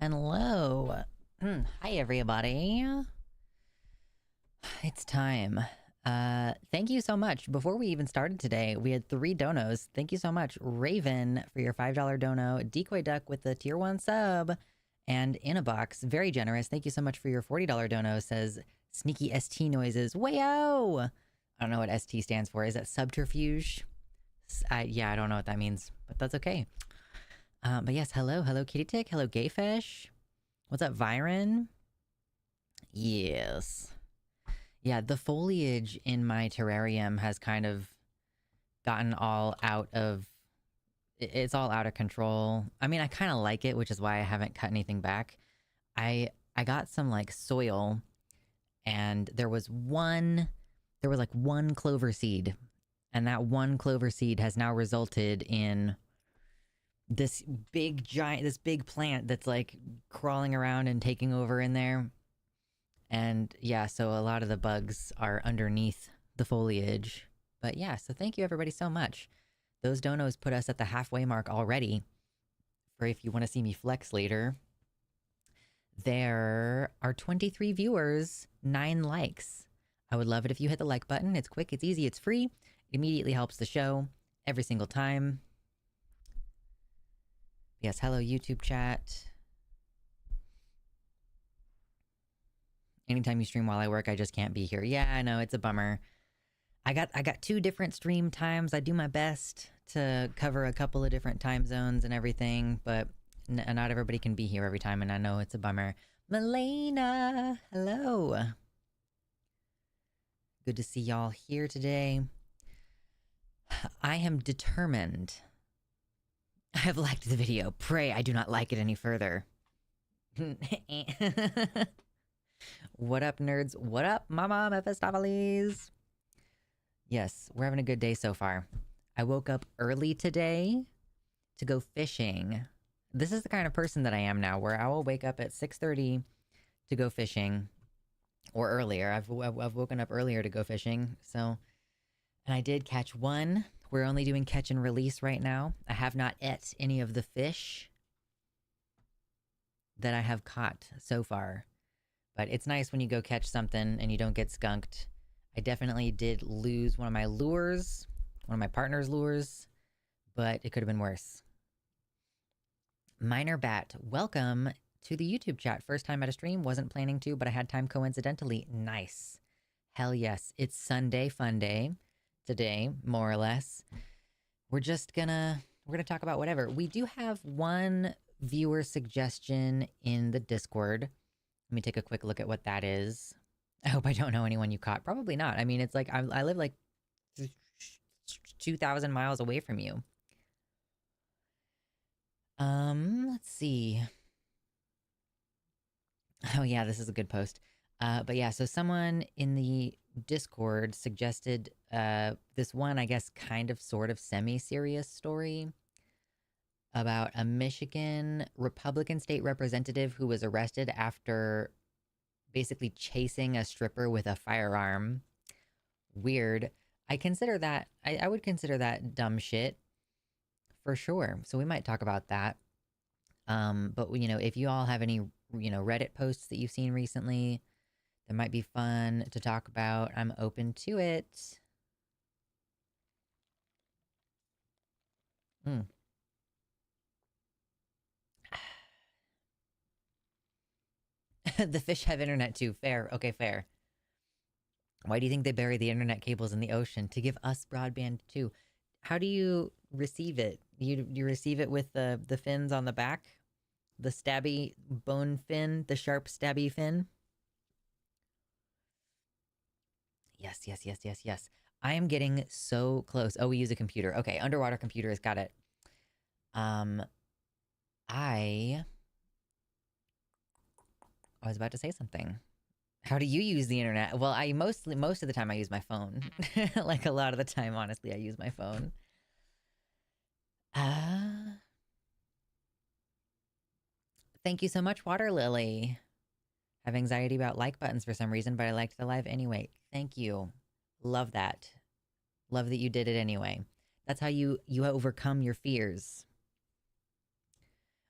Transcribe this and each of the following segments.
Hello. Hi, everybody. It's time. Thank you so much. Before we even started today, we had 3 donos. Thank you so much. Raven for your $5 dono, Decoy Duck with the tier 1 sub, And in a box, very generous. Thank you so much for your $40 dono. Says sneaky ST noises. Wayo! I don't know what ST stands for. Is that subterfuge? Yeah, I don't know what that means, but that's okay. But yes, hello Kitty Tick. Hello Gayfish. What's up, Viren? Yes. Yeah, the foliage in my terrarium has kind of gotten all out of... It's all out of control. I mean, I kind of like it, which is why I haven't cut anything back. I got some, like, soil, and there was like one clover seed, and that one clover seed has now resulted in this big plant that's, like, crawling around and taking over in there. And yeah, so a lot of the bugs are underneath the foliage. But yeah, so thank you everybody so much. Those donos put us at the halfway mark already. For if you want to see me flex later. There are 23 viewers, 9 likes. I would love it if you hit the like button. It's quick, it's easy, it's free. It immediately helps the show every single time. Yes, hello YouTube chat. Anytime you stream while I work, I just can't be here. Yeah, I know, it's a bummer. I got 2 different stream times. I do my best to cover a couple of different time zones and everything, but not everybody can be here every time, and I know it's a bummer. Melena, hello. Good to see y'all here today. I am determined. I have liked the video. Pray I do not like it any further. What up, nerds? What up, Mama Mephistopheles? Yes, we're having a good day so far. I woke up early today to go fishing. This is the kind of person that I am now, where I will wake up at 6:30 to go fishing, or earlier. I've woken up earlier to go fishing, so... And I did catch one. We're only doing catch and release right now. I have not ate any of the fish that I have caught so far. But it's nice when you go catch something and you don't get skunked. I definitely did lose one of my lures, one of my partner's lures, but it could have been worse. Minor Bat, welcome to the YouTube chat. First time at a stream, wasn't planning to, but I had time coincidentally. Nice. Hell yes. It's Sunday fun day today, more or less. We're gonna talk about whatever. We do have one viewer suggestion in the Discord. Let me take a quick look at what that is. I hope I don't know anyone you caught. Probably not. I mean, it's like, I live like 2,000 miles away from you. Let's see. Oh yeah, this is a good post. But yeah, so someone in the Discord suggested this one, I guess, kind of sort of semi-serious story about a Michigan Republican state representative who was arrested after basically chasing a stripper with a firearm. Weird. I would consider that dumb shit for sure. So we might talk about that. But you know, if you all have any, Reddit posts that you've seen recently that might be fun to talk about, I'm open to it. The fish have internet too. Fair. Okay, fair. Why do you think they bury the internet cables in the ocean? To give us broadband too. How do you receive it? You receive it with the fins on the back? The stabby bone fin? The sharp stabby fin? Yes. I am getting so close. Oh, we use a computer. Okay, underwater computers. Got it. I was about to say something. How do you use the internet? Well, most of the time I use my phone. Like a lot of the time, honestly, I use my phone. Thank you so much, Water Lily. I have anxiety about like buttons for some reason, but I liked the live anyway. Thank you. Love that. Love that you did it anyway. That's how you overcome your fears.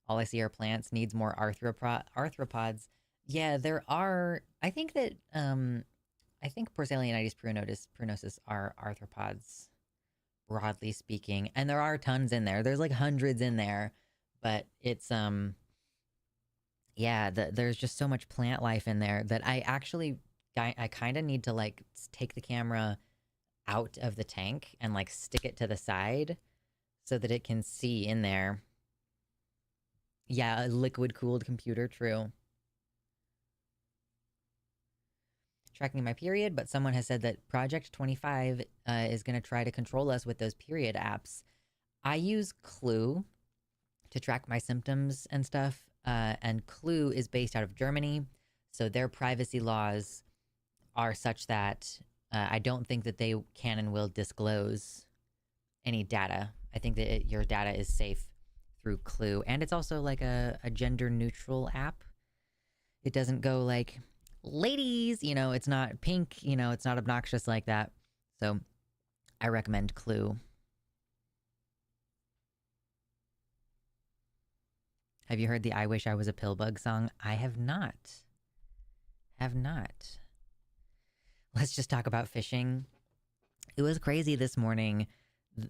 All I see are plants. Needs more arthropods. Yeah, there are. I think that I think Porcelainitis prunosis are arthropods, broadly speaking, and there are tons in there. There's like hundreds in there, but it's Yeah, there's just so much plant life in there that I kind of need to like take the camera out of the tank and like stick it to the side so that it can see in there. Yeah, a liquid cooled computer, true. Tracking my period, but someone has said that Project 25 is going to try to control us with those period apps. I use Clue to track my symptoms and stuff, and Clue is based out of Germany, so their privacy laws are such that I don't think that they can and will disclose any data. I think that your data is safe through Clue, and it's also like a gender neutral app. It doesn't go like, ladies, you know, it's not pink, you know, it's not obnoxious like that. So I recommend Clue. Have you heard the I Wish I Was a Pill Bug song? I have not. Have not. Let's just talk about fishing. It was crazy this morning.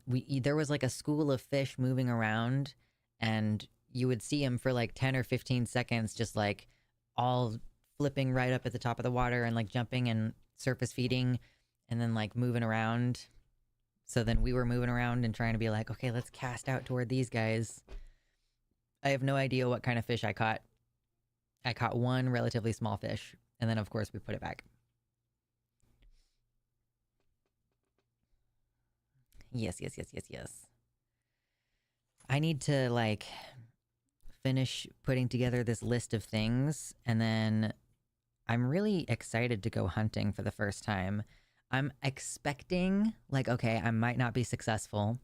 There was like a school of fish moving around, and you would see them for like 10 or 15 seconds, just like all flipping right up at the top of the water and like jumping and surface feeding and then like moving around. So then we were moving around and trying to be like, okay, let's cast out toward these guys. I have no idea what kind of fish I caught. I caught one relatively small fish, and then of course we put it back. Yes. I need to like finish putting together this list of things, and then I'm really excited to go hunting for the first time. I'm expecting, like, okay, I might not be successful.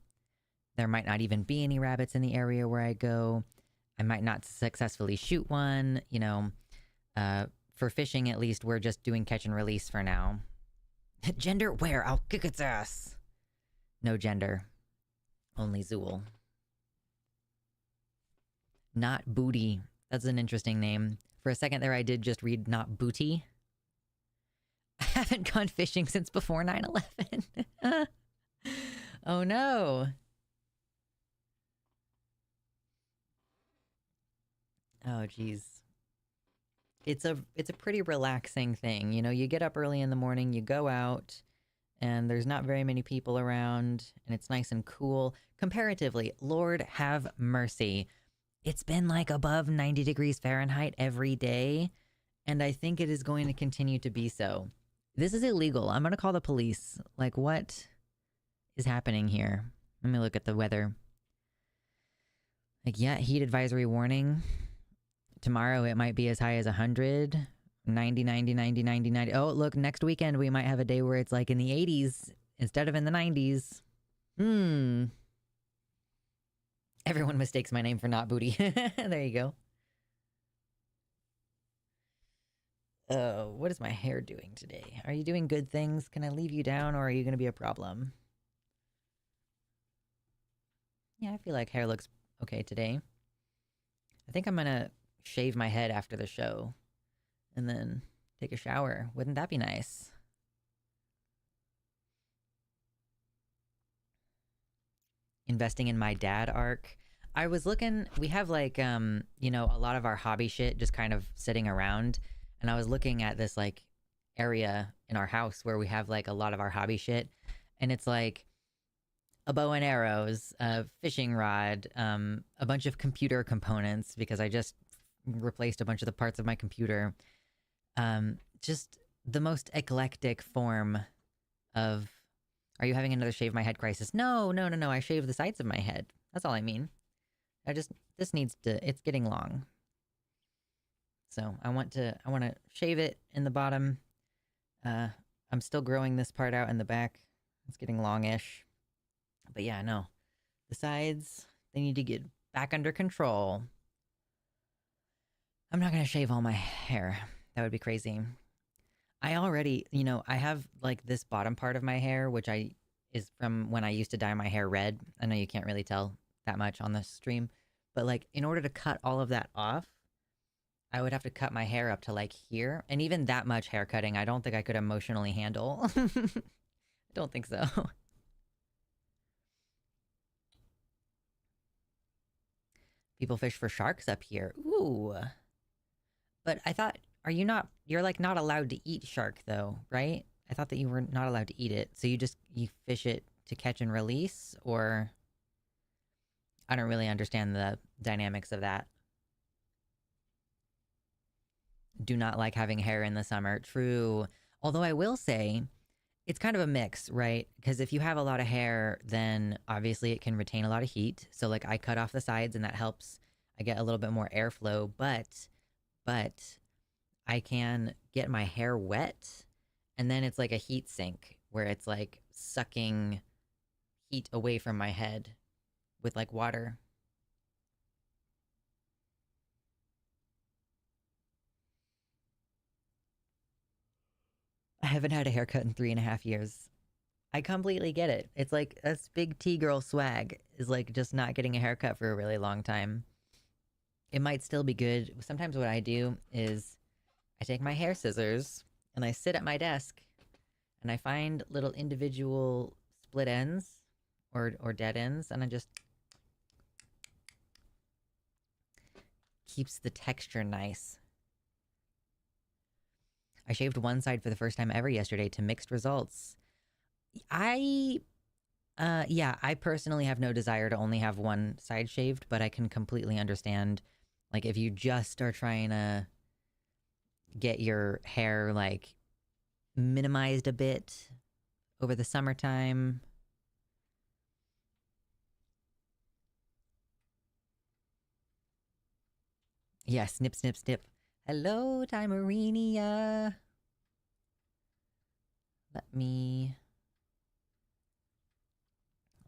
There might not even be any rabbits in the area where I go. I might not successfully shoot one, you know. For fishing, at least, we're just doing catch and release for now. Gender? Where? I'll kick its ass. No gender. Only Zool. Not Booty. That's an interesting name. For a second there, I did just read Not Booty. I haven't gone fishing since before 9/11. Oh no. Oh geez. It's a pretty relaxing thing. You know, you get up early in the morning, you go out, and there's not very many people around, and it's nice and cool. Comparatively, Lord have mercy. It's been like above 90 degrees Fahrenheit every day, and I think it is going to continue to be so. This is illegal. I'm going to call the police. Like, what is happening here? Let me look at the weather. Like, yeah, heat advisory warning. Tomorrow it might be as high as 100, 90, 90, 90, 90, 90. Oh, look, next weekend we might have a day where it's like in the 80s instead of in the 90s. Everyone mistakes my name for Not Booty. There you go. What is my hair doing today? Are you doing good things? Can I leave you down, or are you going to be a problem? Yeah, I feel like hair looks okay today. I think I'm going to shave my head after the show and then take a shower. Wouldn't that be nice? Investing in my dad arc. I was looking, we have like, you know, a lot of our hobby shit just kind of sitting around. And I was looking at this like area in our house where we have like a lot of our hobby shit. And it's like a bow and arrows, a fishing rod, a bunch of computer components because I just replaced a bunch of the parts of my computer. Just the most eclectic form of, are you having another shave my head crisis? No. I shave the sides of my head. That's all I mean. This needs to, it's getting long. So I want to shave it in the bottom. I'm still growing this part out in the back. It's getting longish. But yeah, no. The sides, they need to get back under control. I'm not going to shave all my hair. That would be crazy. I already, you know, I have like this bottom part of my hair, which is from when I used to dye my hair red. I know you can't really tell that much on the stream, but like in order to cut all of that off, I would have to cut my hair up to like here. And even that much hair cutting, I don't think I could emotionally handle. I don't think so. People fish for sharks up here. Ooh. But I thought, you're like not allowed to eat shark though, right? I thought that you were not allowed to eat it. So you fish it to catch and release, or I don't really understand the dynamics of that. Do not like having hair in the summer. True. Although I will say, it's kind of a mix, right? Because if you have a lot of hair, then obviously it can retain a lot of heat. So like I cut off the sides and that helps. I get a little bit more airflow, but I can get my hair wet and then it's like a heat sink where it's like sucking heat away from my head with like water. I haven't had a haircut in 3.5 years. I completely get it. It's like that's big T girl swag is like just not getting a haircut for a really long time. It might still be good. Sometimes what I do is I take my hair scissors and I sit at my desk and I find little individual split ends or dead ends and I just keeps the texture nice. I shaved one side for the first time ever yesterday to mixed results. Yeah, I personally have no desire to only have one side shaved, but I can completely understand, like, if you just are trying to get your hair, like, minimized a bit over the summertime. Yeah, snip, snip, snip. Hello, Timerinia. I'm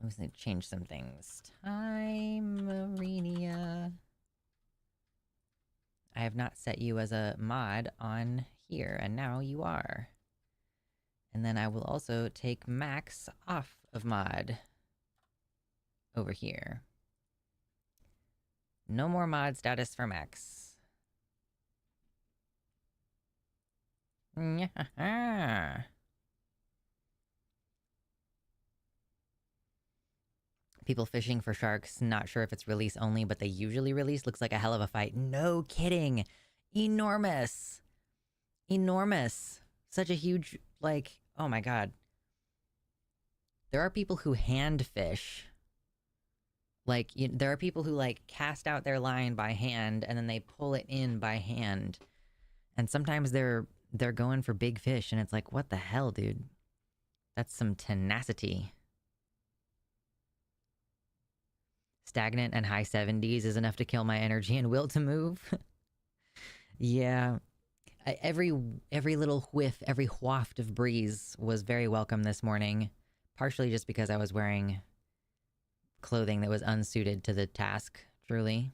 just gonna change some things. Timerinia. I have not set you as a mod on here, and now you are. And then I will also take Max off of mod over here. No more mod status for Max. People fishing for sharks, not sure if it's release only, but they usually release. Looks like a hell of a fight. No kidding. Enormous. Enormous. Such a huge, like, oh my god. There are people who hand fish. Like, there are people who, like, cast out their line by hand and then they pull it in by hand. And sometimes they're going for big fish and it's like, what the hell, dude? That's some tenacity. Stagnant and high 70s is enough to kill my energy and will to move. Yeah. Every little whiff, every waft of breeze was very welcome this morning. Partially just because I was wearing clothing that was unsuited to the task, truly.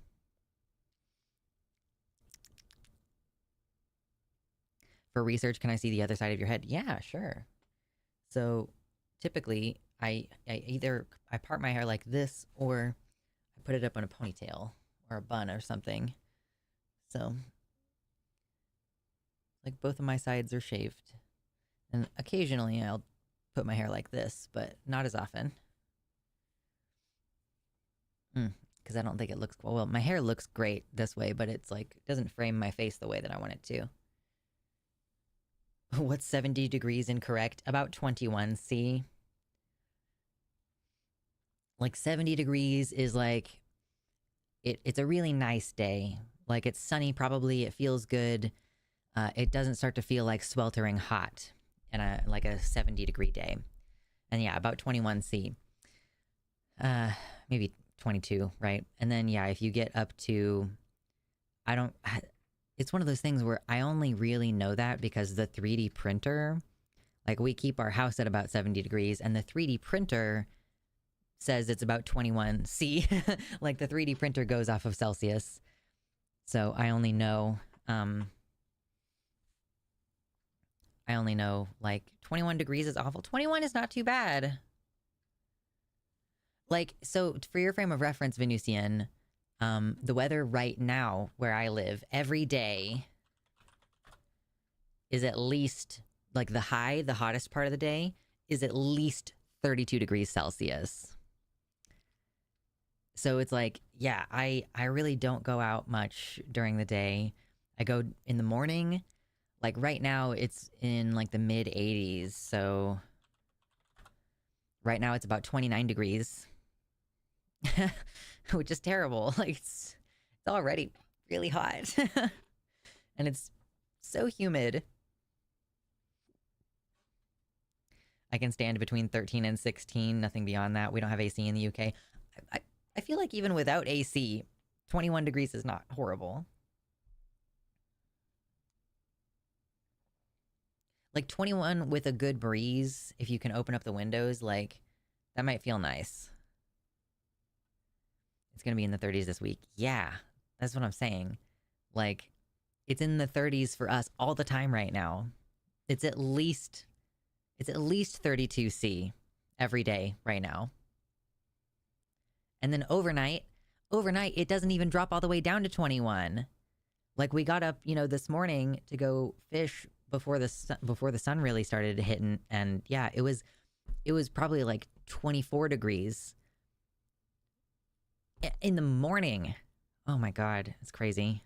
For research, can I see the other side of your head? Yeah, sure. So, typically, I either part my hair like this, or I put it up in a ponytail, or a bun or something. So, like, both of my sides are shaved. And occasionally I'll put my hair like this, but not as often. Because I don't think it looks... Well, my hair looks great this way, but it's like, it doesn't frame my face the way that I want it to. What's 70 degrees incorrect? About 21C. Like, 70 degrees is like... It's a really nice day. Like, it's sunny probably, it feels good. It doesn't start to feel like sweltering hot in like a 70-degree day. And yeah, about 21C. Maybe 22, right? And then, yeah, if you get up to... It's one of those things where I only really know that because the 3D printer... Like, we keep our house at about 70 degrees, and the 3D printer says it's about 21C. Like, the 3D printer goes off of Celsius. So I only know... like, 21 degrees is awful. 21 is not too bad. Like, so for your frame of reference, Venusian, the weather right now where I live, every day is at least, like, the hottest part of the day is at least 32 degrees Celsius. So it's like, yeah, I really don't go out much during the day. I go in the morning. Like right now, it's in like the mid 80s. So right now it's about 29 degrees, which is terrible. Like it's already really hot. And it's so humid. I can stand between 13 and 16, nothing beyond that. We don't have AC in the UK. I feel like even without AC, 21 degrees is not horrible. Like 21 with a good breeze, if you can open up the windows, like that might feel nice. It's gonna be in the 30s this week. Yeah, that's what I'm saying. Like, it's in the 30s for us all the time right now. It's at least 32°C every day right now. And then overnight, it doesn't even drop all the way down to 21. Like we got up, this morning to go fish before the sun really started hitting, and yeah, it was probably like 24 degrees in the morning. Oh my god, it's crazy.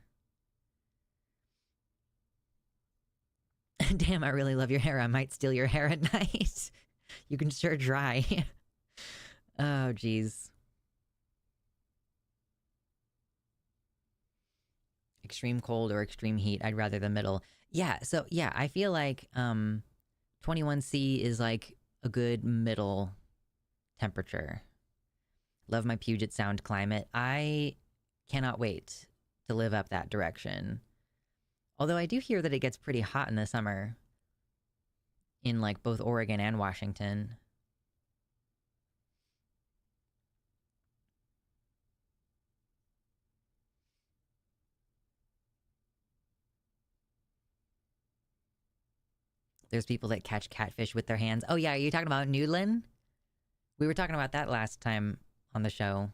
Damn, I really love your hair. I might steal your hair at night. You can sure try. Oh, geez. Extreme cold or extreme heat. I'd rather the middle. Yeah, so yeah, I feel like 21°C is like a good middle temperature. Love my Puget Sound climate. I cannot wait to live up that direction. Although I do hear that it gets pretty hot in the summer in like both Oregon and Washington. There's people that catch catfish with their hands. Oh yeah, are you talking about noodling? We were talking about that last time on the show.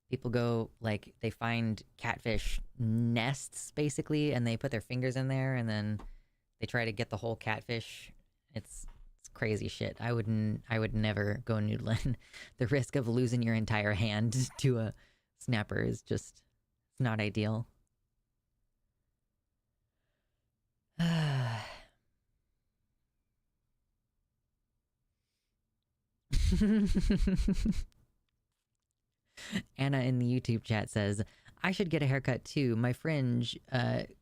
People go, like, they find catfish nests, basically, and they put their fingers in there, and then they try to get the whole catfish. It's crazy shit. I would never go noodling. The risk of losing your entire hand to a snapper is just not ideal. Anna in the YouTube chat says, I should get a haircut too. My fringe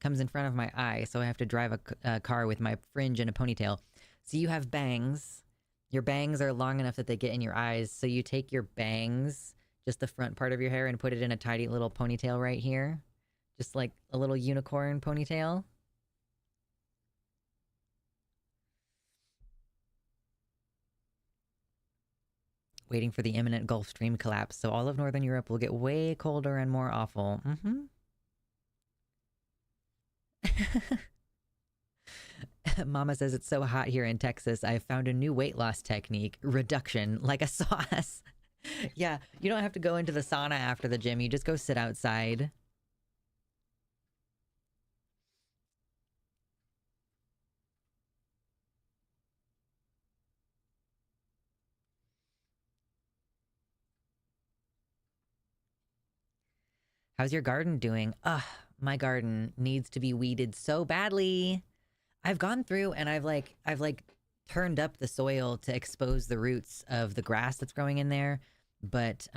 comes in front of my eye, so I have to drive a car with my fringe and a ponytail. So you have bangs. Your bangs are long enough that they get in your eyes, so you take your bangs, just the front part of your hair, and put it in a tidy little ponytail right here. Just like a little unicorn ponytail. Waiting for the imminent Gulf Stream collapse, so all of Northern Europe will get way colder and more awful. Mama says it's so hot here in Texas, I found a new weight loss technique, reduction, like a sauce. Yeah, you don't have to go into the sauna after the gym, you just go sit outside. How's your garden doing? Ugh, my garden needs to be weeded so badly. I've gone through and I've turned up the soil to expose the roots of the grass that's growing in there, but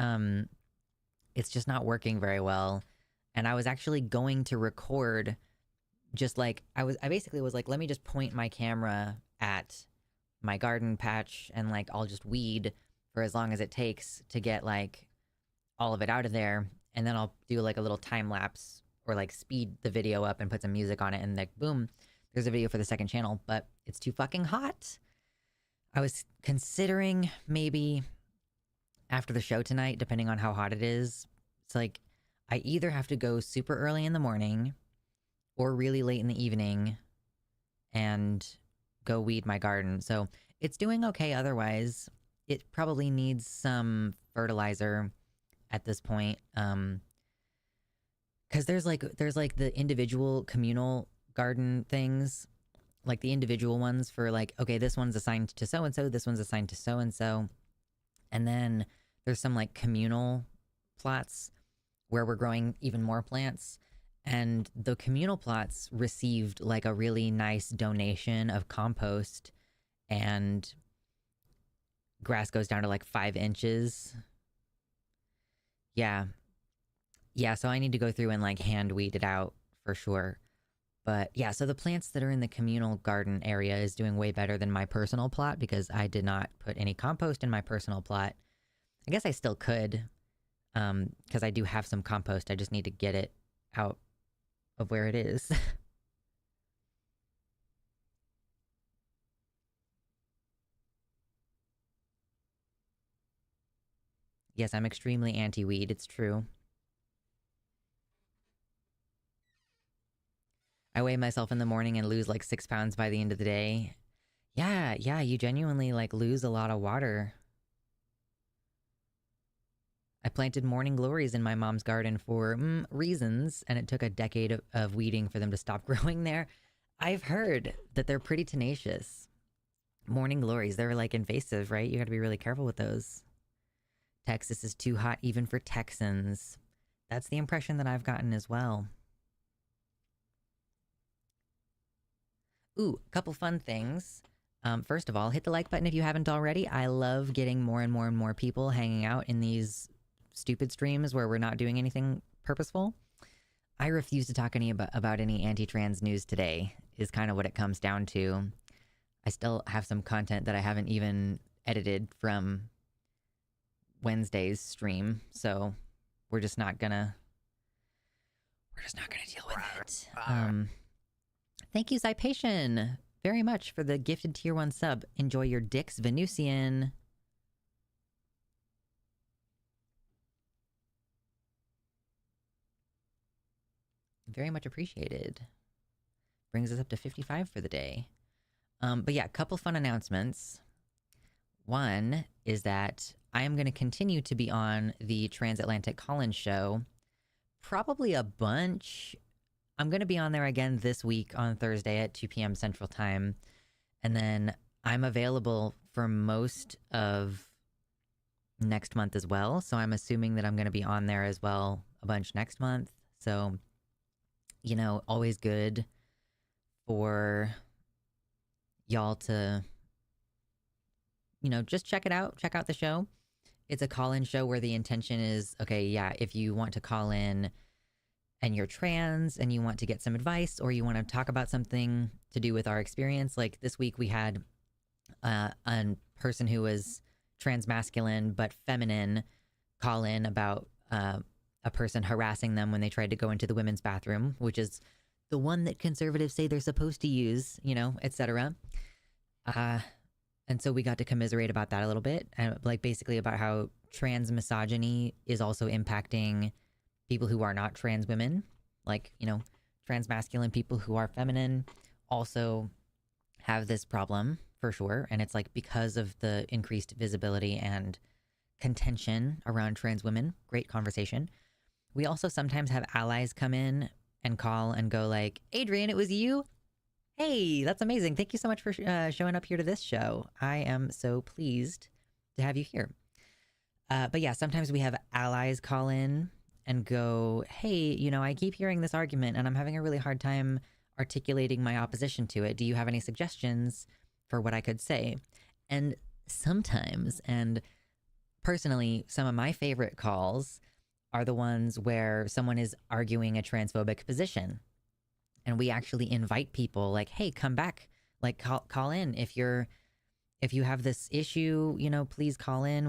it's just not working very well. And I was actually going to record, just like I basically was like, let me just point my camera at my garden patch and like I'll just weed for as long as it takes to get like all of it out of there, and then I'll do like a little time lapse or like speed the video up and put some music on it, and like boom, there's a video for the second channel. But it's too fucking hot. I was considering maybe after the show tonight, depending on how hot it is, it's like I either have to go super early in the morning or really late in the evening and go weed my garden. So it's doing okay otherwise. It probably needs some fertilizer at this point, because there's like the individual communal garden things, like the individual ones for like, okay, this one's assigned to so and so, this one's assigned to so and so, and then there's some like communal plots where we're growing even more plants, And the communal plots received like a really nice donation of compost, and grass goes down to like 5 inches. Yeah. Yeah, so I need to go through and like hand weed it out for sure. But yeah, so the plants that are in the communal garden area is doing way better than my personal plot because I did not put any compost in my personal plot. I guess I still could, because I do have some compost. I just need to get it out of where it is. Yes, I'm extremely anti-weed, it's true. I weigh myself in the morning and lose like 6 pounds by the end of the day. Yeah, yeah, you genuinely like lose a lot of water. I planted morning glories in my mom's garden for reasons, and it took a decade of weeding for them to stop growing there. I've heard that they're pretty tenacious. Morning glories, they're like invasive, right? You gotta be really careful with those. Texas is too hot even for Texans. That's the impression that I've gotten as well. Ooh, a couple fun things. First of all, hit the like button if you haven't already. I love getting more and more and more people hanging out in these stupid streams where we're not doing anything purposeful. I refuse to talk about any anti-trans news today, is kind of what it comes down to. I still have some content that I haven't even edited from Wednesday's stream, so we're just not gonna deal with it. Thank you, Zypation, very much for the gifted tier 1 sub. Enjoy your dicks, Venusian. Very much appreciated. Brings us up to 55 for the day. But yeah, a couple fun announcements. One is that I am going to continue to be on the Transatlantic Call-In show. Probably a bunch. I'm going to be on there again this week on Thursday at 2 p.m. Central Time. And then I'm available for most of next month as well. So I'm assuming that I'm going to be on there as well a bunch next month. So, you know, always good for y'all to, you know, just check it out. Check out the show. It's a call-in show where the intention is, okay, yeah, if you want to call in and you're trans and you want to get some advice or you want to talk about something to do with our experience. Like this week we had a person who was transmasculine but feminine call in about a person harassing them when they tried to go into the women's bathroom, which is the one that conservatives say they're supposed to use, you know, etc. And so we got to commiserate about that a little bit, and like basically about how trans misogyny is also impacting people who are not trans women. Like, you know, trans masculine people who are feminine also have this problem for sure. And it's like because of the increased visibility and contention around trans women. Great conversation. We also sometimes have allies come in and call and go like, Adrian, it was you? Hey, that's amazing. Thank you so much for showing up here to this show. I am so pleased to have you here. But yeah, sometimes we have allies call in and go, hey, you know, I keep hearing this argument and I'm having a really hard time articulating my opposition to it. Do you have any suggestions for what I could say? And sometimes, and personally, some of my favorite calls are the ones where someone is arguing a transphobic position. And we actually invite people like, hey, come back, like call in. If you have this issue, you know, please call in.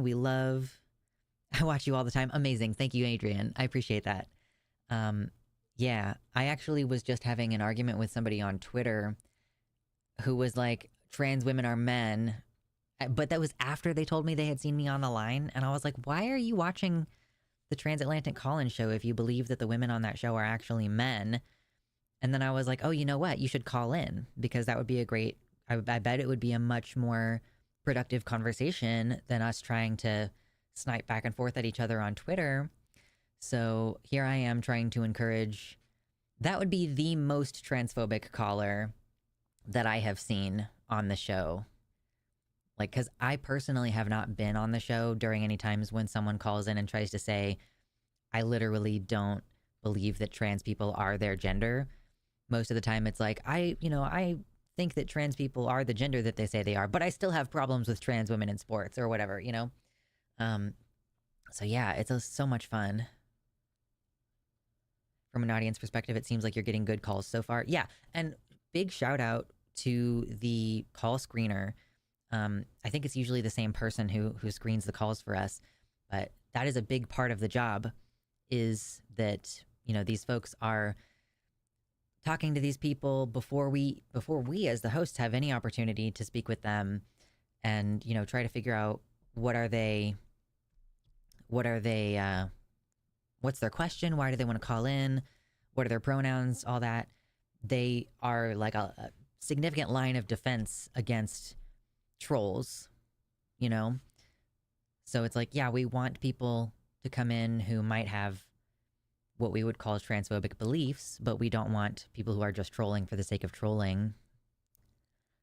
I watch you all the time. Amazing. Thank you, Adrian. I appreciate that. Yeah, I actually was just having an argument with somebody on Twitter who was like, trans women are men. But that was after they told me they had seen me on the line. And I was like, why are you watching the Transatlantic Call-In show if you believe that the women on that show are actually men? And then I was like, oh, you know what? You should call in because that would be I bet it would be a much more productive conversation than us trying to snipe back and forth at each other on Twitter. So here I am trying to encourage, that would be the most transphobic caller that I have seen on the show. Like, because I personally have not been on the show during any times when someone calls in and tries to say, I literally don't believe that trans people are their gender. Most of the time it's like, I think that trans people are the gender that they say they are, but I still have problems with trans women in sports or whatever, you know? Um, so yeah, it's so much fun. From an audience perspective, it seems like you're getting good calls so far. Yeah, and big shout out to the call screener. I think it's usually the same person who screens the calls for us, but that is a big part of the job. Is that these folks are talking to these people before we as the hosts have any opportunity to speak with them, and try to figure out what are they what's their question, why do they want to call in, what are their pronouns, all that. They are like a significant line of defense against trolls, you know? So it's like, yeah, we want people to come in who might have what we would call transphobic beliefs, but we don't want people who are just trolling for the sake of trolling.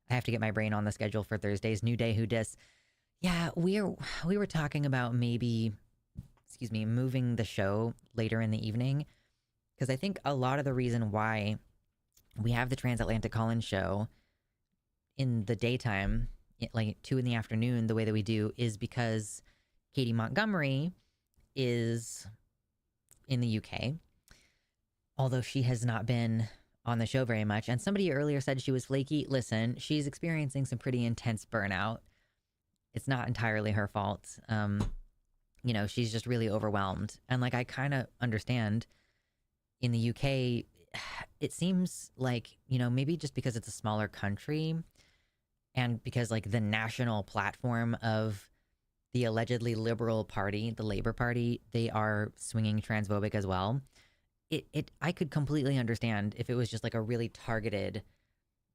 I have to get my brain on the schedule for Thursday's New Day Who Dis. Yeah, we were talking about maybe, moving the show later in the evening, because I think a lot of the reason why we have the Transatlantic Call-In show in the daytime, like 2 in the afternoon, the way that we do, is because Katie Montgomery is in the UK, although she has not been on the show very much. And somebody earlier said she was flaky. Listen, she's experiencing some pretty intense burnout. It's not entirely her fault. She's just really overwhelmed. And like, I kind of understand. In the UK, it seems like, maybe just because it's a smaller country and because like the national platform of the allegedly liberal party, the Labour Party, they are swinging transphobic as well. I could completely understand if it was just like a really targeted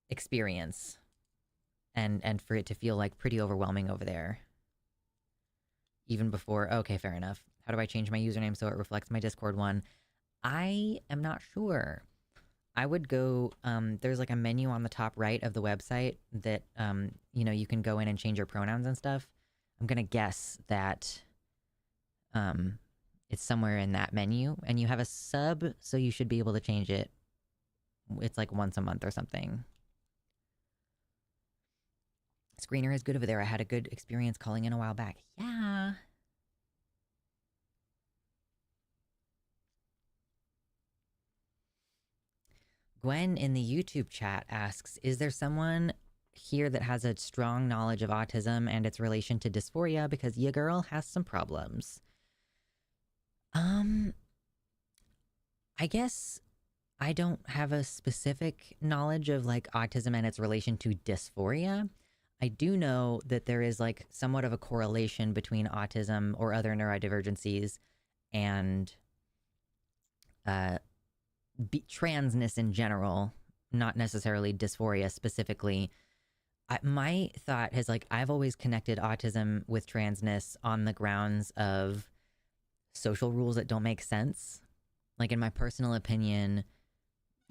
experience and for it to feel like pretty overwhelming over there. Even before, okay, fair enough. How do I change my username so it reflects my Discord one? I am not sure. I would go, there's like a menu on the top right of the website that, you can go in and change your pronouns and stuff. I'm going to guess that it's somewhere in that menu, and you have a sub, so you should be able to change it. It's like once a month or something. Screener is good over there. I had a good experience calling in a while back. Yeah. Gwen in the YouTube chat asks, is there someone here that has a strong knowledge of autism and its relation to dysphoria? Because ya girl has some problems. I guess I don't have a specific knowledge of like autism and its relation to dysphoria. I do know that there is like somewhat of a correlation between autism or other neurodivergencies and transness in general, not necessarily dysphoria specifically. My thought has like, I've always connected autism with transness on the grounds of social rules that don't make sense. Like, in my personal opinion,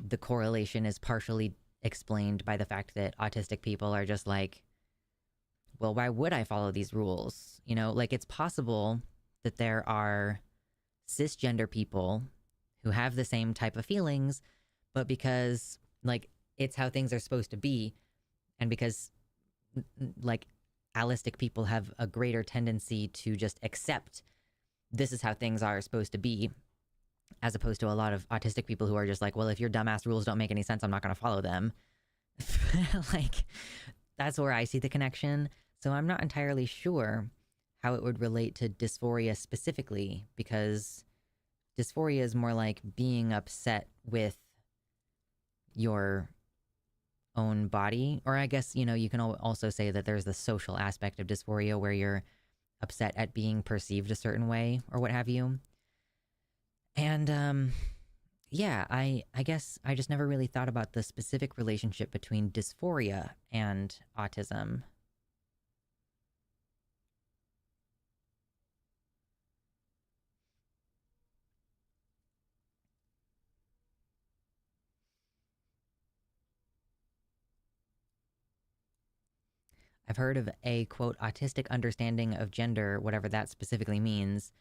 the correlation is partially explained by the fact that autistic people are just like, well, why would I follow these rules? Like, it's possible that there are cisgender people who have the same type of feelings, but because like it's how things are supposed to be, and because like allistic people have a greater tendency to just accept this is how things are supposed to be, as opposed to a lot of autistic people who are just like, well, if your dumbass rules don't make any sense, I'm not going to follow them. Like, that's where I see the connection. So I'm not entirely sure how it would relate to dysphoria specifically, because dysphoria is more like being upset with your own body. Or I guess, you can also say that there's the social aspect of dysphoria where you're upset at being perceived a certain way or what have you. And yeah, I guess I just never really thought about the specific relationship between dysphoria and autism. I've heard of a, quote, autistic understanding of gender, whatever that specifically means.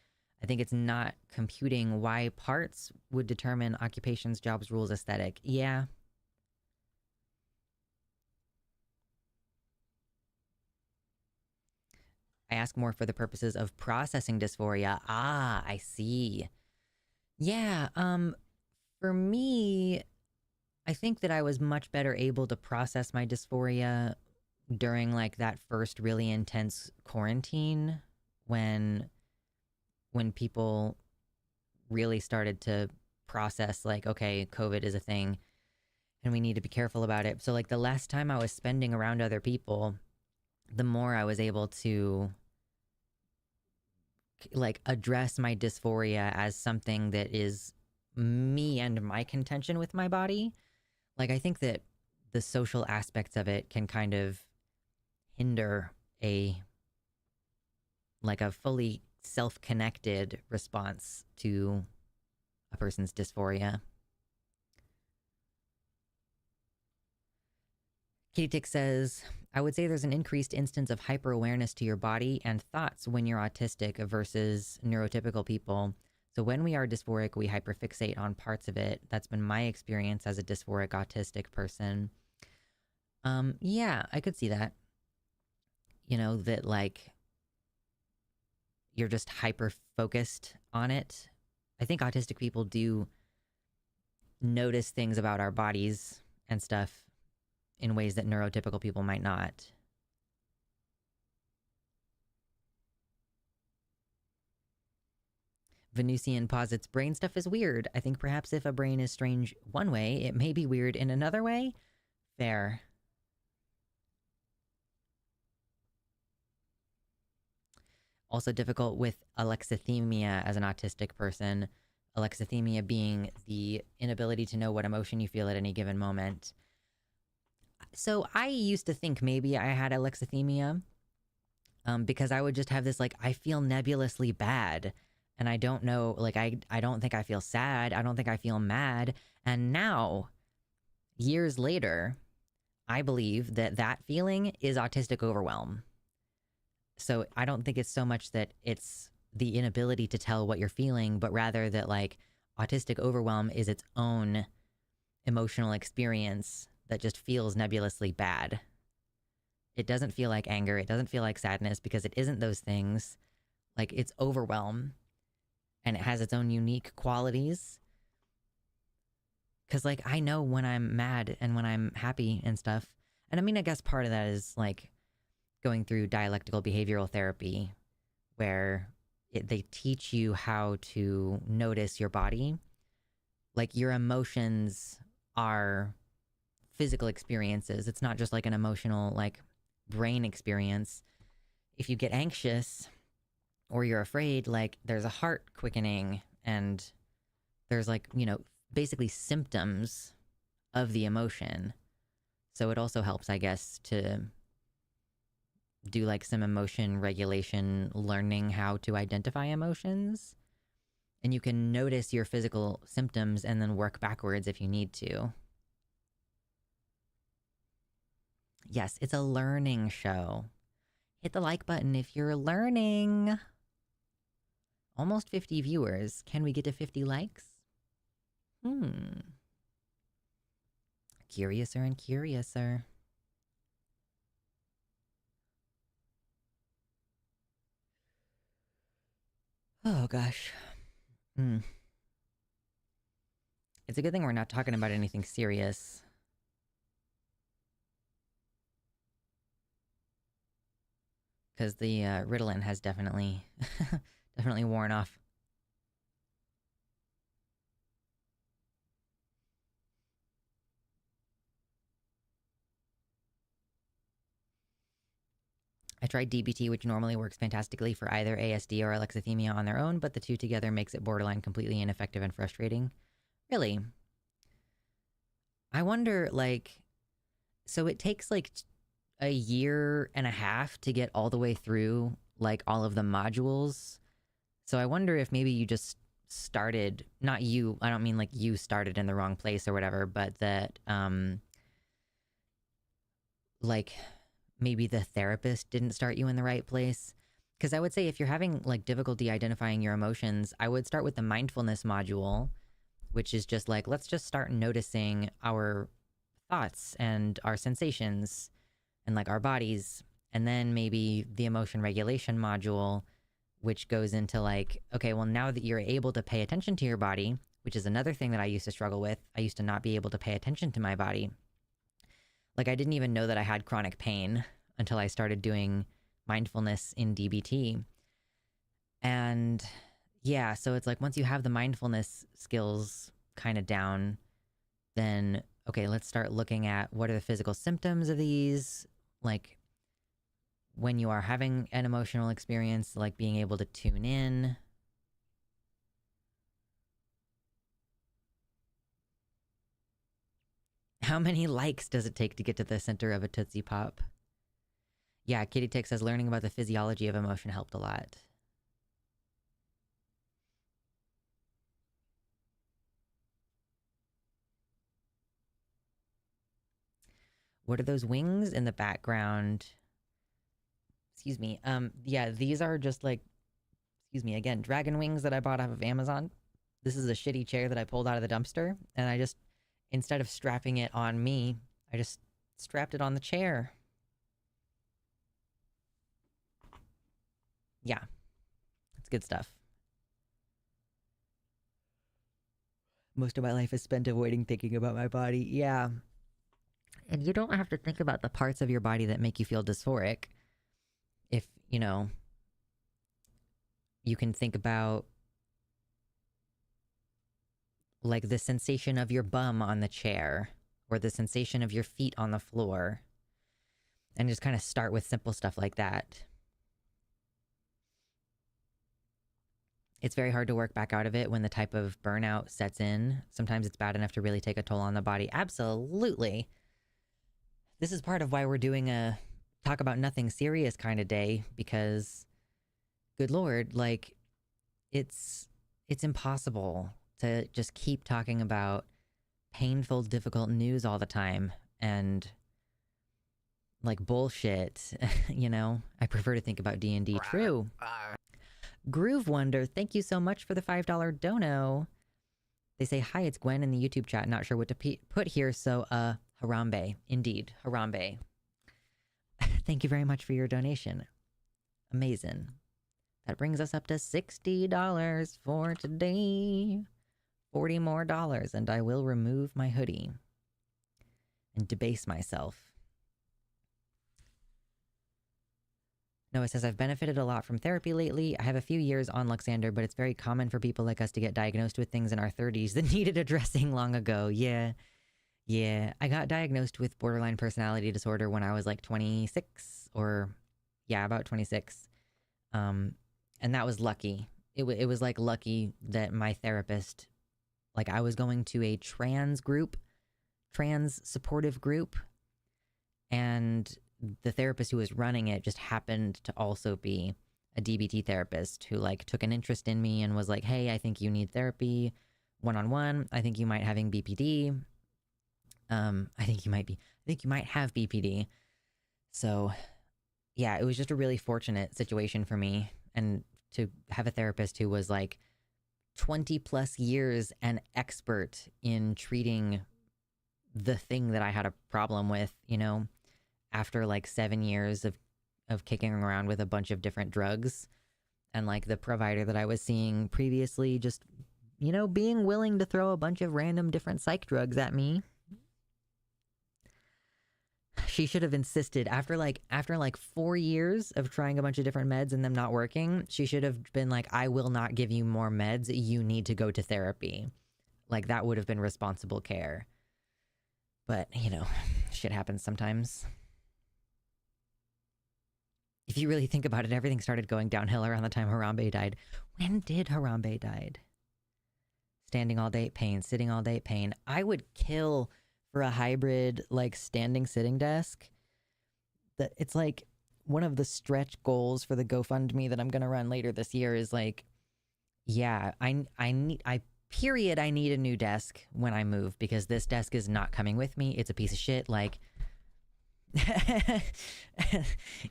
I think it's not computing why parts would determine occupations, jobs, rules, aesthetic. Yeah. I ask more for the purposes of processing dysphoria. Ah, I see. Yeah, for me, I think that I was much better able to process my dysphoria during like that first really intense quarantine when people really started to process like, okay, COVID is a thing and we need to be careful about it. So like the less time I was spending around other people, the more I was able to like address my dysphoria as something that is me and my contention with my body. Like I think that the social aspects of it can kind of hinder a like a fully self-connected response to a person's dysphoria. Katie Tick says, I would say there's an increased instance of hyper-awareness to your body and thoughts when you're autistic versus neurotypical people. So when we are dysphoric, we hyperfixate on parts of it. That's been my experience as a dysphoric autistic person. Yeah, I could see that. You know, that like you're just hyper focused on it. I think autistic people do notice things about our bodies and stuff in ways that neurotypical people might not. Venusian posits brain stuff is weird. I think perhaps if a brain is strange one way, it may be weird in another way. Fair. Also difficult with alexithymia as an autistic person. Alexithymia being the inability to know what emotion you feel at any given moment. So I used to think maybe I had alexithymia because I would just have this like, I feel nebulously bad. And I don't know, like, I don't think I feel sad. I don't think I feel mad. And now, years later, I believe that that feeling is autistic overwhelm. So I don't think it's so much that it's the inability to tell what you're feeling, but rather that like autistic overwhelm is its own emotional experience that just feels nebulously bad. It doesn't feel like anger. It doesn't feel like sadness because it isn't those things. Like it's overwhelm and it has its own unique qualities. Cause like I know when I'm mad and when I'm happy and stuff. And I mean, I guess part of that is like going through dialectical behavioral therapy where they teach you how to notice your body. Like your emotions are physical experiences. It's not just like an emotional, like brain experience. If you get anxious or you're afraid, like there's a heart quickening and there's like, you know, basically symptoms of the emotion. So it also helps, I guess, to do like some emotion regulation, learning how to identify emotions. And you can notice your physical symptoms and then work backwards if you need to. Yes, it's a learning show. Hit the like button if you're learning. Almost 50 viewers. Can we get to 50 likes? Curiouser and curiouser. Oh, gosh. It's a good thing we're not talking about anything serious. Because the Ritalin has definitely, definitely worn off. I tried DBT, which normally works fantastically for either ASD or alexithymia on their own, but the two together makes it borderline completely ineffective and frustrating. Really? I wonder, like, so it takes like a year and a half to get all the way through like all of the modules. So I wonder if maybe you just started, not you, I don't mean like you started in the wrong place or whatever, but that like maybe the therapist didn't start you in the right place. Because I would say if you're having like difficulty identifying your emotions, I would start with the mindfulness module, which is just like, let's just start noticing our thoughts and our sensations and like our bodies. And then maybe the emotion regulation module, which goes into like, okay, well, now that you're able to pay attention to your body, which is another thing that I used to struggle with. I used to not be able to pay attention to my body. Like, I didn't even know that I had chronic pain until I started doing mindfulness in DBT. And yeah, so it's like once you have the mindfulness skills kind of down, then, okay, let's start looking at what are the physical symptoms of these, like when you are having an emotional experience, like being able to tune in. How many likes does it take to get to the center of a Tootsie Pop? Yeah, Kitty Tick says learning about the physiology of emotion helped a lot. What are those wings in the background? Excuse me. Yeah, these are just like, excuse me, again, dragon wings that I bought off of Amazon. This is a shitty chair that I pulled out of the dumpster, and I just, instead of strapping it on me, I just strapped it on the chair. Yeah, it's good stuff. Most of my life is spent avoiding thinking about my body. Yeah. And you don't have to think about the parts of your body that make you feel dysphoric. If, you know, you can think about like the sensation of your bum on the chair or the sensation of your feet on the floor, and just kind of start with simple stuff like that. It's very hard to work back out of it when the type of burnout sets in. Sometimes it's bad enough to really take a toll on the body. Absolutely. This is part of why we're doing a talk about nothing serious kind of day, because good Lord, like it's impossible to just keep talking about painful, difficult news all the time and like bullshit, you know? I prefer to think about D&D. True. Groove Wonder, thank you so much for the $5 dono. They say, hi, it's Gwen in the YouTube chat. Not sure what to put here, so, Harambe. Indeed, Harambe. Thank you very much for your donation. Amazing. That brings us up to $60 for today. $40 more, and I will remove my hoodie and debase myself. Noah says, I've benefited a lot from therapy lately. I have a few years on Luxander, but it's very common for people like us to get diagnosed with things in our 30s that needed addressing long ago. Yeah. I got diagnosed with borderline personality disorder when I was like 26 or, yeah, about 26. And that was lucky. It was like lucky that my therapist, like I was going to a trans supportive group, and the therapist who was running it just happened to also be a DBT therapist who like took an interest in me and was like, hey, I think you need therapy one-on-one. I think you might having BPD. I think you might have BPD. So yeah, it was just a really fortunate situation for me. And to have a therapist who was like 20 plus years an expert in treating the thing that I had a problem with, you know, after like 7 years of kicking around with a bunch of different drugs, and like the provider that I was seeing previously just, you know, being willing to throw a bunch of random different psych drugs at me. She should have insisted after like 4 years of trying a bunch of different meds and them not working, she should have been like, I will not give you more meds. You need to go to therapy. Like that would have been responsible care. But, you know, shit happens sometimes. If you really think about it, everything started going downhill around the time Harambe died. When did Harambe died? Standing all day, pain. Sitting all day, pain. I would kill for a hybrid, like, standing-sitting desk. It's like one of the stretch goals for the GoFundMe that I'm going to run later this year is like, yeah, I need a new desk when I move, because this desk is not coming with me. It's a piece of shit. Like,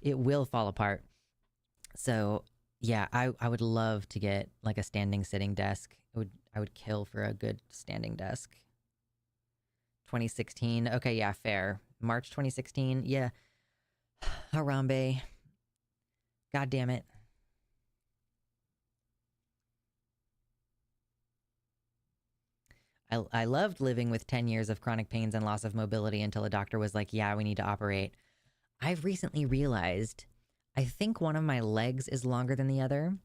it will fall apart. So yeah, I would love to get like a standing sitting desk. I would kill for a good standing desk. 2016. Okay, yeah, fair. March 2016. Yeah. Harambe. God damn it. I loved living with 10 years of chronic pains and loss of mobility until a doctor was like, yeah, we need to operate. I've recently realized I think one of my legs is longer than the other.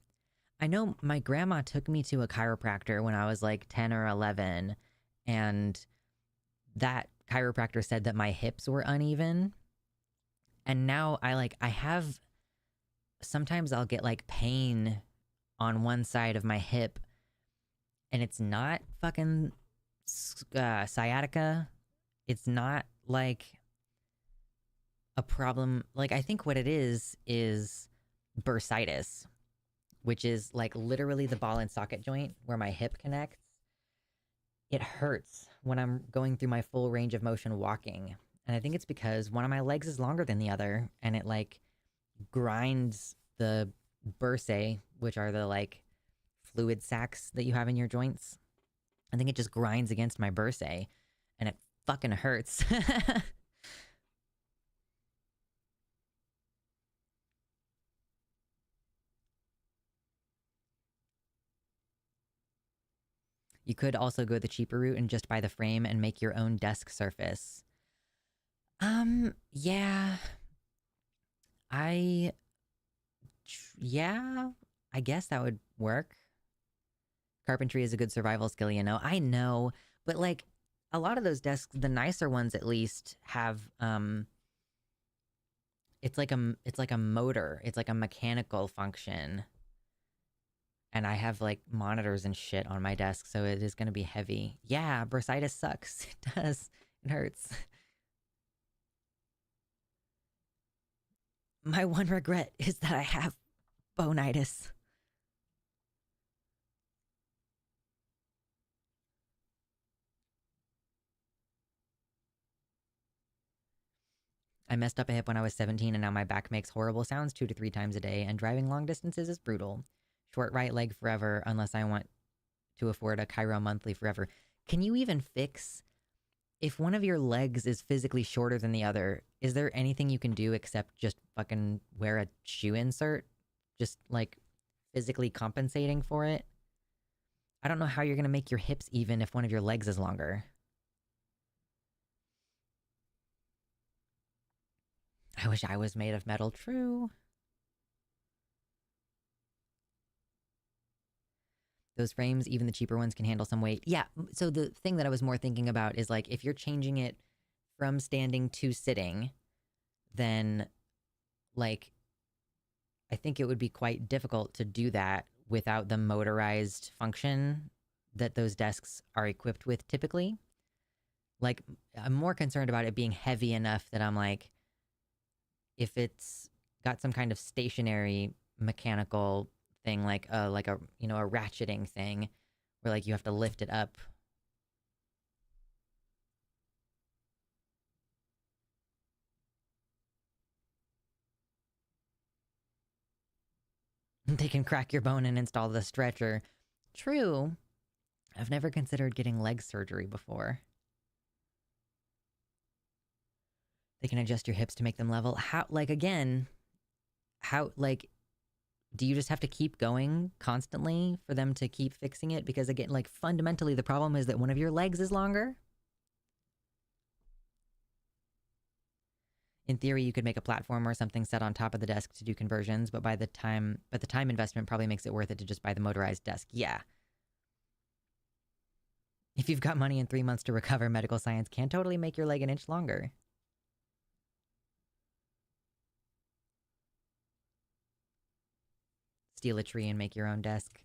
I know my grandma took me to a chiropractor when I was like 10 or 11, and that chiropractor said that my hips were uneven. And now I have, sometimes I'll get like pain on one side of my hip, and it's not fucking sciatica. It's not like a problem. Like, I think what it is bursitis, which is like literally the ball and socket joint where my hip connects. It hurts when I'm going through my full range of motion walking. And I think it's because one of my legs is longer than the other, and it like grinds the bursae, which are the like fluid sacs that you have in your joints. I think it just grinds against my bursae, and it fucking hurts. You could also go the cheaper route and just buy the frame and make your own desk surface. Yeah. I yeah, I guess that would work. Carpentry is a good survival skill, you know. I know, but like a lot of those desks, the nicer ones at least have it's like a motor. It's like a mechanical function. And I have like monitors and shit on my desk, so it is going to be heavy. Yeah, bursitis sucks. It does. It hurts. My one regret is that I have bonitis. I messed up a hip when I was 17, and now my back makes horrible sounds 2 to 3 times a day, and driving long distances is brutal. Short right leg forever, unless I want to afford a Cairo monthly forever. Can you even fix, if one of your legs is physically shorter than the other, is there anything you can do except just fucking wear a shoe insert? Just like physically compensating for it? I don't know how you're gonna make your hips even if one of your legs is longer. I wish I was made of metal. True. Those frames, even the cheaper ones, can handle some weight. Yeah, so the thing that I was more thinking about is like if you're changing it from standing to sitting, then like I think it would be quite difficult to do that without the motorized function that those desks are equipped with typically. Like, I'm more concerned about it being heavy enough that I'm like, if it's got some kind of stationary mechanical thing, like a you know, a ratcheting thing, where like you have to lift it up. They can crack your bone and install the stretcher. True. I've never considered getting leg surgery before. They can adjust your hips to make them level. How, like, again, how, like, do you just have to keep going constantly for them to keep fixing it? Because again, like, fundamentally, the problem is that one of your legs is longer. In theory, you could make a platform or something set on top of the desk to do conversions, but the time investment probably makes it worth it to just buy the motorized desk. Yeah. If you've got money in 3 months to recover, medical science can totally make your leg an inch longer. Steal a tree and make your own desk.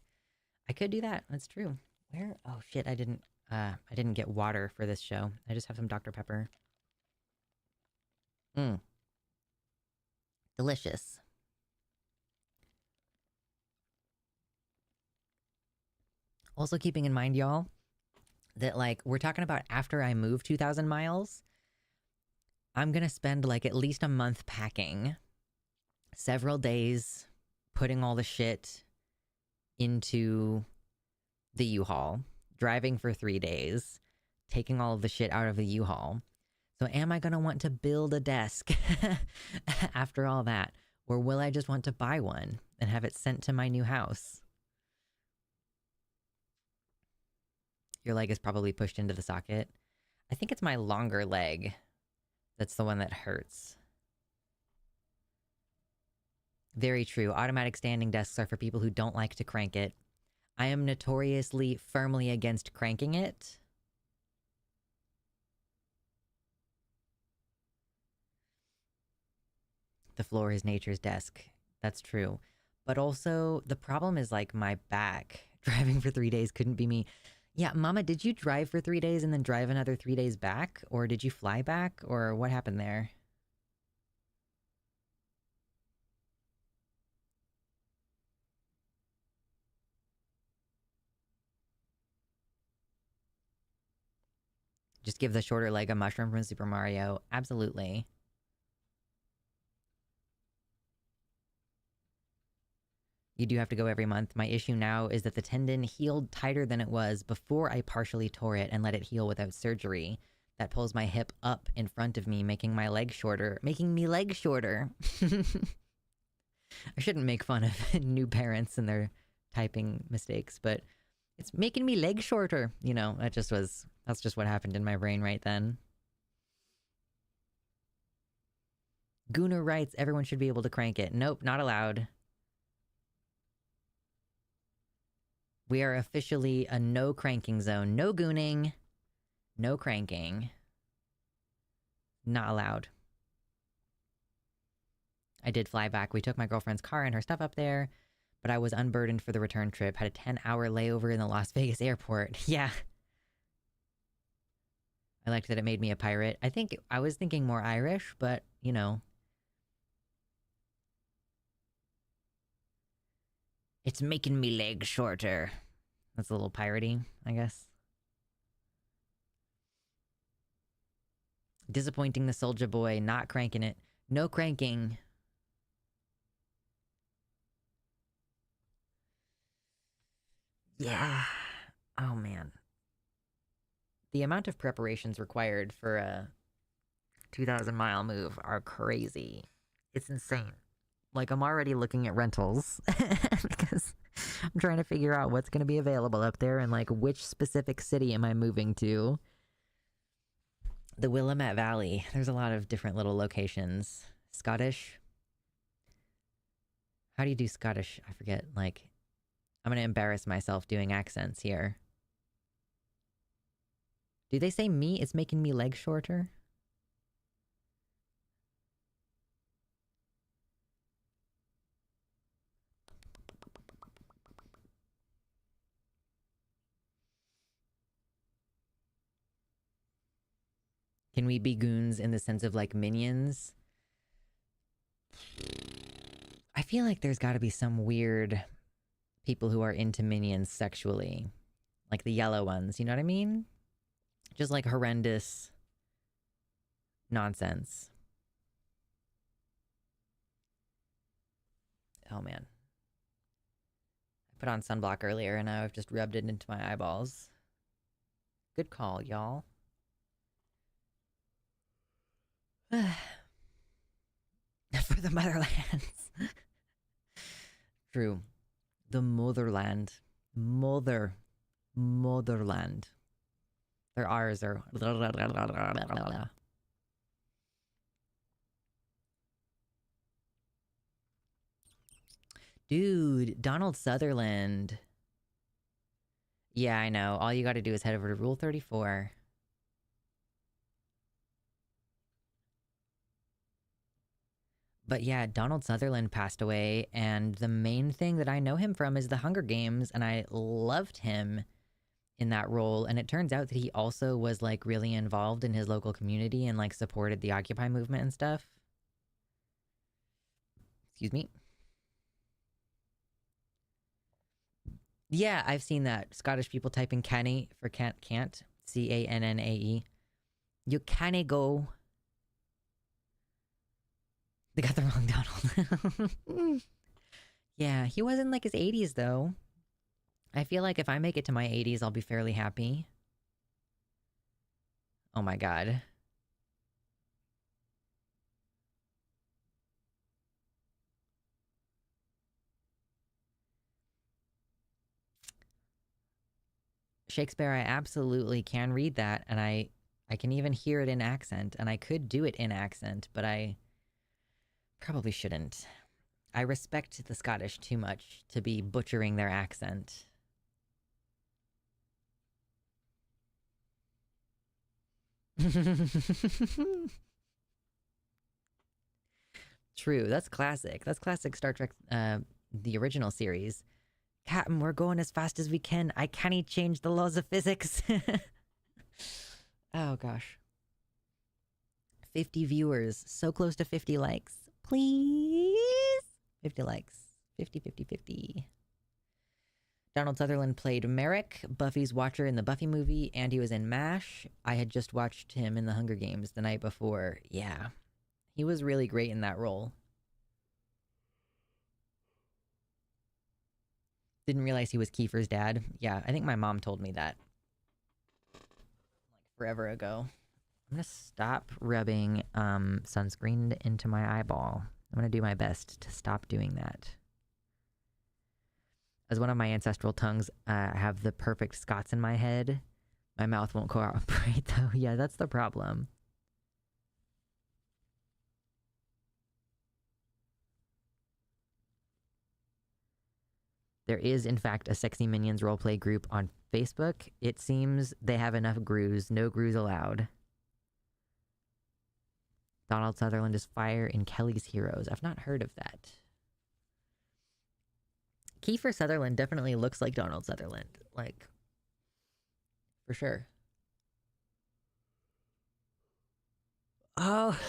I could do that. That's true. Where? Oh shit! I didn't get water for this show. I just have some Dr. Pepper. Mmm. Delicious. Also keeping in mind, y'all, that like we're talking about after I move 2,000 miles, I'm gonna spend like at least a month packing, several days putting all the shit into the U-Haul, driving for 3 days, taking all of the shit out of the U-Haul. So am I going to want to build a desk after all that? Or will I just want to buy one and have it sent to my new house? Your leg is probably pushed into the socket. I think it's my longer leg that's the one that hurts. Very true. Automatic standing desks are for people who don't like to crank it. I am notoriously firmly against cranking it. The floor is nature's desk. That's true. But also, the problem is like my back. Driving for 3 days couldn't be me. Yeah, Mama, did you drive for 3 days and then drive another 3 days back? Or did you fly back? Or what happened there? Just give the shorter leg a mushroom from Super Mario. Absolutely. You do have to go every month. My issue now is that the tendon healed tighter than it was before I partially tore it and let it heal without surgery. That pulls my hip up in front of me, making my leg shorter. Making me leg shorter. I shouldn't make fun of new parents and their typing mistakes, but it's making me leg shorter. You know, that's just what happened in my brain right then. Gooner writes, everyone should be able to crank it. Nope, not allowed. We are officially a no cranking zone. No gooning. No cranking. Not allowed. I did fly back. We took my girlfriend's car and her stuff up there, but I was unburdened for the return trip. Had a 10-hour layover in the Las Vegas airport. Yeah. I liked that it made me a pirate. I was thinking more Irish, but, you know. It's making me legs shorter. That's a little piratey, I guess. Disappointing the soldier boy, not cranking it. No cranking. Yeah. Oh, man. The amount of preparations required for a 2,000-mile move are crazy. It's insane. Like, I'm already looking at rentals because I'm trying to figure out what's going to be available up there and, like, which specific city am I moving to. The Willamette Valley. There's a lot of different little locations. Scottish? How do you do Scottish? I forget. Like, I'm going to embarrass myself doing accents here. Do they say me? It's making me legs shorter? Can we be goons in the sense of, like, minions? I feel like there's gotta be some weird people who are into minions sexually. Like the yellow ones, you know what I mean? Just, like, horrendous nonsense. Oh, man. I put on sunblock earlier and now I've just rubbed it into my eyeballs. Good call, y'all. For the motherlands. True. The motherland. Motherland. Their R's are... Dude, Donald Sutherland. Yeah, I know. All you gotta do is head over to Rule 34. But yeah, Donald Sutherland passed away, and the main thing that I know him from is the Hunger Games, and I loved him in that role. And it turns out that he also was, like, really involved in his local community and, like, supported the Occupy movement and stuff. Excuse me. Yeah, I've seen that. Scottish people typing canny for can't. C-A-N-N-A-E. You canny go. They got the wrong Donald. Yeah, he was in like his 80s though. I feel like if I make it to my 80s, I'll be fairly happy. Oh my god. Shakespeare, I absolutely can read that, and I can even hear it in accent, and I could do it in accent, but I probably shouldn't. I respect the Scottish too much to be butchering their accent. True, that's classic. That's classic Star Trek, the original series. Captain, we're going as fast as we can. I can't change the laws of physics. Oh gosh. 50 viewers. So close to 50 likes. Please? 50 likes. 50, 50, 50. Donald Sutherland played Merrick, Buffy's watcher in the Buffy movie, and he was in MASH. I had just watched him in the Hunger Games the night before. Yeah. He was really great in that role. Didn't realize he was Kiefer's dad. Yeah, I think my mom told me that. Like forever ago. I'm gonna stop rubbing sunscreen into my eyeball. I'm gonna do my best to stop doing that. As one of my ancestral tongues, I have the perfect Scots in my head. My mouth won't cooperate though. Yeah, that's the problem. There is, in fact, a Sexy Minions roleplay group on Facebook. It seems they have enough Grues. No Grues allowed. Donald Sutherland is fire in Kelly's Heroes. I've not heard of that. Kiefer Sutherland definitely looks like Donald Sutherland. Like, for sure. Oh,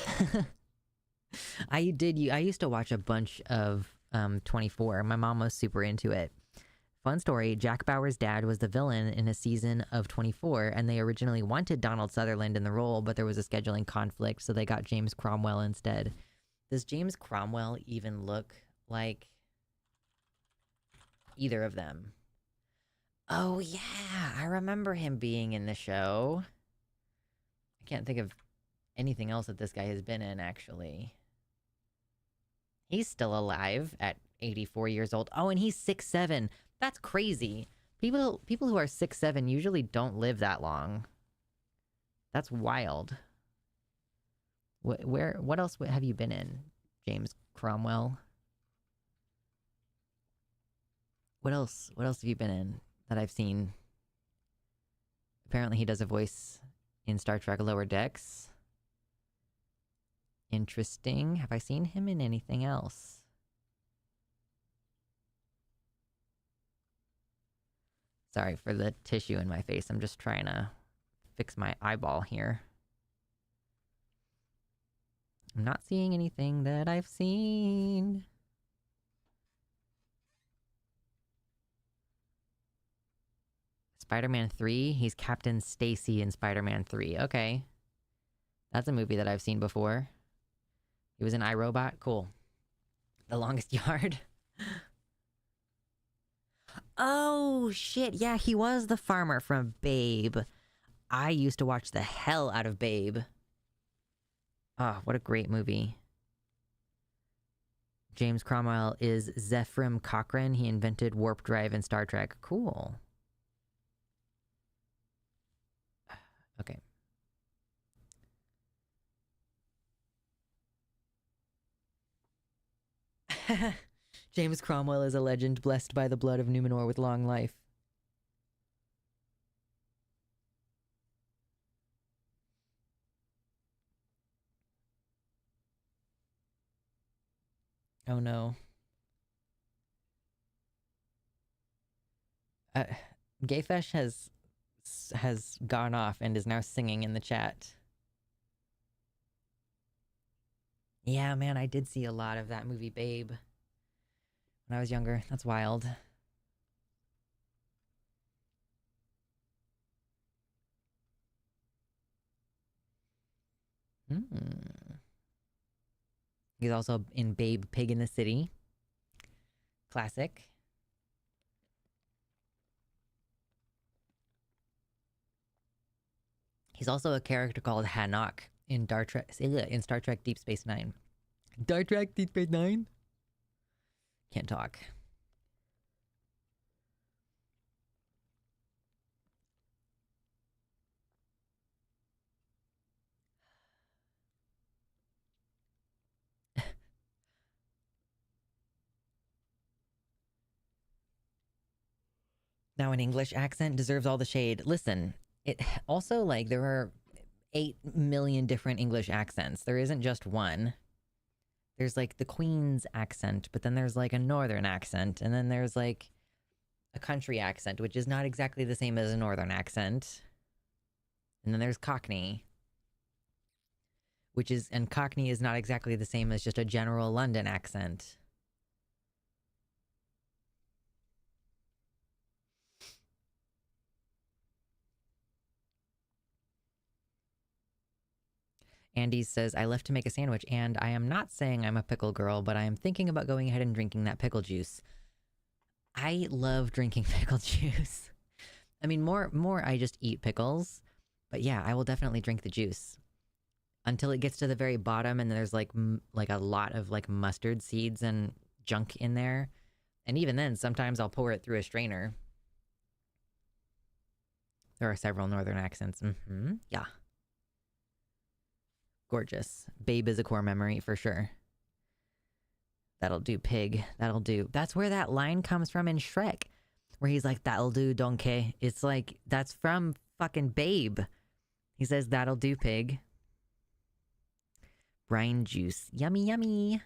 I used to watch a bunch of 24. My mom was super into it. Fun story, Jack Bauer's dad was the villain in a season of 24, and they originally wanted Donald Sutherland in the role, but there was a scheduling conflict, so they got James Cromwell instead. Does James Cromwell even look like either of them? Oh yeah, I remember him being in the show. I can't think of anything else that this guy has been in, actually. He's still alive at 84 years old. Oh, and he's 6'7". That's crazy. People who are 6'7" usually don't live that long. That's wild. What else have you been in, James Cromwell? What else have you been in that I've seen? Apparently he does a voice in Star Trek Lower Decks. Interesting. Have I seen him in anything else? Sorry for the tissue in my face. I'm just trying to fix my eyeball here. I'm not seeing anything that I've seen. Spider-Man 3? He's Captain Stacy in Spider-Man 3. Okay. That's a movie that I've seen before. He was in iRobot? Cool. The Longest Yard? Oh, shit. Yeah, he was the farmer from Babe. I used to watch the hell out of Babe. Oh, what a great movie. James Cromwell is Zephram Cochrane. He invented warp drive in Star Trek. Cool. Okay. James Cromwell is a legend blessed by the blood of Numenor with long life. Oh no. Gayfesh has gone off and is now singing in the chat. Yeah, man, I did see a lot of that movie Babe when I was younger. That's wild. He's also in Babe Pig in the City. Classic. He's also a character called Hanok in Star Trek Deep Space Nine. Star Trek Deep Space Nine? Can't talk. Now an English accent deserves all the shade. Listen, it also, like, there are 8 million different English accents. There isn't just one. There's like the Queen's accent, but then there's like a northern accent, and then there's like a country accent, which is not exactly the same as a northern accent. And then there's Cockney, and Cockney is not exactly the same as just a general London accent. Andy says, I left to make a sandwich, and I am not saying I'm a pickle girl, but I am thinking about going ahead and drinking that pickle juice. I love drinking pickle juice. I mean, more I just eat pickles, but yeah, I will definitely drink the juice. Until it gets to the very bottom and there's like a lot of like mustard seeds and junk in there. And even then, sometimes I'll pour it through a strainer. There are several northern accents. Yeah. Gorgeous. Babe is a core memory for sure. That'll do, pig. That'll do. That's where that line comes from in Shrek, where he's like, that'll do, donkey. It's like, that's from fucking Babe. He says, that'll do, pig. Brine juice. Yummy, yummy.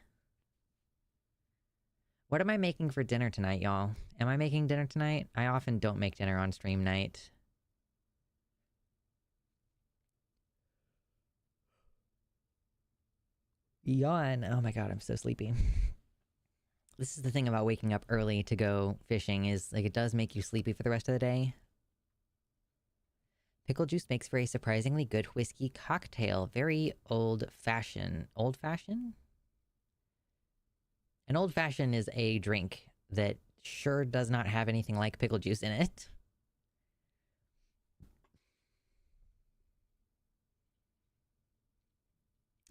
What am I making for dinner tonight, y'all? Am I making dinner tonight? I often don't make dinner on stream night. Yawn. Oh my god, I'm so sleepy. This is the thing about waking up early to go fishing, is like it does make you sleepy for the rest of the day. Pickle juice makes for a surprisingly good whiskey cocktail. Very old-fashioned. Old-fashioned? An old-fashioned is a drink that sure does not have anything like pickle juice in it.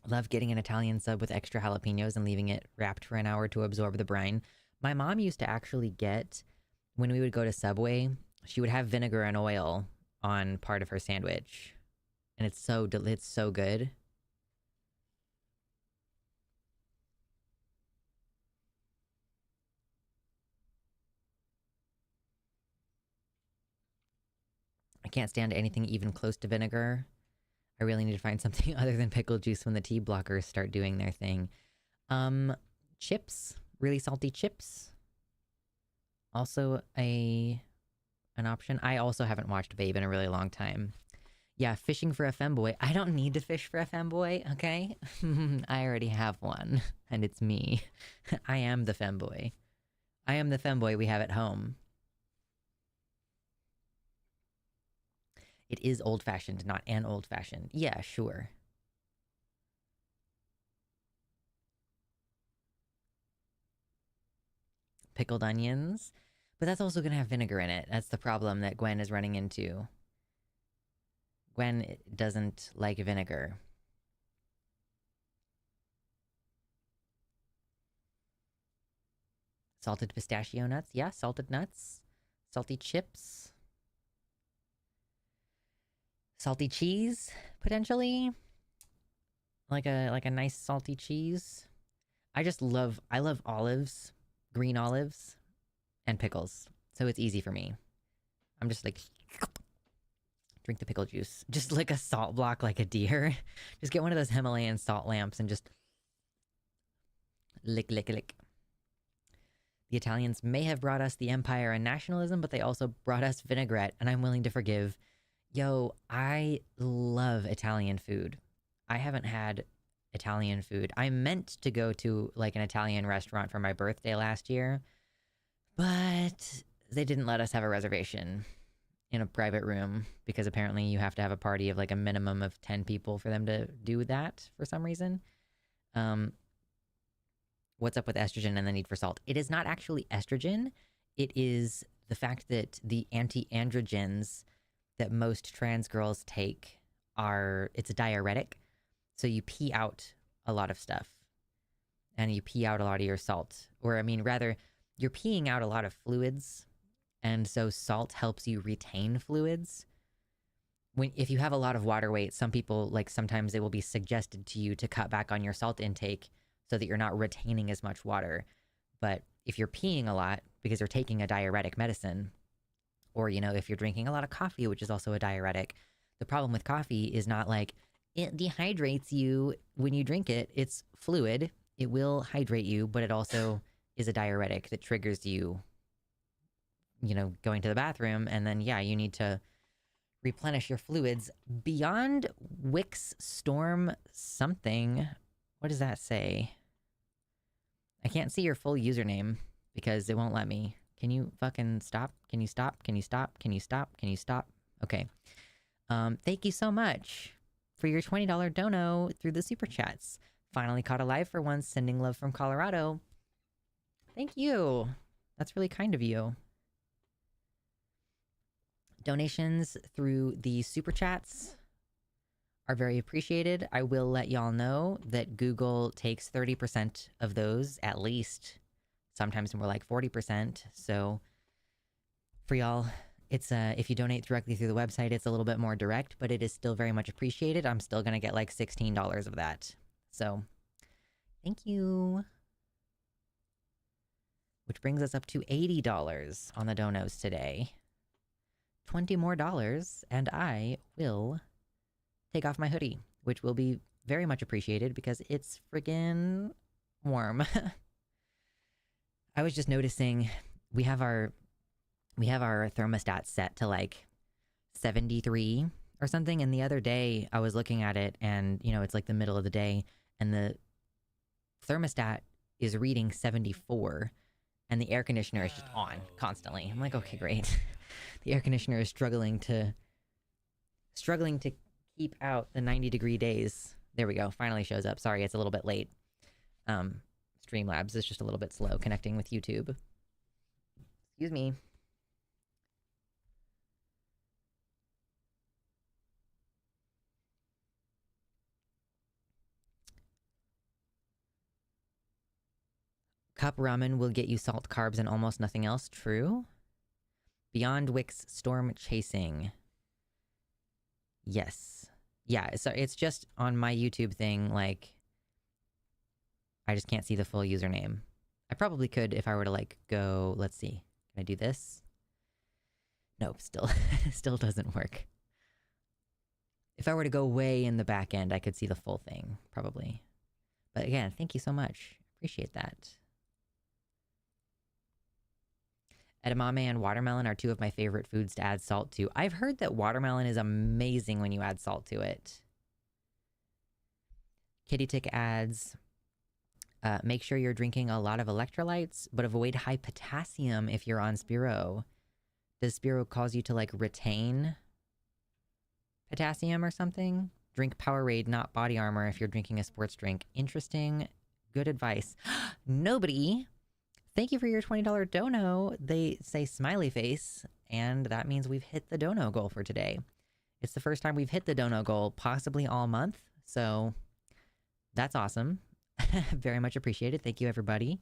Love getting an Italian sub with extra jalapenos and leaving it wrapped for an hour to absorb the brine. My mom used to actually get, when we would go to Subway, she would have vinegar and oil on part of her sandwich. And it's so good. I can't stand anything even close to vinegar. I really need to find something other than pickle juice when the tea blockers start doing their thing. Chips. Really salty chips. Also an option. I also haven't watched Babe in a really long time. Yeah, fishing for a femboy. I don't need to fish for a femboy, okay? I already have one, and it's me. I am the femboy. I am the femboy we have at home. It is old-fashioned, not an old-fashioned. Yeah, sure. Pickled onions. But that's also gonna have vinegar in it. That's the problem that Gwen is running into. Gwen doesn't like vinegar. Salted pistachio nuts. Yeah, salted nuts. Salty chips. Salty cheese, potentially. Like a nice salty cheese. I love olives, green olives, and pickles. So it's easy for me. I'm just like, drink the pickle juice. Just like a salt block like a deer. Just get one of those Himalayan salt lamps and just lick, lick, lick. The Italians may have brought us the empire and nationalism, but they also brought us vinaigrette, and I'm willing to forgive. Yo, I love Italian food. I haven't had Italian food. I meant to go to like an Italian restaurant for my birthday last year, but they didn't let us have a reservation in a private room because apparently you have to have a party of like a minimum of 10 people for them to do that for some reason. what's up with estrogen and the need for salt. It is not actually estrogen. It is the fact that the anti-androgens that most trans girls take it's a diuretic. So you pee out a lot of stuff and you pee out a lot of your salt. Or, I mean, rather, you're peeing out a lot of fluids. And so salt helps you retain fluids. If you have a lot of water weight, some people, like, sometimes it will be suggested to you to cut back on your salt intake so that you're not retaining as much water. But if you're peeing a lot because you're taking a diuretic medicine, or, you know, if you're drinking a lot of coffee, which is also a diuretic, the problem with coffee is not like it dehydrates you when you drink it. It's fluid. It will hydrate you, but it also is a diuretic that triggers you, you know, going to the bathroom. And then, yeah, you need to replenish your fluids. Beyond Wix Storm something. What does that say? I can't see your full username because it won't let me. Can you fucking stop? Can you stop? Can you stop? Can you stop? Can you stop? Okay. Thank you so much for your $20 dono through the super chats. Finally caught alive for once. Sending love from Colorado. Thank you. That's really kind of you. Donations through the super chats are very appreciated. I will let y'all know that Google takes 30% of those at least. Sometimes more like 40%. So for y'all, it's if you donate directly through the website, it's a little bit more direct, but it is still very much appreciated. I'm still going to get like $16 of that. So thank you. Which brings us up to $80 on the donos today. 20 more dollars, and I will take off my hoodie, which will be very much appreciated because it's friggin' warm. I was just noticing we have our thermostat set to like 73 or something, and the other day I was looking at it and, you know, it's like the middle of the day and the thermostat is reading 74 and the air conditioner is just on constantly. I'm like, okay, great. The air conditioner is struggling to keep out the 90-degree days. There we go. Finally shows up. Sorry, it's a little bit late. Streamlabs is just a little bit slow connecting with YouTube. Excuse me. Cup ramen will get you salt, carbs, and almost nothing else. True. Beyond Wix Storm Chasing. Yes. Yeah, so it's just on my YouTube thing, like, I just can't see the full username. I probably could if I were to, like, go, let's see. Can I do this? Nope, still doesn't work. If I were to go way in the back end, I could see the full thing, probably. But again, thank you so much. Appreciate that. Edamame and watermelon are two of my favorite foods to add salt to. I've heard that watermelon is amazing when you add salt to it. Kitty Tick adds, make sure you're drinking a lot of electrolytes, but avoid high potassium if you're on Spiro. Does Spiro cause you to, like, retain potassium or something? Drink Powerade, not Body Armor, if you're drinking a sports drink. Interesting. Good advice. Nobody... Thank you for your $20 dono. They say smiley face, and that means we've hit the dono goal for today. It's the first time we've hit the dono goal, possibly all month, so that's awesome. Very much appreciated. Thank you, everybody.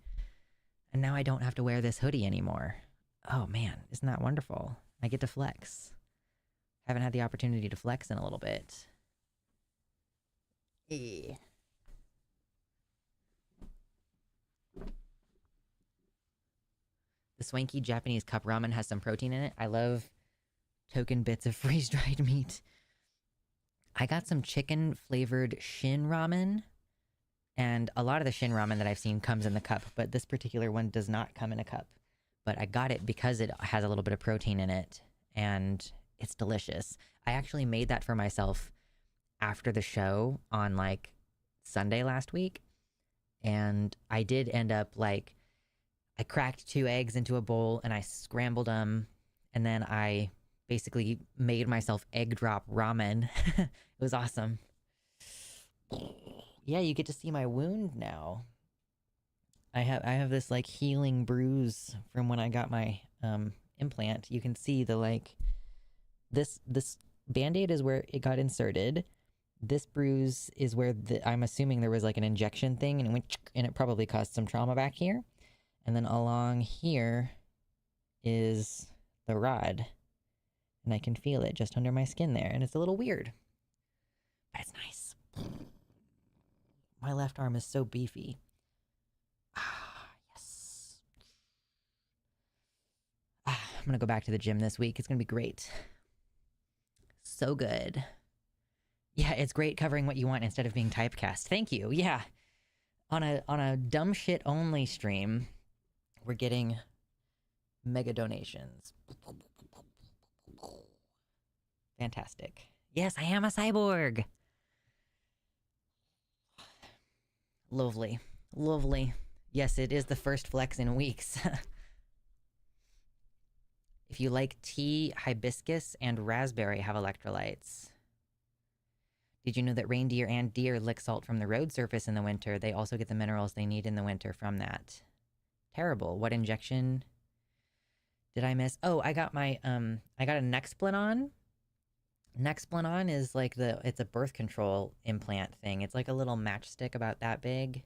And now I don't have to wear this hoodie anymore. Oh, man, isn't that wonderful? I get to flex. Haven't had the opportunity to flex in a little bit. Eh. The swanky Japanese cup ramen has some protein in it. I love token bits of freeze-dried meat. I got some chicken-flavored shin ramen, and a lot of the shin ramen that I've seen comes in the cup, but this particular one does not come in a cup. But I got it because it has a little bit of protein in it, and it's delicious. I actually made that for myself after the show on, like, Sunday last week, and I did end up, like... I cracked 2 eggs into a bowl and I scrambled them, and then I basically made myself egg drop ramen. It was awesome. Yeah, you get to see my wound now. I have this like healing bruise from when I got my implant. You can see the like this band-aid is where it got inserted. This bruise is where I'm assuming there was like an injection thing and it went and it probably caused some trauma back here. And then along here is the rod. And I can feel it just under my skin there. And it's a little weird. But it's nice. My left arm is so beefy. Ah, yes. I'm gonna go back to the gym this week. It's gonna be great. So good. Yeah, it's great covering what you want instead of being typecast. Thank you. Yeah. On a dumb shit only stream, we're getting mega donations. Fantastic. Yes, I am a cyborg. Lovely. Lovely. Yes, it is the first flex in weeks. If you like tea, hibiscus, and raspberry have electrolytes. Did you know that reindeer and deer lick salt from the road surface in the winter? They also get the minerals they need in the winter from that. Terrible. What injection did I miss? Oh, I got my, I got a Nexplanon. Nexplanon is like it's a birth control implant thing. It's like a little matchstick about that big.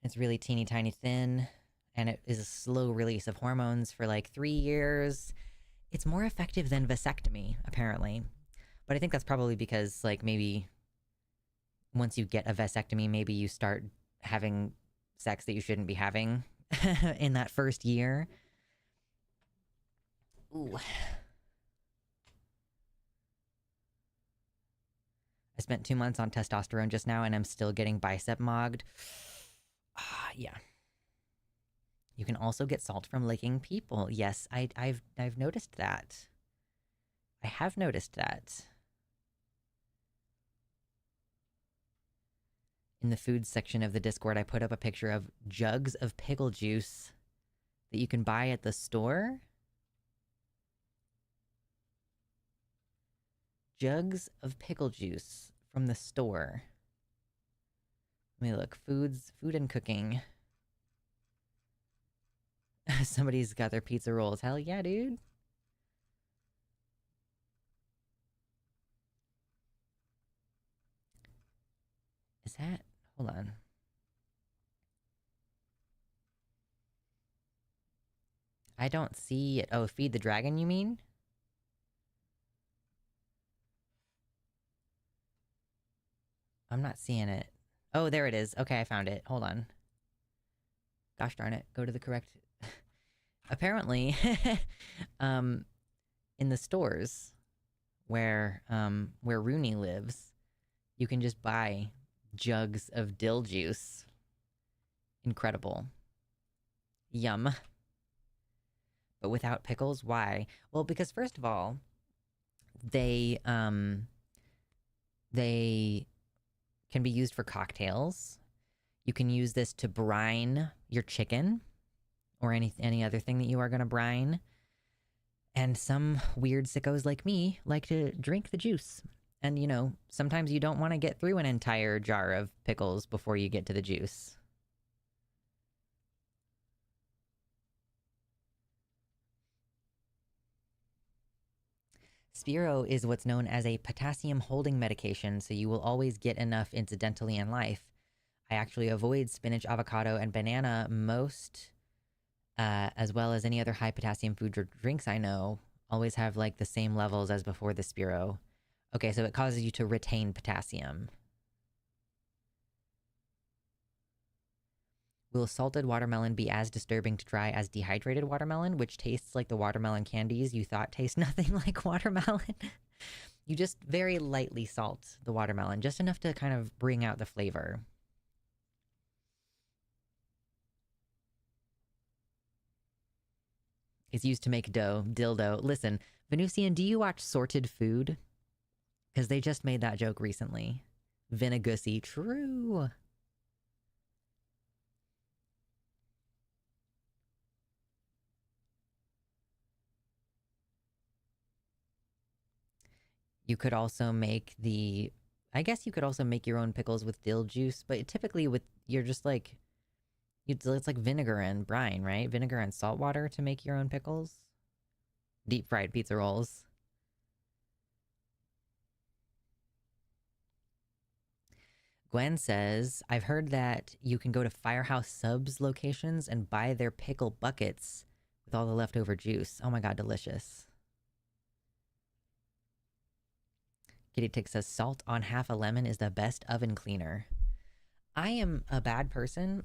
It's really teeny tiny thin. And it is a slow release of hormones for like 3 years. It's more effective than vasectomy, apparently. But I think that's probably because, like, maybe once you get a vasectomy, maybe you start having sex that you shouldn't be having in that first year. Ooh. I spent 2 months on testosterone just now, and I'm still getting bicep mogged. Yeah. You can also get salt from licking people. Yes, I've noticed that. I have noticed that. In the food section of the Discord, I put up a picture of jugs of pickle juice that you can buy at the store. Jugs of pickle juice from the store. Let me look. Food and cooking. Somebody's got their pizza rolls. Hell yeah, dude. Is that... Hold on. I don't see it. Oh, Feed the Dragon, you mean? I'm not seeing it. Oh, there it is. Okay, I found it. Hold on. Gosh darn it. Go to the correct... Apparently, in the stores where Rooney lives, you can just buy jugs of dill juice. Incredible. Yum. But without pickles, why? Well, because first of all, they can be used for cocktails. You can use this to brine your chicken or any other thing that you are going to brine. And some weird sickos like me like to drink the juice. And, you know, sometimes you don't want to get through an entire jar of pickles before you get to the juice. Spiro is what's known as a potassium holding medication, so you will always get enough incidentally in life. I actually avoid spinach, avocado, and banana most, as well as any other high potassium food or drinks I know, always have like the same levels as before the Spiro. Okay, so it causes you to retain potassium. Will salted watermelon be as disturbing to try as dehydrated watermelon, which tastes like the watermelon candies you thought taste nothing like watermelon? You just very lightly salt the watermelon, just enough to kind of bring out the flavor. It's used to make dildo. Listen, Venusian, do you watch Sorted Food? Because they just made that joke recently. Vinagussi, true. You could also make I guess you could also make your own pickles with dill juice, but typically you're just like It's like vinegar and brine, right? Vinegar and salt water to make your own pickles. Deep fried pizza rolls. Gwen says, I've heard that you can go to Firehouse Subs locations and buy their pickle buckets with all the leftover juice. Oh my god, delicious. Kitty Tick says, salt on half a lemon is the best oven cleaner. I am a bad person,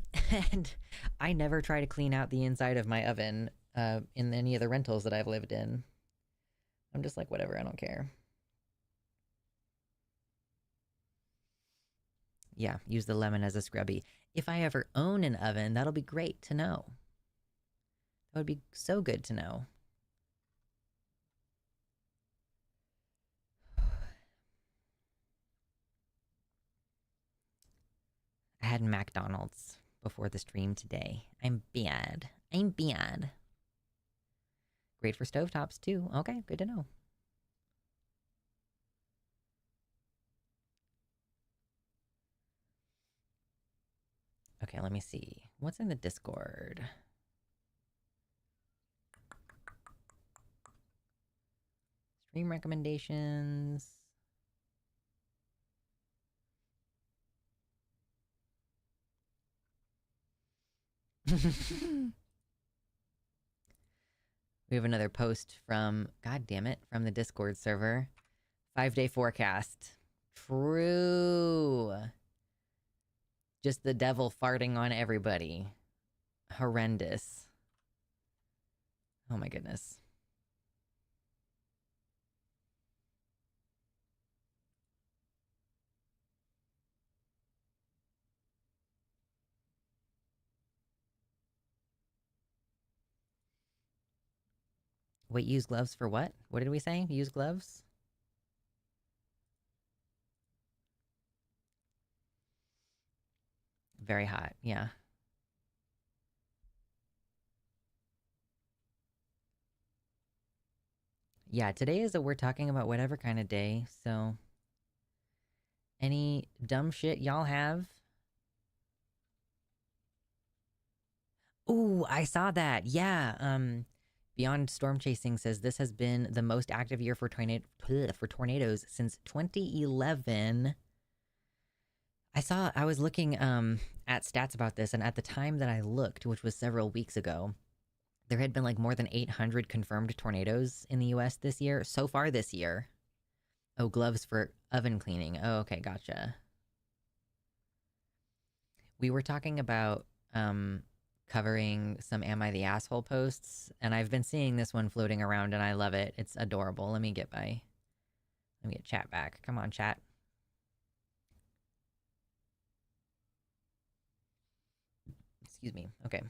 and I never try to clean out the inside of my oven in any of the rentals that I've lived in. I'm just like, whatever, I don't care. Yeah, use the lemon as a scrubby. If I ever own an oven, that'll be great to know. That would be so good to know. I had McDonald's before the stream today. I'm bad. I'm bad. Great for stovetops, too. Okay, good to know. Okay, let me see. What's in the Discord? Stream recommendations. We have another post from, god damn it, from the Discord server. 5-day forecast. True. Just the devil farting on everybody. Horrendous. Oh my goodness. Wait, use gloves for what? What did we say? Use gloves? Very hot, yeah. Yeah, today is a we're talking about whatever kind of day, so... Any dumb shit y'all have? Ooh, I saw that, yeah, Beyond Storm Chasing says this has been the most active year for tornadoes since 2011. I was looking at stats about this, and at the time that I looked, which was several weeks ago, there had been like more than 800 confirmed tornadoes in the US this year, so far this year. Oh, gloves for oven cleaning. Oh, okay, gotcha. We were talking about covering some Am I the Asshole posts, and I've been seeing this one floating around and I love it. It's adorable. Let me get chat back. Come on, chat. Excuse me. Okay.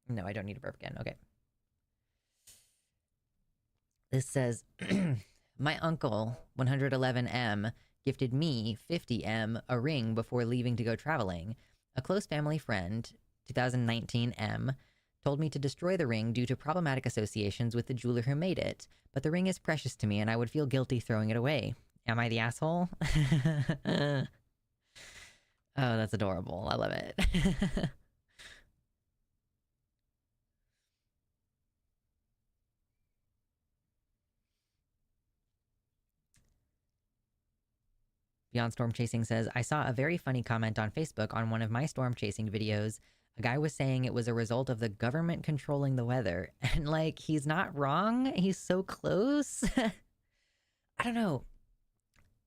No, I don't need to burp again. Okay. This says, my uncle, 111M, gifted me, 50M, a ring before leaving to go traveling. A close family friend, 2019M, told me to destroy the ring due to problematic associations with the jeweler who made it, but the ring is precious to me and I would feel guilty throwing it away. Am I the asshole? Oh, that's adorable. I love it. Beyond Storm Chasing says, I saw a very funny comment on Facebook on one of my storm chasing videos. A guy was saying it was a result of the government controlling the weather. And, like, he's not wrong. He's so close. I don't know.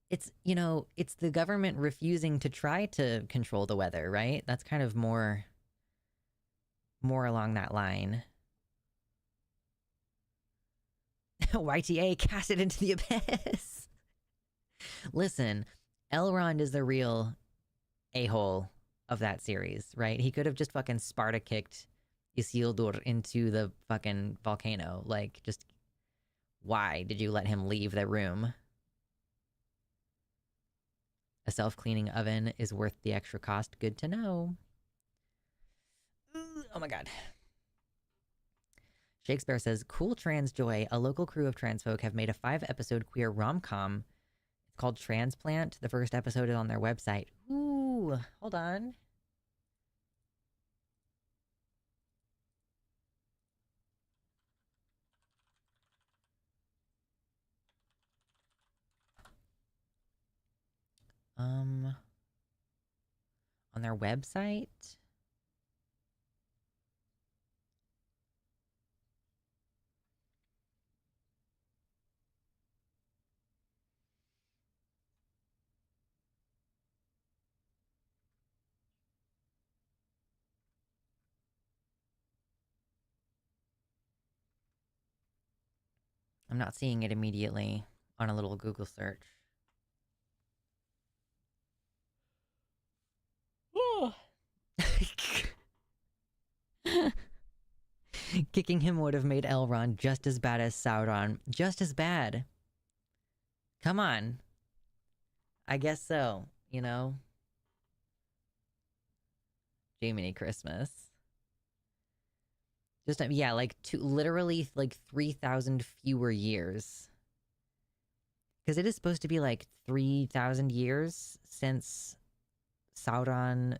It's, you know, it's the government refusing to try to control the weather, right? That's kind of more along that line. YTA cast it into the abyss. Listen, Elrond is the real a-hole of that series, right? He could have just fucking Sparta kicked Isildur into the fucking volcano. Like, just why did you let him leave the room? A self-cleaning oven is worth the extra cost. Good to know. Oh my god. Shakespeare says, cool trans joy, a local crew of trans folk have made a 5-episode queer rom-com. It's called Transplant. The first episode is on their website. Ooh, hold on. On their website? I'm not seeing it immediately on a little Google search. Kicking him would have made Elrond just as bad as Sauron. Just as bad. Come on. I guess so, you know? Jiminy Christmas. Just, yeah, like, literally, like, 3,000 fewer years. Because it is supposed to be, like, 3,000 years since Sauron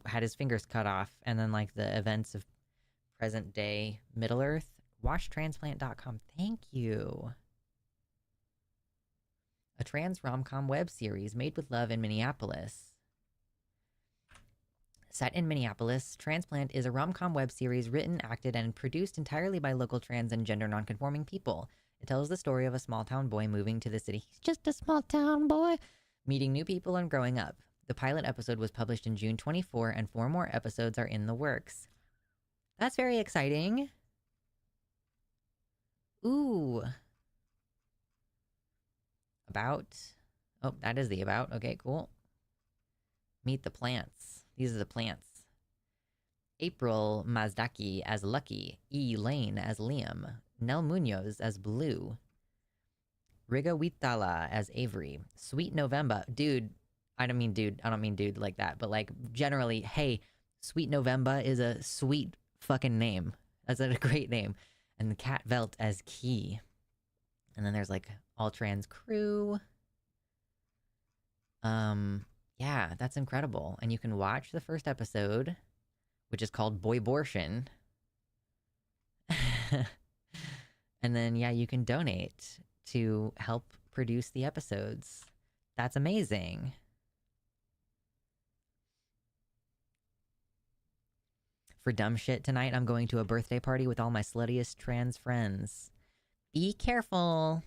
had his fingers cut off, and then, like, the events of present-day Middle-earth. WatchTransplant.com. Thank you. A trans rom-com web series made with love in Minneapolis. Set in Minneapolis, Transplant is a rom-com web series written, acted, and produced entirely by local trans and gender non-conforming people. It tells the story of a small-town boy moving to the city. He's just a small-town boy. Meeting new people and growing up. The pilot episode was published in June 24, and 4 more episodes are in the works. That's very exciting. Ooh. About. Oh, that is the about. Okay, cool. Meet the plants. These are the plants. April Mazdaki as Lucky. E. Lane as Liam. Nell Munoz as Blue. Riga Witala as Avery. Sweet November. Dude, I don't mean dude like that, but like generally, hey, Sweet November is a sweet fucking name. That's a great name. And the Cat Velt as Key. And then there's like all trans crew. Yeah, that's incredible. And you can watch the first episode, which is called Boybortion. And then, yeah, you can donate to help produce the episodes. That's amazing. For dumb shit tonight, I'm going to a birthday party with all my sluttiest trans friends. Be careful,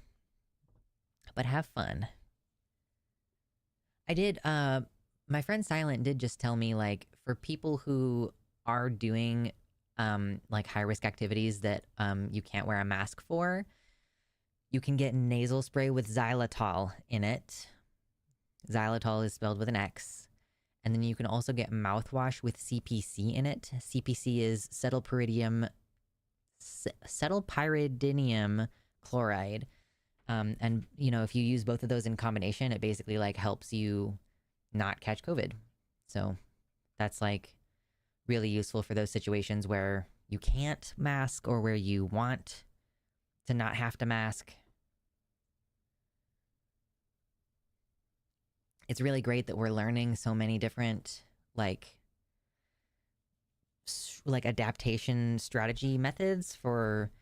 but have fun. I did, my friend Silent did just tell me, like, for people who are doing, like, high-risk activities that, you can't wear a mask for, you can get nasal spray with xylitol in it. Xylitol is spelled with an X. And then you can also get mouthwash with CPC in it. CPC is cetylpyridinium chloride. And, you know, if you use both of those in combination, it basically, like, helps you not catch COVID. So that's, like, really useful for those situations where you can't mask or where you want to not have to mask. It's really great that we're learning so many different, like adaptation strategy methods for,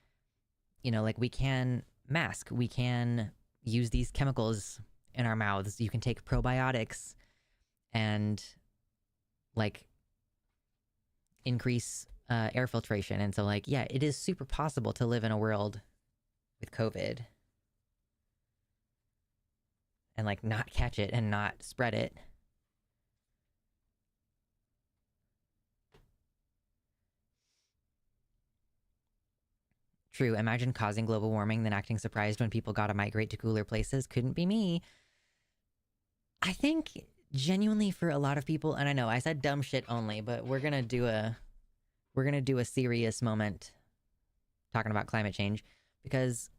you know, like we can mask, we can use these chemicals in our mouths, you can take probiotics and like increase air filtration. And so like, yeah, it is super possible to live in a world with COVID and like not catch it and not spread it. True, imagine causing global warming, then acting surprised when people gotta migrate to cooler places. Couldn't be me. I think genuinely for a lot of people, and I know I said dumb shit only, but we're gonna do a serious moment talking about climate change because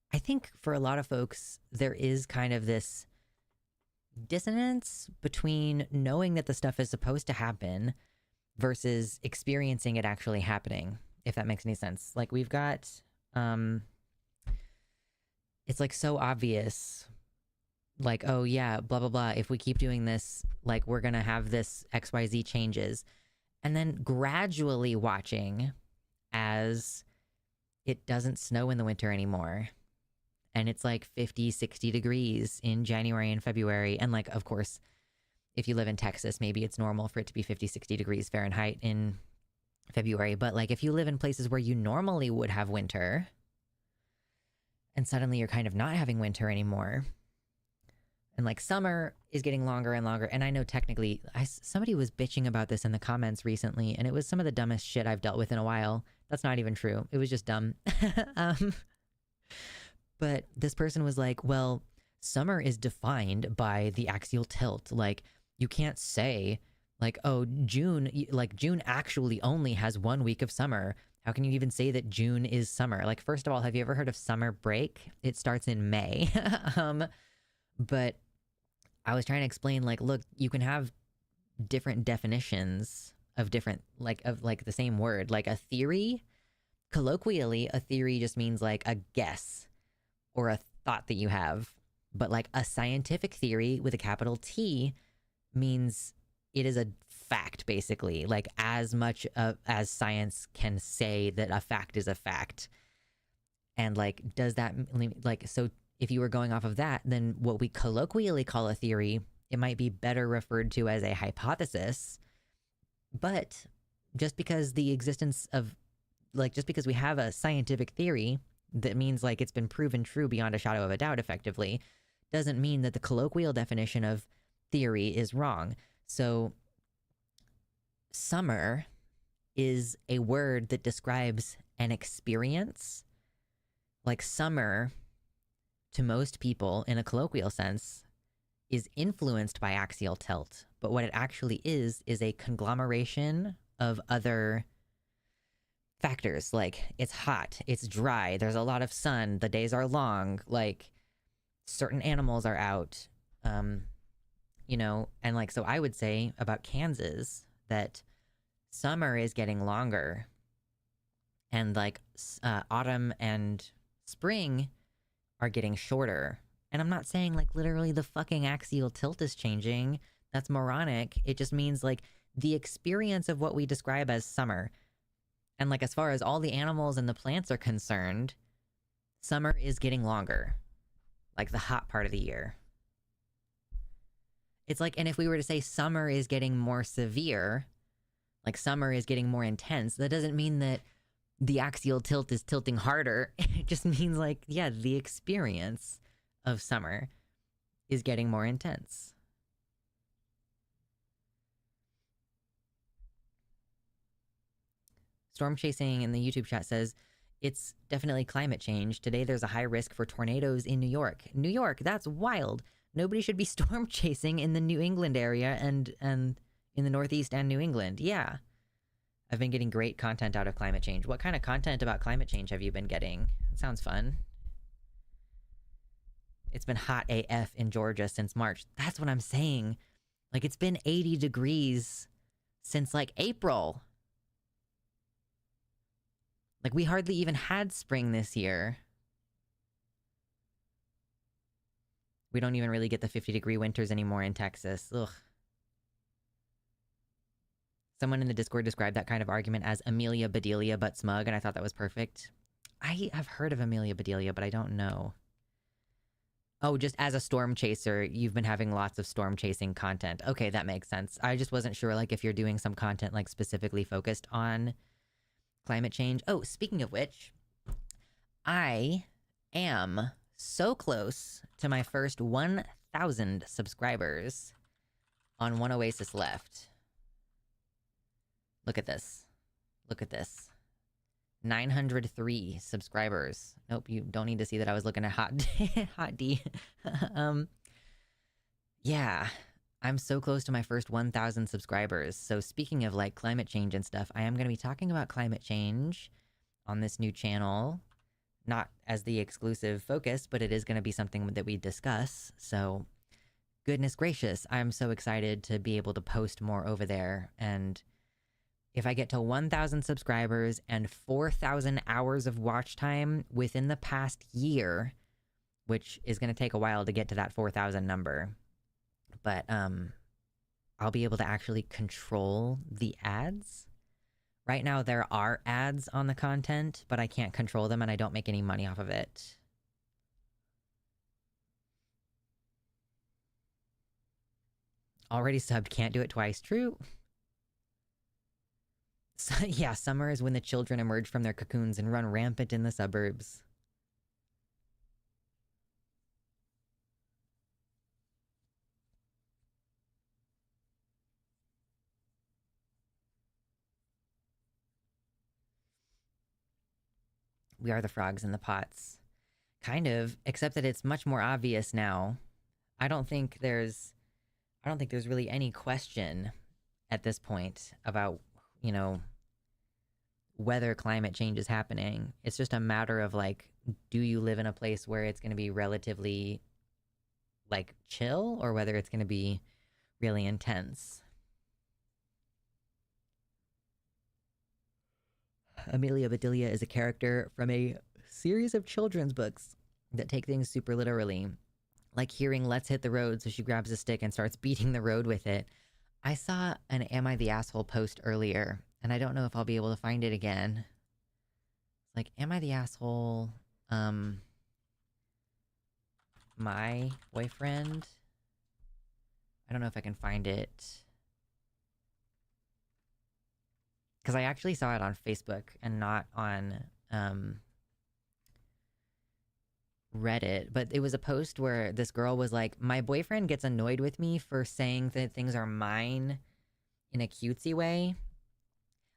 I think for a lot of folks there is kind of this dissonance between knowing that the stuff is supposed to happen versus experiencing it actually happening, if that makes any sense. Like we've got it's like so obvious. Like, oh yeah, blah, blah, blah. If we keep doing this, like we're going to have this XYZ changes. And then gradually watching as it doesn't snow in the winter anymore. And it's like 50, 60 degrees in January and February. And like, of course, if you live in Texas, maybe it's normal for it to be 50, 60 degrees Fahrenheit in February. But like if you live in places where you normally would have winter and suddenly you're kind of not having winter anymore, and like summer is getting longer and longer. And I know technically, somebody was bitching about this in the comments recently, and it was some of the dumbest shit I've dealt with in a while. That's not even true. It was just dumb. But this person was like, well, summer is defined by the axial tilt. Like, you can't say, like, oh, June actually only has 1 week of summer. How can you even say that June is summer? Like, first of all, have you ever heard of summer break? It starts in May. But I was trying to explain, like, look, you can have different definitions of different, of the same word. Like a theory, colloquially, a theory just means like a guess or a thought that you have. But like a scientific theory with a capital T means it is a fact, basically. Like as much as science can say that a fact is a fact. And like, does that, like, so if you were going off of that, then what we colloquially call a theory, it might be better referred to as a hypothesis. But just because the existence of, like, just because we have a scientific theory that means like it's been proven true beyond a shadow of a doubt effectively, doesn't mean that the colloquial definition of theory is wrong. So summer is a word that describes an experience. Like summer, to most people in a colloquial sense, is influenced by axial tilt. But what it actually is a conglomeration of other factors. Like it's hot, it's dry, there's a lot of sun, the days are long, like certain animals are out, you know, and like, so I would say about Kansas that summer is getting longer and like autumn and spring are getting shorter. And I'm not saying like literally the fucking axial tilt is changing. That's moronic. It just means like the experience of what we describe as summer. And like as far as all the animals and the plants are concerned, summer is getting longer. Like the hot part of the year. It's like, and if we were to say summer is getting more severe, like summer is getting more intense, that doesn't mean that the axial tilt is tilting harder. It just means like, yeah, the experience of summer is getting more intense. Storm Chasing in the YouTube chat says, it's definitely climate change. Today there's a high risk for tornadoes in New York. New York, that's wild. Nobody should be storm chasing in the New England area and in the Northeast and New England. Yeah. I've been getting great content out of climate change. What kind of content about climate change have you been getting? It sounds fun. It's been hot AF in Georgia since March. That's what I'm saying. Like, it's been 80 degrees since, like, April. Like, we hardly even had spring this year. We don't even really get the 50-degree winters anymore in Texas. Ugh. Someone in the Discord described that kind of argument as Amelia Bedelia but smug, and I thought that was perfect. I have heard of Amelia Bedelia, but I don't know. Oh, just as a storm chaser, you've been having lots of storm chasing content. Okay, that makes sense. I just wasn't sure, like, if you're doing some content, like, specifically focused on climate change. Oh, speaking of which, I am so close to my first 1,000 subscribers on One Oasis Left. Look at this. Look at this. 903 subscribers. Nope, you don't need to see that I was looking at Hot D. Hot D. Yeah, I'm so close to my first 1,000 subscribers. So speaking of like climate change and stuff, I am going to be talking about climate change on this new channel. Not as the exclusive focus, but it is going to be something that we discuss. So goodness gracious, I'm so excited to be able to post more over there. And if I get to 1,000 subscribers and 4,000 hours of watch time within the past year, which is going to take a while to get to that 4,000 number. But I'll be able to actually control the ads. Right now, there are ads on the content, but I can't control them and I don't make any money off of it. Already subbed, can't do it twice. True. So, yeah, summer is when the children emerge from their cocoons and run rampant in the suburbs. We are the frogs in the pots. Kind of, except that it's much more obvious now. I don't think there's really any question at this point about, you know, whether climate change is happening. It's just a matter of, like, do you live in a place where it's going to be relatively, like, chill, or whether it's going to be really intense. Amelia Bedelia is a character from a series of children's books that take things super literally. Like hearing "let's hit the road," so she grabs a stick and starts beating the road with it. I saw an "Am I the Asshole" post earlier, and I don't know if I'll be able to find it again. Like, am I the asshole? My boyfriend? I don't know if I can find it. Because I actually saw it on Facebook and not on Reddit. But it was a post where this girl was like, my boyfriend gets annoyed with me for saying that things are mine in a cutesy way.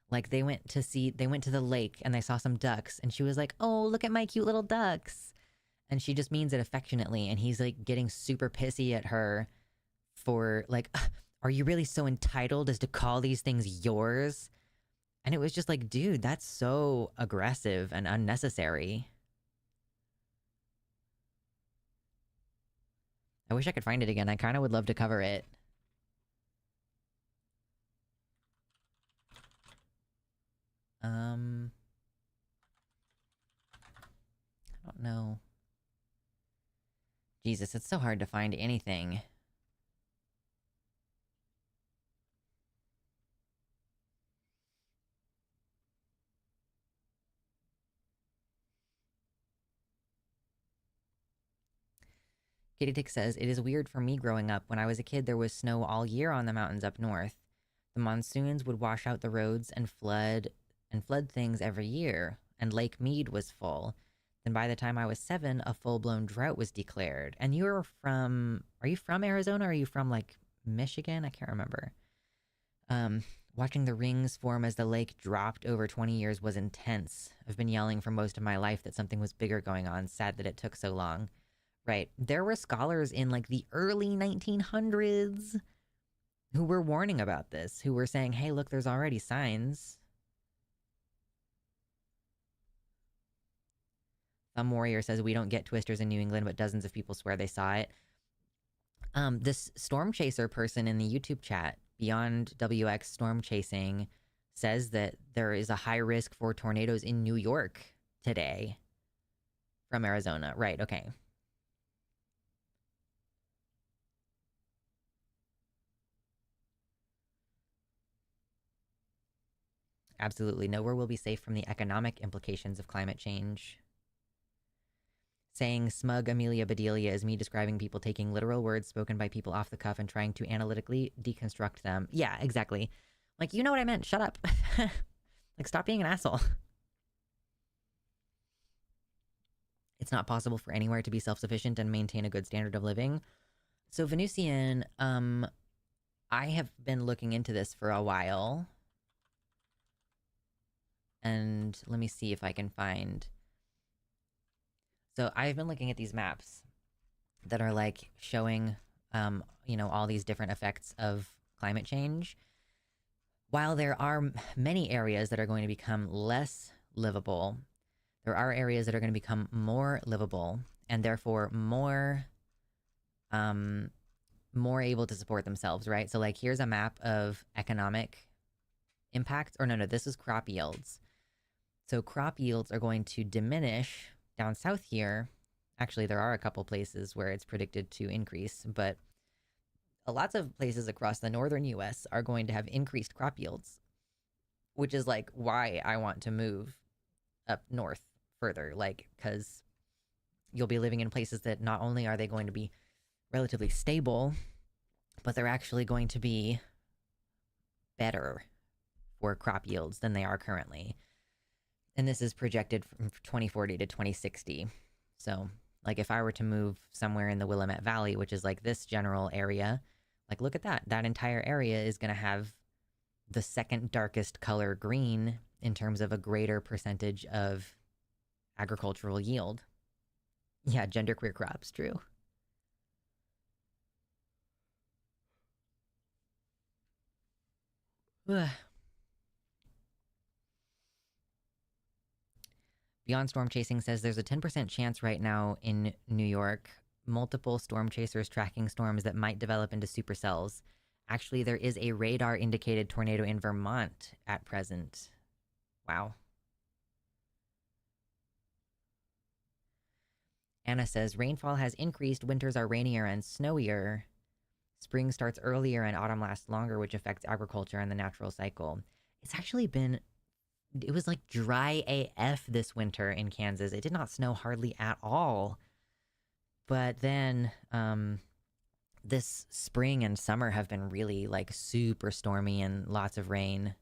Like, they went to the lake and they saw some ducks, and she was like, oh, look at my cute little ducks. And she just means it affectionately, and he's like getting super pissy at her for like, are you really so entitled as to call these things yours? And it was just like, dude, that's so aggressive and unnecessary. I wish I could find it again. I kind of would love to cover it. I don't know. Jesus, it's so hard to find anything. Katie Tick says, it is weird for me growing up. When I was a kid, there was snow all year on the mountains up north. The monsoons would wash out the roads and flood things every year, and Lake Mead was full. Then by the time I was 7, a full-blown drought was declared. And are you from Arizona, or are you from, like, Michigan? I can't remember. Watching the rings form as the lake dropped over 20 years was intense. I've been yelling for most of my life that something was bigger going on. Sad that it took so long. Right. There were scholars in, like, the early 1900s who were warning about this, who were saying, hey, look, there's already signs. Thumb Warrior says, we don't get twisters in New England, but dozens of people swear they saw it. This storm chaser person in the YouTube chat, Beyond WX Storm Chasing, says that there is a high risk for tornadoes in New York today from Arizona. Right, okay. Absolutely. Nowhere will be safe from the economic implications of climate change. Saying smug Amelia Bedelia is me describing people taking literal words spoken by people off the cuff and trying to analytically deconstruct them. Yeah, exactly. Like, you know what I meant. Shut up. Like, stop being an asshole. It's not possible for anywhere to be self-sufficient and maintain a good standard of living. So, Venusian, I have been looking into this for a while. And let me see if I can find... So I've been looking at these maps that are, like, showing, you know, all these different effects of climate change. While there are many areas that are going to become less livable, there are areas that are going to become more livable and therefore more able to support themselves, right? So, like, here's a map of economic impacts. Or no, this is crop yields. So crop yields are going to diminish down south here Actually, there are a couple places where it's predicted to increase, but lots of places across the northern US are going to have increased crop yields, which is like why I want to move up north further, like, because you'll be living in places that not only are they going to be relatively stable, but they're actually going to be better for crop yields than they are currently. And this is projected from 2040 to 2060. So, like, if I were to move somewhere in the Willamette Valley, which is like this general area, like, look at that. That entire area is going to have the second darkest color green in terms of a greater percentage of agricultural yield. Yeah, genderqueer crops, true. Ugh. Beyond Storm Chasing says there's a 10% chance right now in New York, multiple storm chasers tracking storms that might develop into supercells. Actually, there is a radar indicated tornado in Vermont at present. Wow. Anna says rainfall has increased, winters are rainier and snowier. Spring starts earlier and autumn lasts longer, which affects agriculture and the natural cycle. It's actually been, it was like dry AF this winter in Kansas. It did not snow hardly at all. But then this spring and summer have been really like super stormy and lots of rain.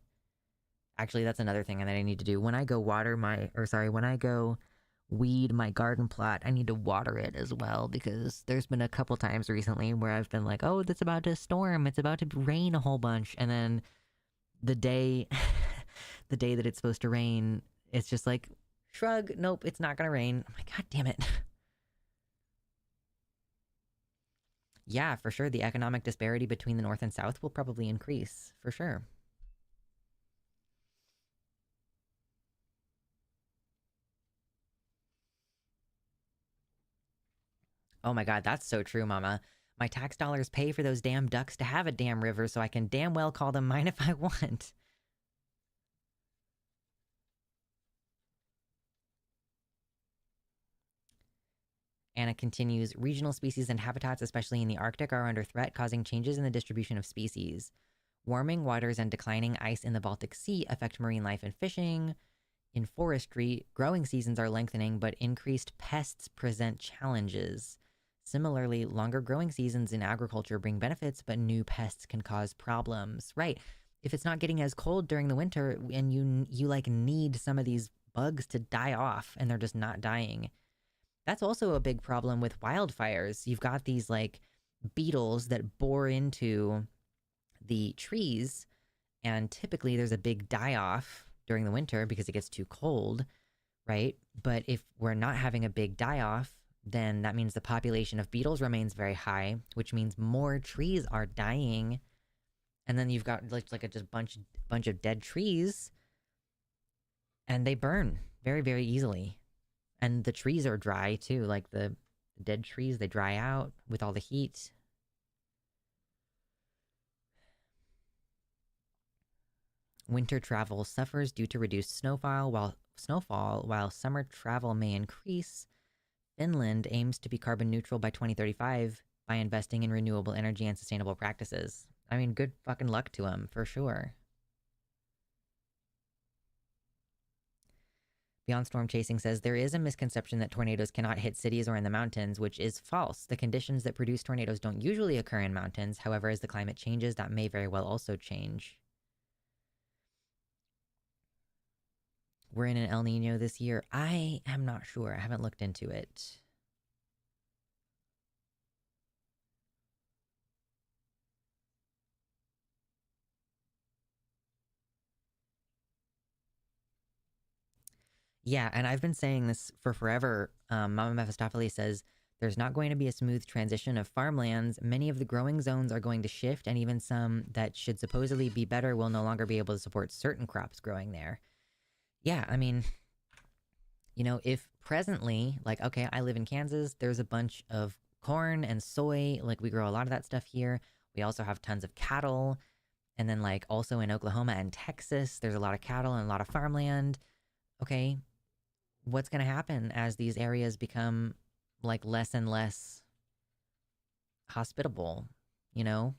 Actually, that's another thing that I need to do. When I go when I go weed my garden plot, I need to water it as well, because there's been a couple times recently where I've been like, oh, it's about to storm, it's about to rain a whole bunch, and then the day the day that it's supposed to rain, it's just like, shrug, nope, it's not gonna rain. I'm like, god damn it. Yeah, for sure, the economic disparity between the North and South will probably increase, for sure. Oh my god, that's so true, mama. My tax dollars pay for those damn ducks to have a damn river, so I can damn well call them mine if I want. Anna continues, regional species and habitats, especially in the Arctic, are under threat, causing changes in the distribution of species. Warming waters and declining ice in the Baltic Sea affect marine life and fishing. In forestry, growing seasons are lengthening, but increased pests present challenges. Similarly, longer growing seasons in agriculture bring benefits, but new pests can cause problems. Right. If it's not getting as cold during the winter and you like need some of these bugs to die off and they're just not dying. That's also a big problem with wildfires. You've got these like beetles that bore into the trees, and typically there's a big die-off during the winter because it gets too cold, right? But if we're not having a big die-off, then that means the population of beetles remains very high, which means more trees are dying. And then you've got like a just bunch of dead trees, and they burn very, very easily. And the trees are dry too, like the dead trees, they dry out with all the heat. Winter travel suffers due to reduced snowfall, while summer travel may increase. Finland aims to be carbon neutral by 2035 by investing in renewable energy and sustainable practices. I mean, good fucking luck to them, for sure. Beyond Storm Chasing says, there is a misconception that tornadoes cannot hit cities or in the mountains, which is false. The conditions that produce tornadoes don't usually occur in mountains. However, as the climate changes, that may very well also change. We're in an El Nino this year. I am not sure. I haven't looked into it. Yeah, and I've been saying this for forever. Mama Mephistopheles says, there's not going to be a smooth transition of farmlands. Many of the growing zones are going to shift, and even some that should supposedly be better will no longer be able to support certain crops growing there. Yeah, I mean, you know, if presently, like, okay, I live in Kansas, there's a bunch of corn and soy, like, we grow a lot of that stuff here. We also have tons of cattle. And then, like, also in Oklahoma and Texas, there's a lot of cattle and a lot of farmland. Okay, what's going to happen as these areas become like less and less hospitable, you know?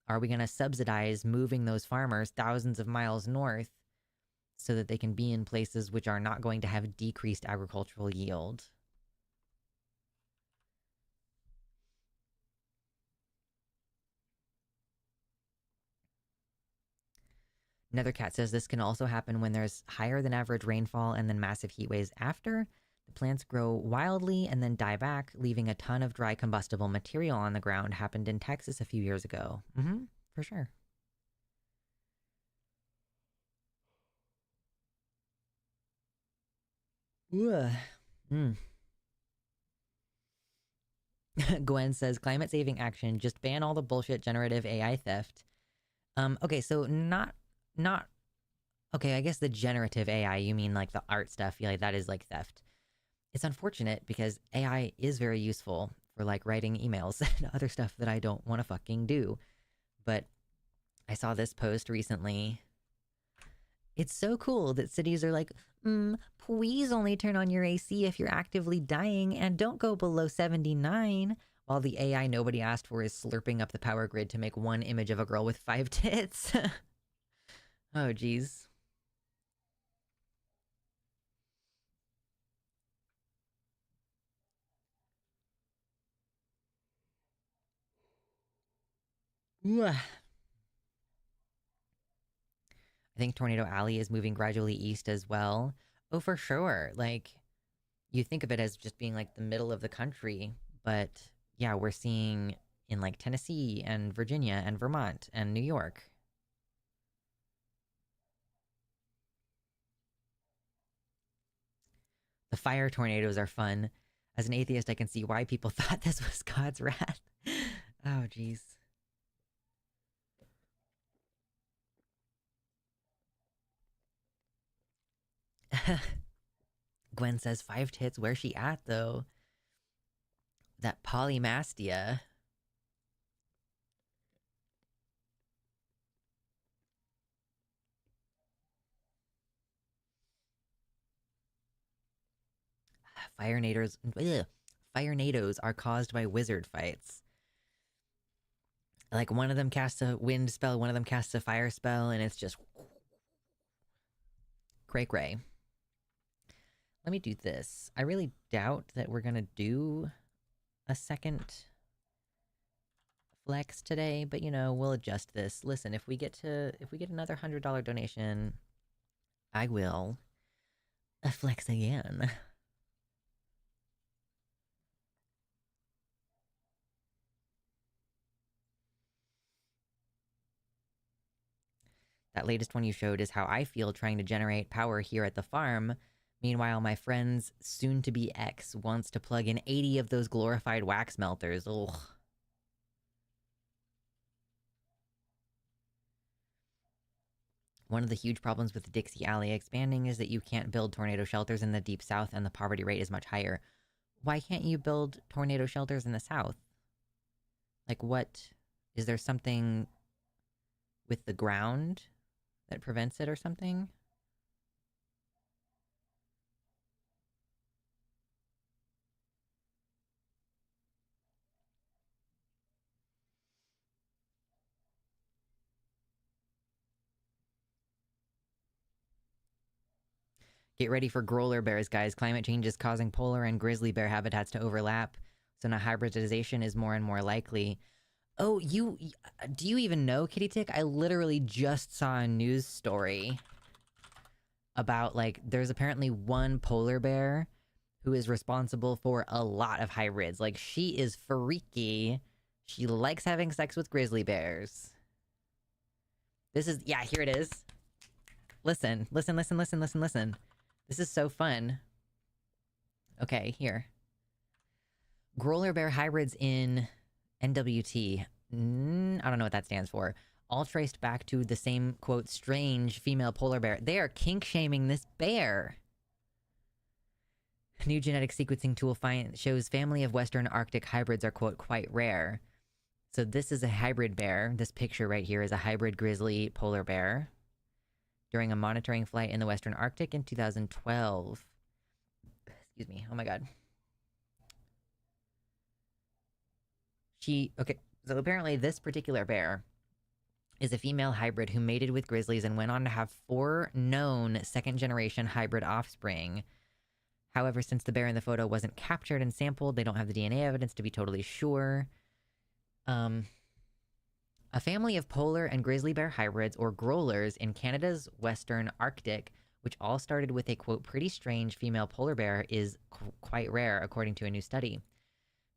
Are we going to subsidize moving those farmers thousands of miles north so that they can be in places which are not going to have decreased agricultural yield? Nethercat says this can also happen when there's higher than average rainfall and then massive heat waves after. The plants grow wildly and then die back, leaving a ton of dry combustible material on the ground. Happened in Texas a few years ago. Mm-hmm, for sure. Ugh. Mm. Gwen says climate saving action, just ban all the bullshit generative AI theft. Okay, so not okay, I guess the generative AI, you mean like the art stuff, yeah, like that is like theft. It's unfortunate because AI is very useful for like writing emails and other stuff that I don't want to fucking do. But I saw this post recently. It's so cool that cities are like, please only turn on your AC if you're actively dying and don't go below 79. While the AI nobody asked for is slurping up the power grid to make one image of a girl with 5 tits. Oh, geez. I think Tornado Alley is moving gradually east as well. Oh, for sure. Like, you think of it as just being like the middle of the country, but yeah, we're seeing in like Tennessee and Virginia and Vermont and New York. The fire tornadoes are fun. As an atheist, I can see why people thought this was God's wrath. Oh, jeez. Gwen says 5 tits. Where's she at, though? That polymastia. Fire nados are caused by wizard fights. Like one of them casts a wind spell, one of them casts a fire spell, and it's just cray cray. Let me do this. I really doubt that we're gonna do a second flex today, but you know, we'll adjust this. Listen, if we get another $100 donation, I will flex again. That latest one you showed is how I feel trying to generate power here at the farm. Meanwhile, my friend's soon-to-be ex wants to plug in 80 of those glorified wax melters. Ugh. One of the huge problems with Dixie Alley expanding is that you can't build tornado shelters in the Deep South and the poverty rate is much higher. Why can't you build tornado shelters in the South? Like what? Is there something with the ground that prevents it or something? Get ready for growler bears, guys. Climate change is causing polar and grizzly bear habitats to overlap, so now hybridization is more and more likely. Oh, do you even know, Kitty Tick? I literally just saw a news story about, like, there's apparently one polar bear who is responsible for a lot of hybrids. Like, she is freaky. She likes having sex with grizzly bears. This is, yeah, here it is. Listen. This is so fun. Okay, here. Growler bear hybrids in NWT. I don't know what that stands for. All traced back to the same, quote, strange female polar bear. They are kink-shaming this bear. New genetic sequencing tool shows family of Western Arctic hybrids are, quote, quite rare. So this is a hybrid bear. This picture right here is a hybrid grizzly polar bear during a monitoring flight in the Western Arctic in 2012. Excuse me. Oh my god. Okay, so apparently this particular bear is a female hybrid who mated with grizzlies and went on to have 4 known second generation hybrid offspring. However, since the bear in the photo wasn't captured and sampled, they don't have the DNA evidence to be totally sure. A family of polar and grizzly bear hybrids, or growlers, in Canada's Western Arctic, which all started with a, quote, pretty strange female polar bear, is quite rare, according to a new study.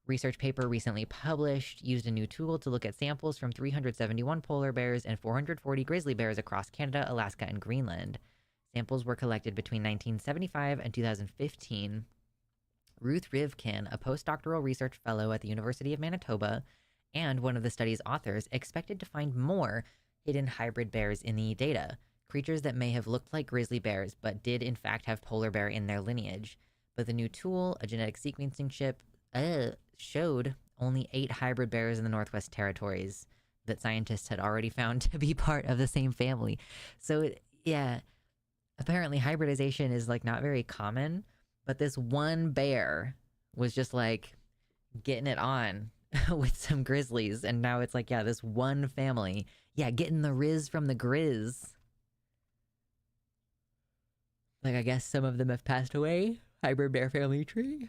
Research paper recently published used a new tool to look at samples from 371 polar bears and 440 grizzly bears across Canada, Alaska, and Greenland. Samples were collected between 1975 and 2015. Ruth Rivkin, a postdoctoral research fellow at the University of Manitoba and one of the study's authors, expected to find more hidden hybrid bears in the data, creatures that may have looked like grizzly bears but did in fact have polar bear in their lineage. But the new tool, a genetic sequencing chip, showed only 8 hybrid bears in the Northwest Territories that scientists had already found to be part of the same family. So, yeah, apparently hybridization is like not very common, but this one bear was just like getting it on with some grizzlies, and now it's like, yeah, this one family, yeah, getting the riz from the grizz. Like, I guess some of them have passed away. Hybrid bear family tree.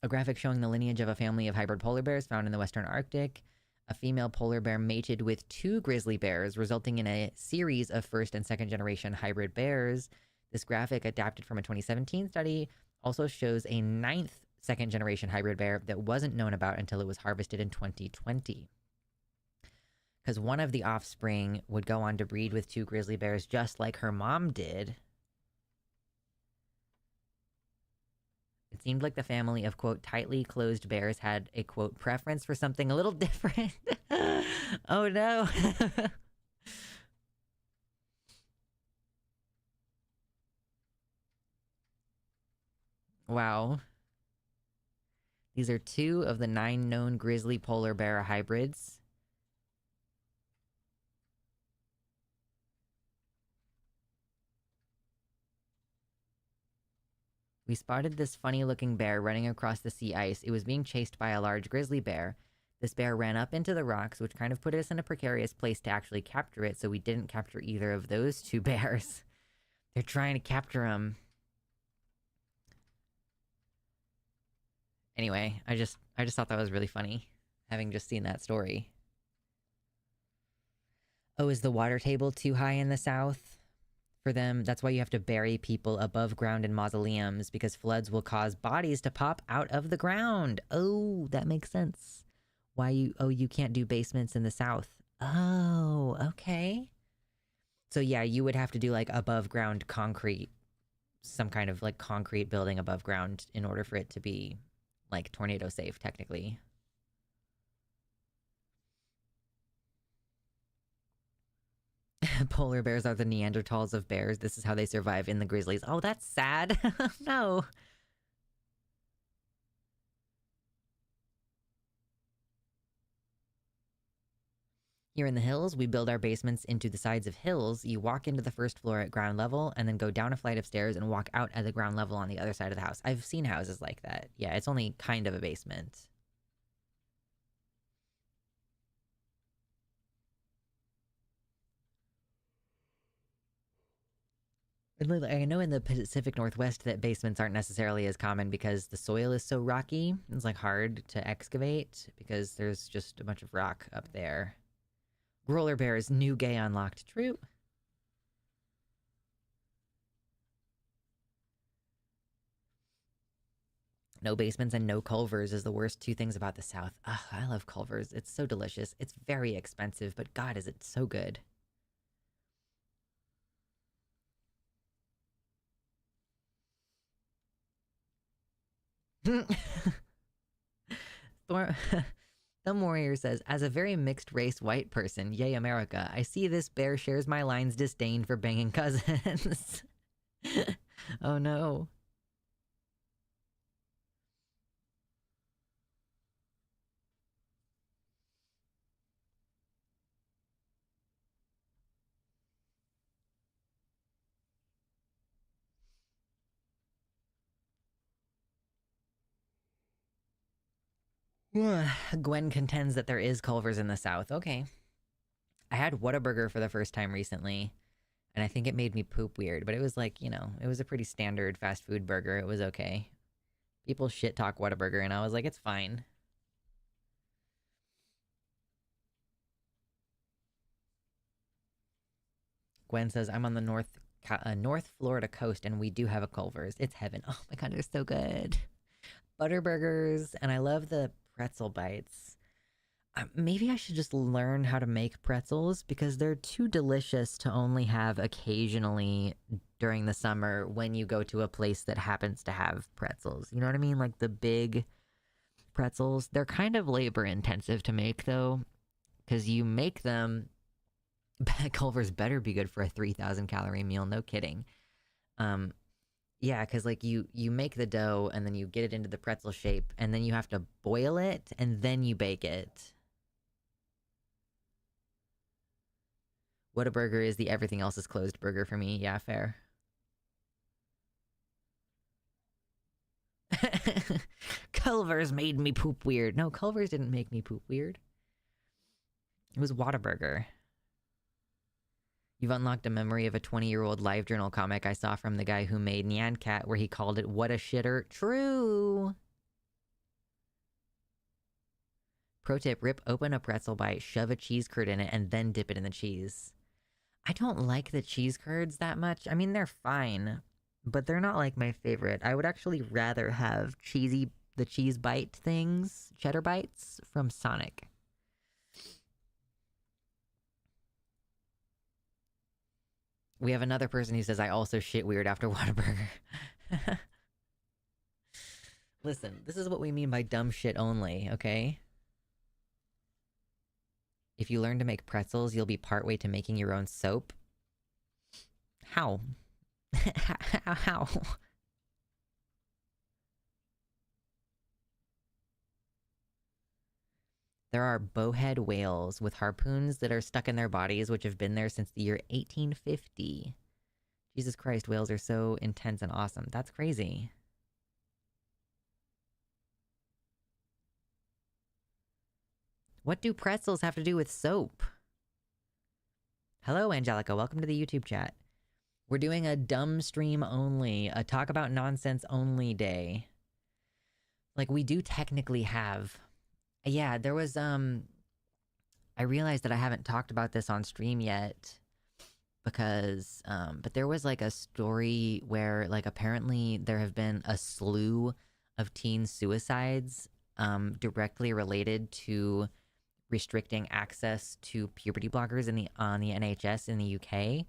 A graphic showing the lineage of a family of hybrid polar bears found in the Western Arctic. A female polar bear mated with 2 grizzly bears, resulting in a series of first and second generation hybrid bears. This graphic, adapted from a 2017 study, also shows a 9th second generation hybrid bear that wasn't known about until it was harvested in 2020. Because one of the offspring would go on to breed with 2 grizzly bears just like her mom did. It seemed like the family of, quote, tightly closed bears had a, quote, preference for something a little different. Oh no. Wow. These are 2 of the 9 known grizzly polar bear hybrids. We spotted this funny-looking bear running across the sea ice. It was being chased by a large grizzly bear. This bear ran up into the rocks, which kind of put us in a precarious place to actually capture it, so we didn't capture either of those 2 bears. They're trying to capture him. Anyway, I just thought that was really funny, having just seen that story. Oh, is the water table too high in the south for them? That's why you have to bury people above ground in mausoleums, because floods will cause bodies to pop out of the ground. Oh, that makes sense. Why you can't do basements in the south. Oh, okay. So yeah, you would have to do like above ground concrete, some kind of like concrete building above ground in order for it to be like tornado safe, technically. Polar bears are the Neanderthals of bears. This is how they survive in the grizzlies. Oh, that's sad. No. Here in the hills, we build our basements into the sides of hills. You walk into the first floor at ground level and then go down a flight of stairs and walk out at the ground level on the other side of the house. I've seen houses like that. Yeah, it's only kind of a basement. I know in the Pacific Northwest that basements aren't necessarily as common because the soil is so rocky. It's like hard to excavate because there's just a bunch of rock up there. Roller bears, new gay unlocked. True. No basements and no culvers is the worst 2 things about the South. Ugh, I love culvers. It's so delicious. It's very expensive, but God, is it so good. Thorn Thumb Warrior says, as a very mixed race white person, yay America, I see this bear shares my line's disdain for banging cousins. Oh no. Gwen contends that there is Culver's in the South. Okay. I had Whataburger for the first time recently, and I think it made me poop weird, but it was like, it was a pretty standard fast food burger. It was okay. People shit talk Whataburger, and I was like, it's fine. Gwen says, I'm on the North Florida coast, and we do have a Culver's. It's heaven. Oh my god, they're so good. Butterburgers, and I love the pretzel bites. Maybe I should just learn how to make pretzels because they're too delicious to only have occasionally during the summer when you go to a place that happens to have pretzels. You know what I mean? Like the big pretzels. They're kind of labor intensive to make though, because you make them. Culver's better be good for a 3,000 calorie meal. No kidding. Yeah, because like you make the dough and then you get it into the pretzel shape and then you have to boil it and then you bake it. Whataburger is the everything else is closed burger for me. Yeah, fair. Culver's made me poop weird. No, Culver's didn't make me poop weird. It was Whataburger. You've unlocked a memory of a 20-year-old LiveJournal comic I saw from the guy who made Nyan Cat where he called it What a Shitter. True! Pro tip, rip open a pretzel bite, shove a cheese curd in it, and then dip it in the cheese. I don't like the cheese curds that much. I mean, they're fine, but they're not like my favorite. I would actually rather have the cheese bite things, cheddar bites from Sonic. We have another person who says, I also shit weird after Whataburger. Listen, this is what we mean by dumb shit only, okay? If you learn to make pretzels, you'll be partway to making your own soap. How? How? There are bowhead whales with harpoons that are stuck in their bodies, which have been there since the year 1850. Jesus Christ, whales are so intense and awesome. That's crazy. What do pretzels have to do with soap? Hello, Angelica. Welcome to the YouTube chat. We're doing a dumb stream only, a talk about nonsense only day. Like, we do technically have... Yeah, there was, I realized that I haven't talked about this on stream yet because, but there was like a story where like apparently there have been a slew of teen suicides, directly related to restricting access to puberty blockers on the NHS in the UK,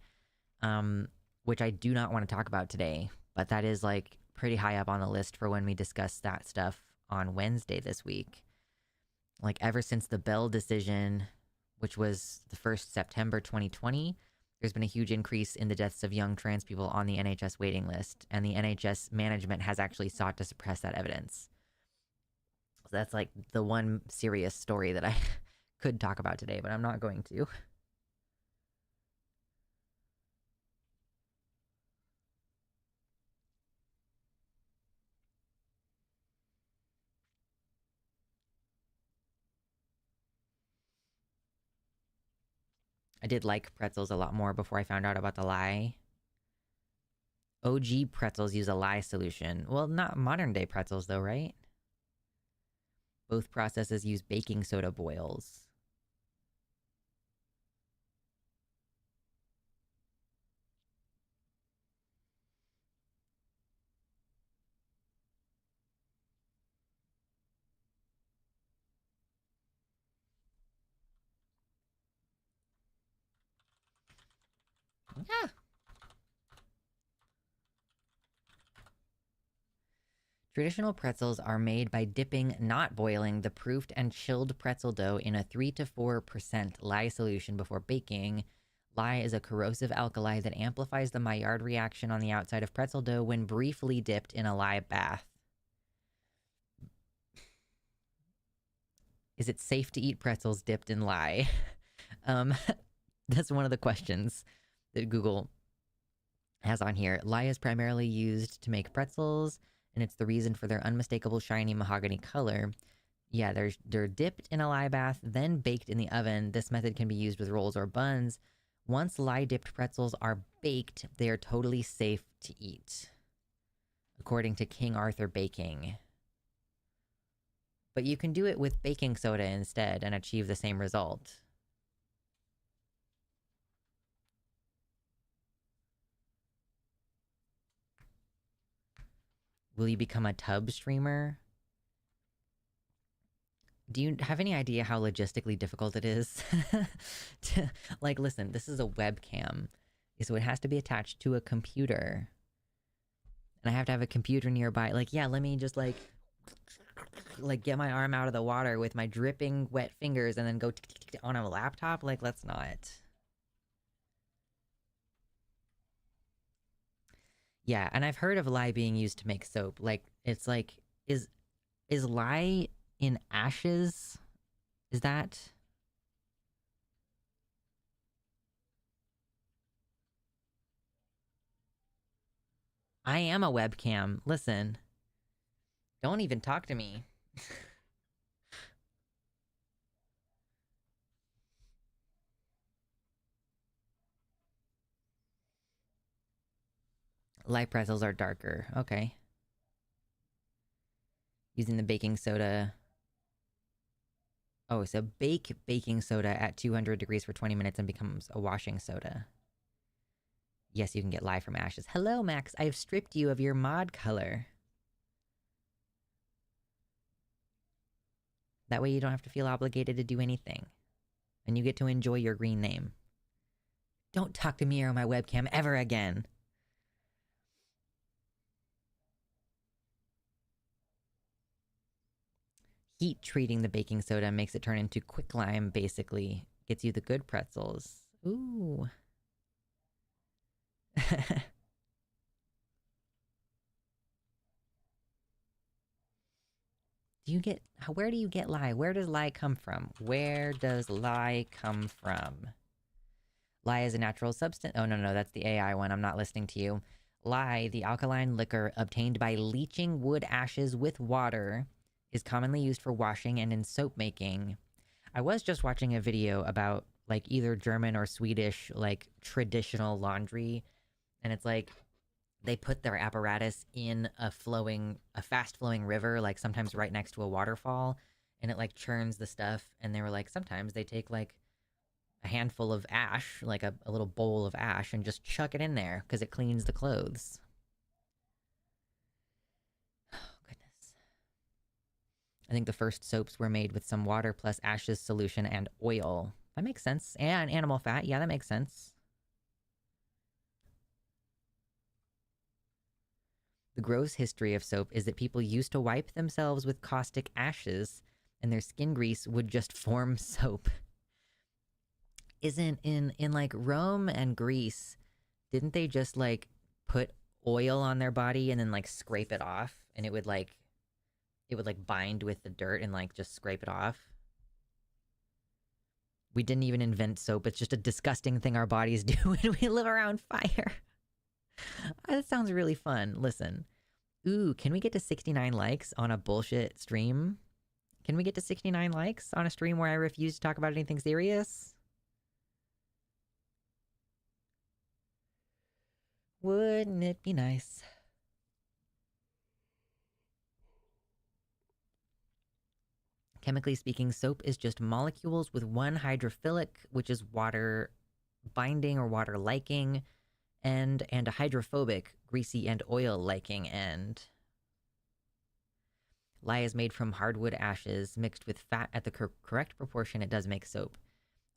which I do not want to talk about today, but that is like pretty high up on the list for when we discuss that stuff on Wednesday this week. Like ever since the Bell decision, which was the 1st September 2020, there's been a huge increase in the deaths of young trans people on the NHS waiting list, and the NHS management has actually sought to suppress that evidence. So that's like the one serious story that I could talk about today, but I'm not going to. I did like pretzels a lot more before I found out about the lye. OG pretzels use a lye solution. Well, not modern day pretzels though, right? Both processes use baking soda boils. Yeah. Traditional pretzels are made by dipping, not boiling, the proofed and chilled pretzel dough in a 3 to 4% lye solution before baking. Lye is a corrosive alkali that amplifies the Maillard reaction on the outside of pretzel dough when briefly dipped in a lye bath. Is it safe to eat pretzels dipped in lye? That's one of the questions that Google has on here. Lye is primarily used to make pretzels, and it's the reason for their unmistakable shiny mahogany color. Yeah, they're dipped in a lye bath, then baked in the oven. This method can be used with rolls or buns. Once lye-dipped pretzels are baked, they are totally safe to eat, according to King Arthur Baking. But you can do it with baking soda instead and achieve the same result. Will you become a tub streamer? Do you have any idea how logistically difficult it is? Like, listen, this is a webcam, so it has to be attached to a computer. And I have to have a computer nearby. Like, yeah, let me just, like get my arm out of the water with my dripping wet fingers and then go on a laptop? Like, let's not. Yeah, and I've heard of lye being used to make soap. Like, it's like, is lye in ashes? Is that... I am a webcam. Listen. Don't even talk to me. Lye pretzels are darker. Okay. Using the baking soda. Oh, so bake baking soda at 200 degrees for 20 minutes and becomes a washing soda. Yes, you can get lye from ashes. Hello, Max. I have stripped you of your mod color. That way you don't have to feel obligated to do anything. And you get to enjoy your green name. Don't talk to me or my webcam ever again. Heat treating the baking soda makes it turn into quicklime, basically. Gets you the good pretzels. Ooh. Where do you get lye? Where does lye come from? Where does lye come from? Lye is a natural substance. Oh, no, that's the AI one. I'm not listening to you. Lye, the alkaline liquor obtained by leaching wood ashes with water, is commonly used for washing and in soap making. I was just watching a video about, like, either German or Swedish, like, traditional laundry, and it's like, they put their apparatus in a fast-flowing river, like, sometimes right next to a waterfall, and it, like, churns the stuff, and they were like, sometimes they take, like, a handful of ash, like a little bowl of ash, and just chuck it in there, because it cleans the clothes. Oh, goodness. I think the first soaps were made with some water plus ashes solution and oil. That makes sense. And animal fat. Yeah, that makes sense. The gross history of soap is that people used to wipe themselves with caustic ashes, and their skin grease would just form soap. Isn't in like Rome and Greece, didn't they just like put oil on their body and then like scrape it off, and it would like bind with the dirt and like just scrape it off? We didn't even invent soap. It's just a disgusting thing our bodies do when we live around fire. That sounds really fun. Listen. Ooh, can we get to 69 likes on a bullshit stream? Can we get to 69 likes on a stream where I refuse to talk about anything serious? Wouldn't it be nice? Chemically speaking, soap is just molecules with one hydrophilic, which is water binding or water liking, and a hydrophobic, greasy and oil liking end. Lye is made from hardwood ashes mixed with fat at the correct proportion. It does make soap.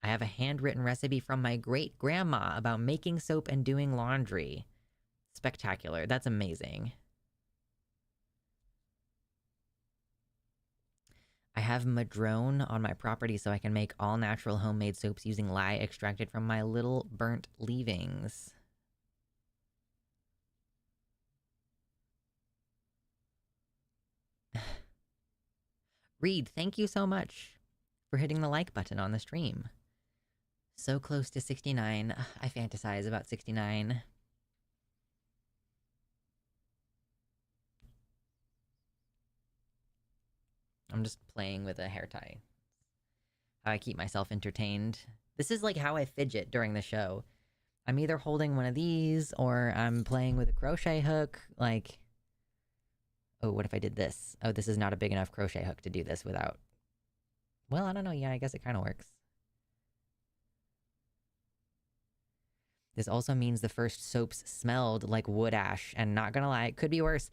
I have a handwritten recipe from my great-grandma about making soap and doing laundry. Spectacular. That's amazing. I have madrone on my property so I can make all-natural homemade soaps using lye extracted from my little burnt leavings. Reed, thank you so much for hitting the like button on the stream. So close to 69. I fantasize about 69. I'm just playing with a hair tie. How I keep myself entertained. This is like how I fidget during the show. I'm either holding one of these or I'm playing with a crochet hook. Like, oh, what if I did this? Oh, this is not a big enough crochet hook to do this without. Well, I don't know. Yeah, I guess it kind of works. This also means the first soaps smelled like wood ash, and not gonna lie, it could be worse.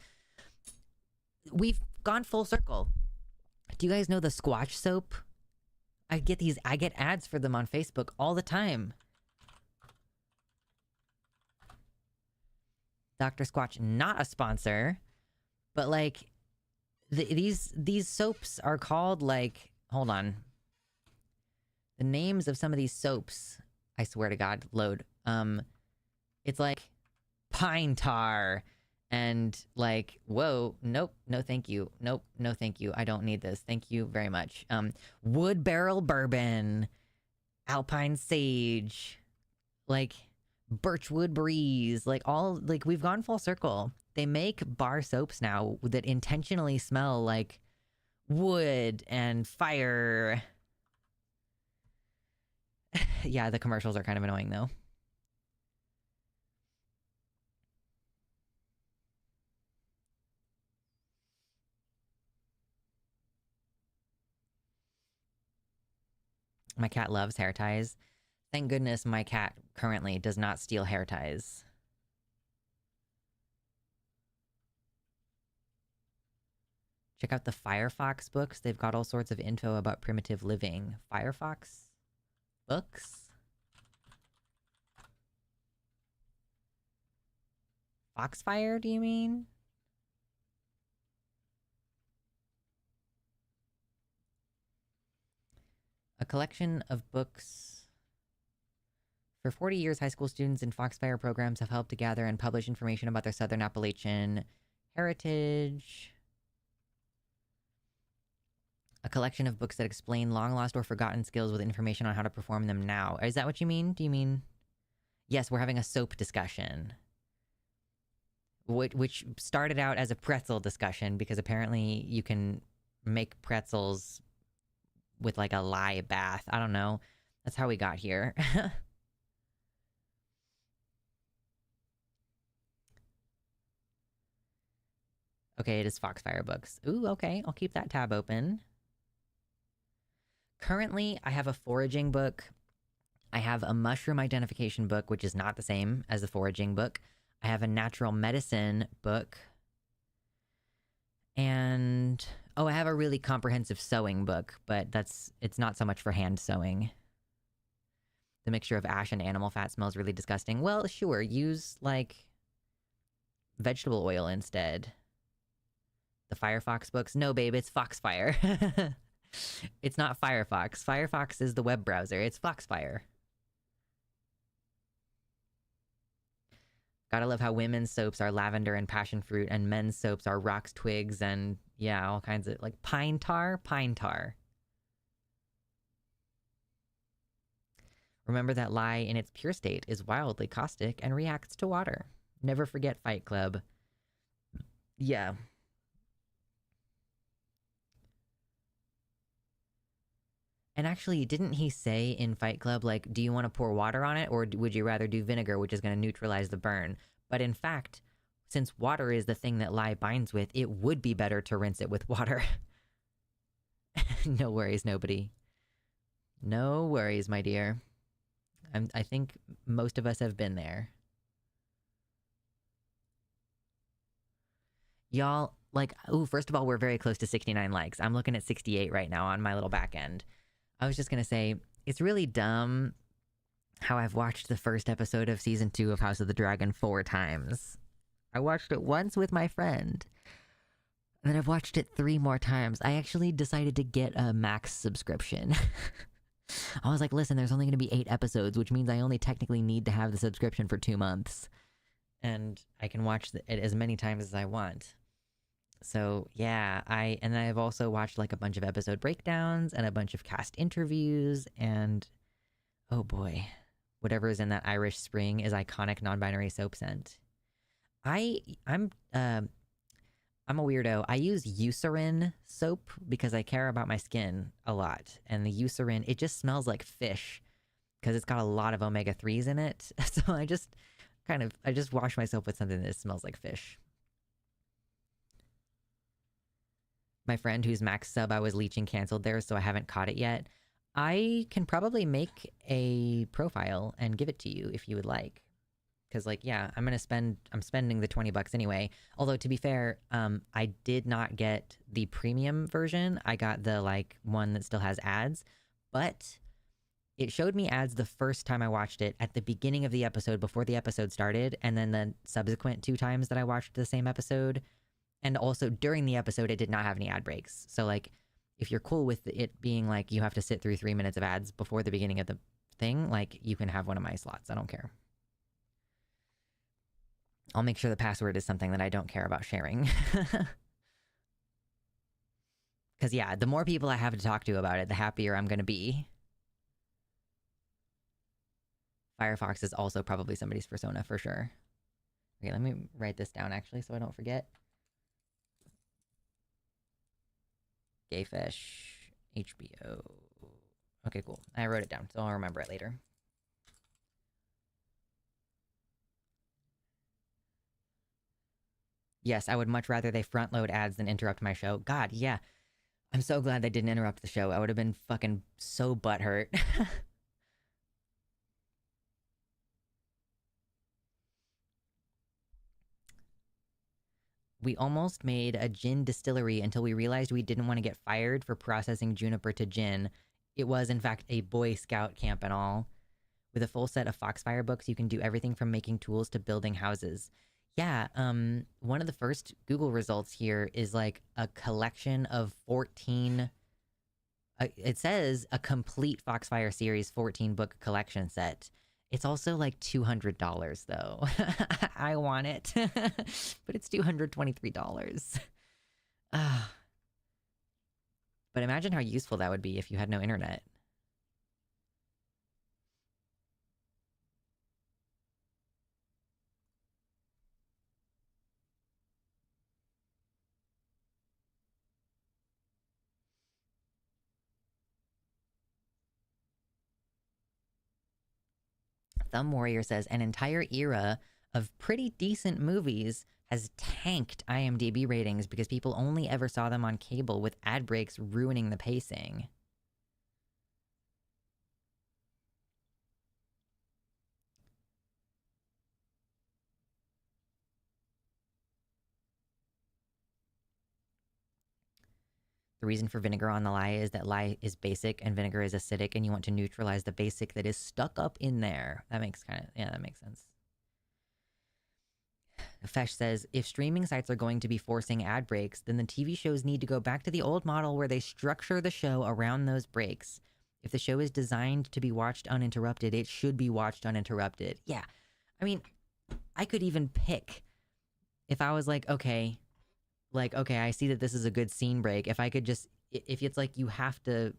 We've gone full circle. Do you guys know the Squatch soap? I get ads for them on Facebook all the time. Dr. Squatch, not a sponsor, but like these soaps are called like, hold on. The names of some of these soaps, I swear to God, load. It's like pine tar and like, whoa, nope, no thank you. Nope, no thank you. I don't need this. Thank you very much. Wood barrel bourbon, alpine sage, like birchwood breeze, like all, like we've gone full circle. They make bar soaps now that intentionally smell like wood and fire. Yeah, the commercials are kind of annoying though. My cat loves hair ties. Thank goodness my cat currently does not steal hair ties. Check out the Firefox books. They've got all sorts of info about primitive living. Firefox books? Foxfire, do you mean? A collection of books. For 40 years, high school students in Foxfire programs have helped to gather and publish information about their Southern Appalachian heritage. A collection of books that explain long-lost or forgotten skills with information on how to perform them now. Is that what you mean? Do you mean... Yes, we're having a soap discussion. Which started out as a pretzel discussion, because apparently you can make pretzels with like a lye bath. I don't know. That's how we got here. Okay, it is Foxfire books. Ooh, okay. I'll keep that tab open. Currently, I have a foraging book. I have a mushroom identification book, which is not the same as the foraging book. I have a natural medicine book. And... oh, I have a really comprehensive sewing book, but it's not so much for hand sewing. The mixture of ash and animal fat smells really disgusting. Well, sure, use, like, vegetable oil instead. The Firefox books? No, babe, it's Foxfire. It's not Firefox. Firefox is the web browser. It's Foxfire. Gotta love how women's soaps are lavender and passion fruit, and men's soaps are rocks, twigs, and yeah, all kinds of, like, pine tar? Pine tar. Remember that lye in its pure state is wildly caustic and reacts to water. Never forget Fight Club. Yeah. And actually, didn't he say in Fight Club, like, do you want to pour water on it, or would you rather do vinegar, which is going to neutralize the burn? But in fact, since water is the thing that lye binds with, it would be better to rinse it with water. No worries, nobody. No worries, my dear. I think most of us have been there. Y'all, like, ooh, first of all, we're very close to 69 likes. I'm looking at 68 right now on my little back end. I was just gonna say, it's really dumb how I've watched the first episode of Season 2 of House of the Dragon 4 times. I watched it once with my friend, and then I've watched it 3 more times. I actually decided to get a Max subscription. I was like, listen, there's only going to be 8 episodes, which means I only technically need to have the subscription for 2 months. And I can watch it as many times as I want. So, yeah, I've also watched, like, a bunch of episode breakdowns and a bunch of cast interviews, and, oh boy, whatever is in that Irish Spring is iconic non-binary soap scent. I'm I'm a weirdo. I use Eucerin soap because I care about my skin a lot. And the Eucerin, it just smells like fish because it's got a lot of omega-3s in it. So I just wash myself with something that smells like fish. My friend whose max sub I was leeching canceled there, so I haven't caught it yet. I can probably make a profile and give it to you if you would like. Because, like, yeah, I'm spending the $20 anyway. Although, to be fair, I did not get the premium version. I got the, like, one that still has ads. But it showed me ads the first time I watched it at the beginning of the episode before the episode started. And then the subsequent 2 times that I watched the same episode. And also, during the episode, it did not have any ad breaks. So, like, if you're cool with it being, like, you have to sit through 3 minutes of ads before the beginning of the thing, like, you can have one of my slots. I don't care. I'll make sure the password is something that I don't care about sharing. Because, yeah, the more people I have to talk to about it, the happier I'm going to be. Firefox is also probably somebody's persona for sure. Okay, let me write this down, actually, so I don't forget. Gayfish, HBO. Okay, cool. I wrote it down, so I'll remember it later. Yes, I would much rather they front load ads than interrupt my show. God, yeah. I'm so glad they didn't interrupt the show. I would have been fucking so butthurt. We almost made a gin distillery until we realized we didn't want to get fired for processing juniper to gin. It was, in fact, a Boy Scout camp and all. With a full set of Foxfire books, you can do everything from making tools to building houses. Yeah, one of the first Google results here is like a collection of 14... it says a complete Foxfire series 14-book collection set. It's also like $200 though. I want it, but it's $223. But imagine how useful that would be if you had no internet. Thumb Warrior says, an entire era of pretty decent movies has tanked IMDb ratings because people only ever saw them on cable, with ad breaks ruining the pacing. The reason for vinegar on the lye is that lye is basic and vinegar is acidic, and you want to neutralize the basic that is stuck up in there. That makes that makes sense. Fesh says, if streaming sites are going to be forcing ad breaks, then the TV shows need to go back to the old model where they structure the show around those breaks. If the show is designed to be watched uninterrupted, it should be watched uninterrupted. Yeah. I mean, I could even pick if I was like, okay, I see that this is a good scene break. If I could just, if it's like you have to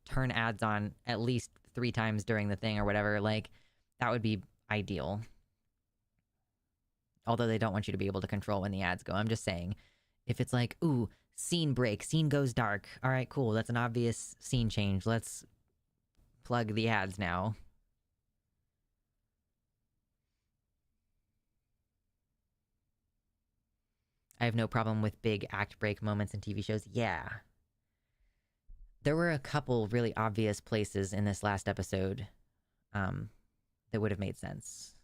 turn ads on at least 3 times during the thing or whatever, like, that would be ideal. Although they don't want you to be able to control when the ads go. I'm just saying, if it's like, ooh, scene break, scene goes dark. All right, cool. That's an obvious scene change. Let's plug the ads now. I have no problem with big act break moments in TV shows. Yeah. There were a couple really obvious places in this last episode that would have made sense.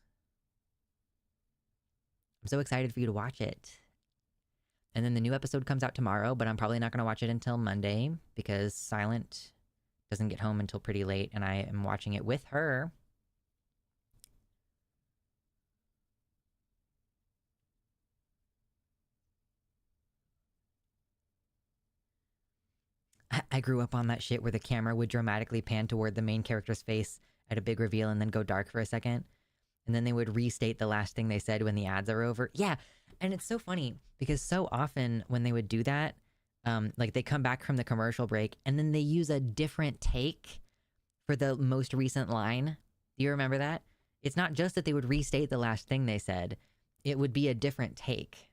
I'm so excited for you to watch it. And then the new episode comes out tomorrow, but I'm probably not going to watch it until Monday because Silent doesn't get home until pretty late, and I am watching it with her. I grew up on that shit where the camera would dramatically pan toward the main character's face at a big reveal and then go dark for a second. And then they would restate the last thing they said when the ads are over. Yeah, and it's so funny because so often when they would do that, like they come back from the commercial break and then they use a different take for the most recent line. Do you remember that? It's not just that they would restate the last thing they said. It would be a different take.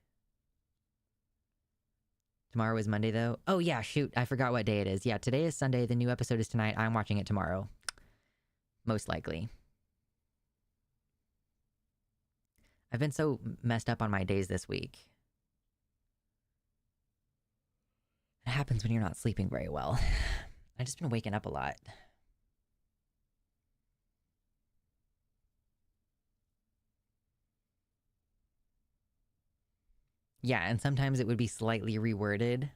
Tomorrow is Monday, though. Oh, yeah, shoot. I forgot what day it is. Yeah, today is Sunday. The new episode is tonight. I'm watching it tomorrow. Most likely. I've been so messed up on my days this week. It happens when you're not sleeping very well. I've just been waking up a lot. Yeah, and sometimes it would be slightly reworded.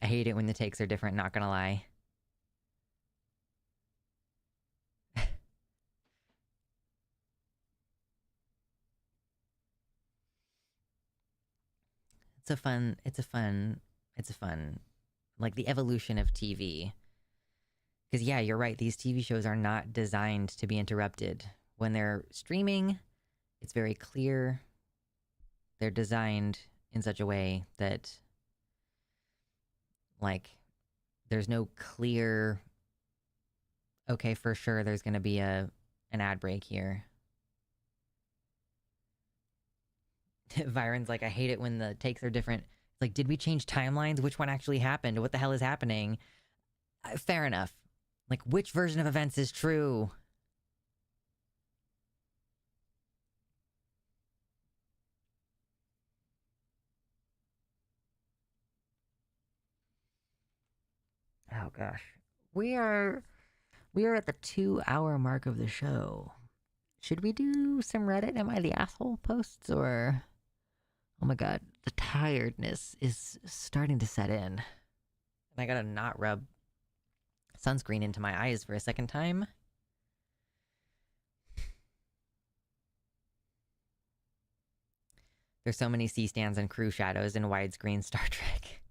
I hate it when the takes are different, not gonna lie. it's a fun, like the evolution of TV. Because yeah, you're right, these TV shows are not designed to be interrupted. When they're streaming, it's very clear. They're designed in such a way that, like, there's no clear, okay, for sure there's gonna be an ad break here. Byron's like, I hate it when the takes are different. It's like, did we change timelines? Which one actually happened? What the hell is happening? Fair enough. Like, which version of events is true? Oh gosh. We are at the 2-hour mark of the show. Should we do some Reddit Am I the Asshole posts, or... Oh my god, the tiredness is starting to set in. And I gotta not rub sunscreen into my eyes for a second time. There's so many C-stands and crew shadows in widescreen Star Trek.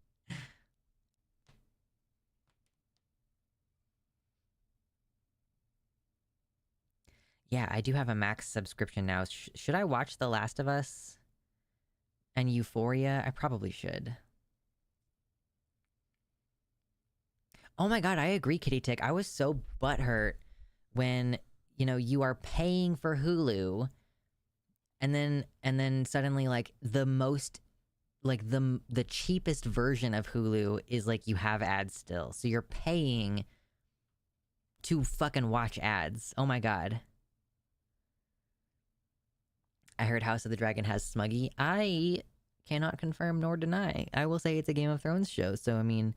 Yeah, I do have a Max subscription now. Should I watch The Last of Us and Euphoria? I probably should. Oh my god, I agree, Kitty Tick. I was so butthurt when, you know, you are paying for Hulu and then suddenly, like, the most, like, the cheapest version of Hulu is, like, you have ads still. So you're paying to fucking watch ads. Oh my god. I heard House of the Dragon has Smuggy. I cannot confirm nor deny. I will say it's a Game of Thrones show. So, I mean,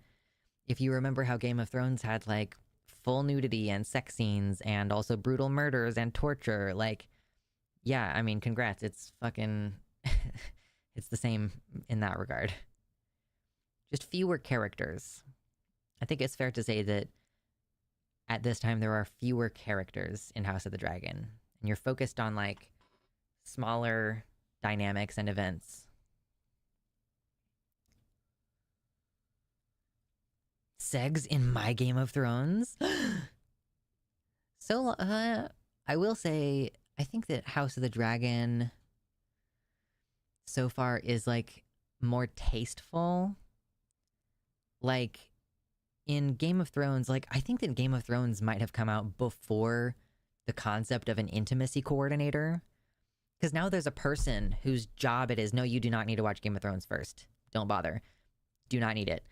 if you remember how Game of Thrones had, like, full nudity and sex scenes and also brutal murders and torture, like, yeah, I mean, congrats. It's fucking... it's the same in that regard. Just fewer characters. I think it's fair to say that at this time there are fewer characters in House of the Dragon. And you're focused on, like, smaller dynamics and events. Segs in my Game of Thrones? So, I will say, I think that House of the Dragon so far is, like, more tasteful. Like, in Game of Thrones, like, I think that Game of Thrones might have come out before the concept of an intimacy coordinator. Because now there's a person whose job it is, no, you do not need to watch Game of Thrones first. Don't bother. Do not need it.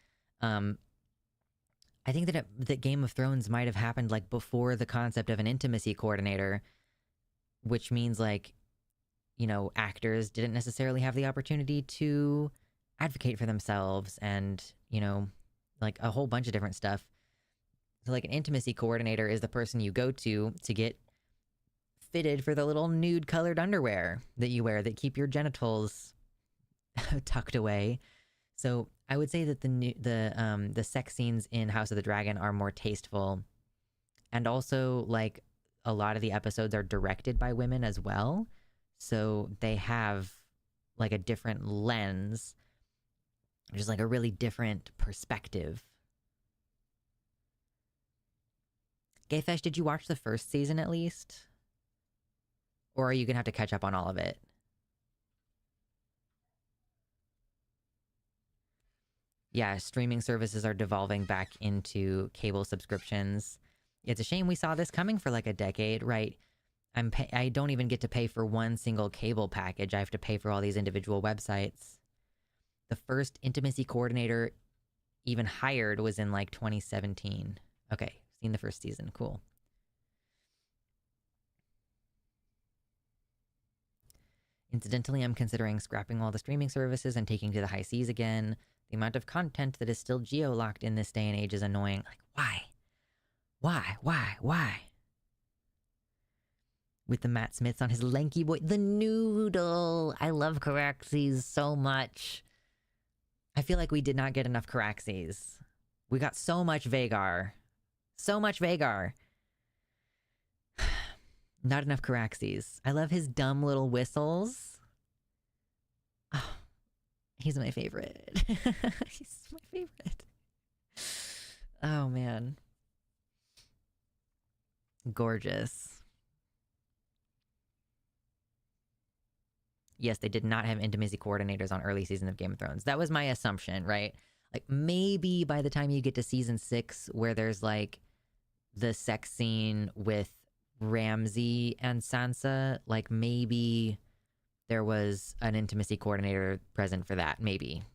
I think that Game of Thrones might have happened, like, before the concept of an intimacy coordinator, which means, like, you know, actors didn't necessarily have the opportunity to advocate for themselves and, you know, like, a whole bunch of different stuff. So, like, an intimacy coordinator is the person you go to get fitted for the little nude colored underwear that you wear that keep your genitals tucked away. So I would say that the sex scenes in House of the Dragon are more tasteful, and also, like, a lot of the episodes are directed by women as well, so they have, like, a different lens, just, like, a really different perspective. Gayfesh, did you watch the first season at least? Or are you gonna have to catch up on all of it? Yeah, streaming services are devolving back into cable subscriptions. It's a shame we saw this coming for, like, a decade, right? I don't even get to pay for one single cable package. I have to pay for all these individual websites. The first intimacy coordinator even hired was in like 2017. Okay, seen the first season. Cool. Incidentally, I'm considering scrapping all the streaming services and taking to the high seas again. The amount of content that is still geo-locked in this day and age is annoying. Like, why? Why? With the Matt Smiths on his lanky boy. The noodle! I love Caraxes so much. I feel like we did not get enough Caraxes. We got so much Vagar. So much Vagar. Not enough Caraxes. I love his dumb little whistles. Oh, he's my favorite. He's my favorite. Oh, man. Gorgeous. Yes, they did not have intimacy coordinators on early season of Game of Thrones. That was my assumption, right? Like, maybe by the time you get to season 6, where there's, like, the sex scene with Ramsay and Sansa, like, maybe there was an intimacy coordinator present for that. Maybe.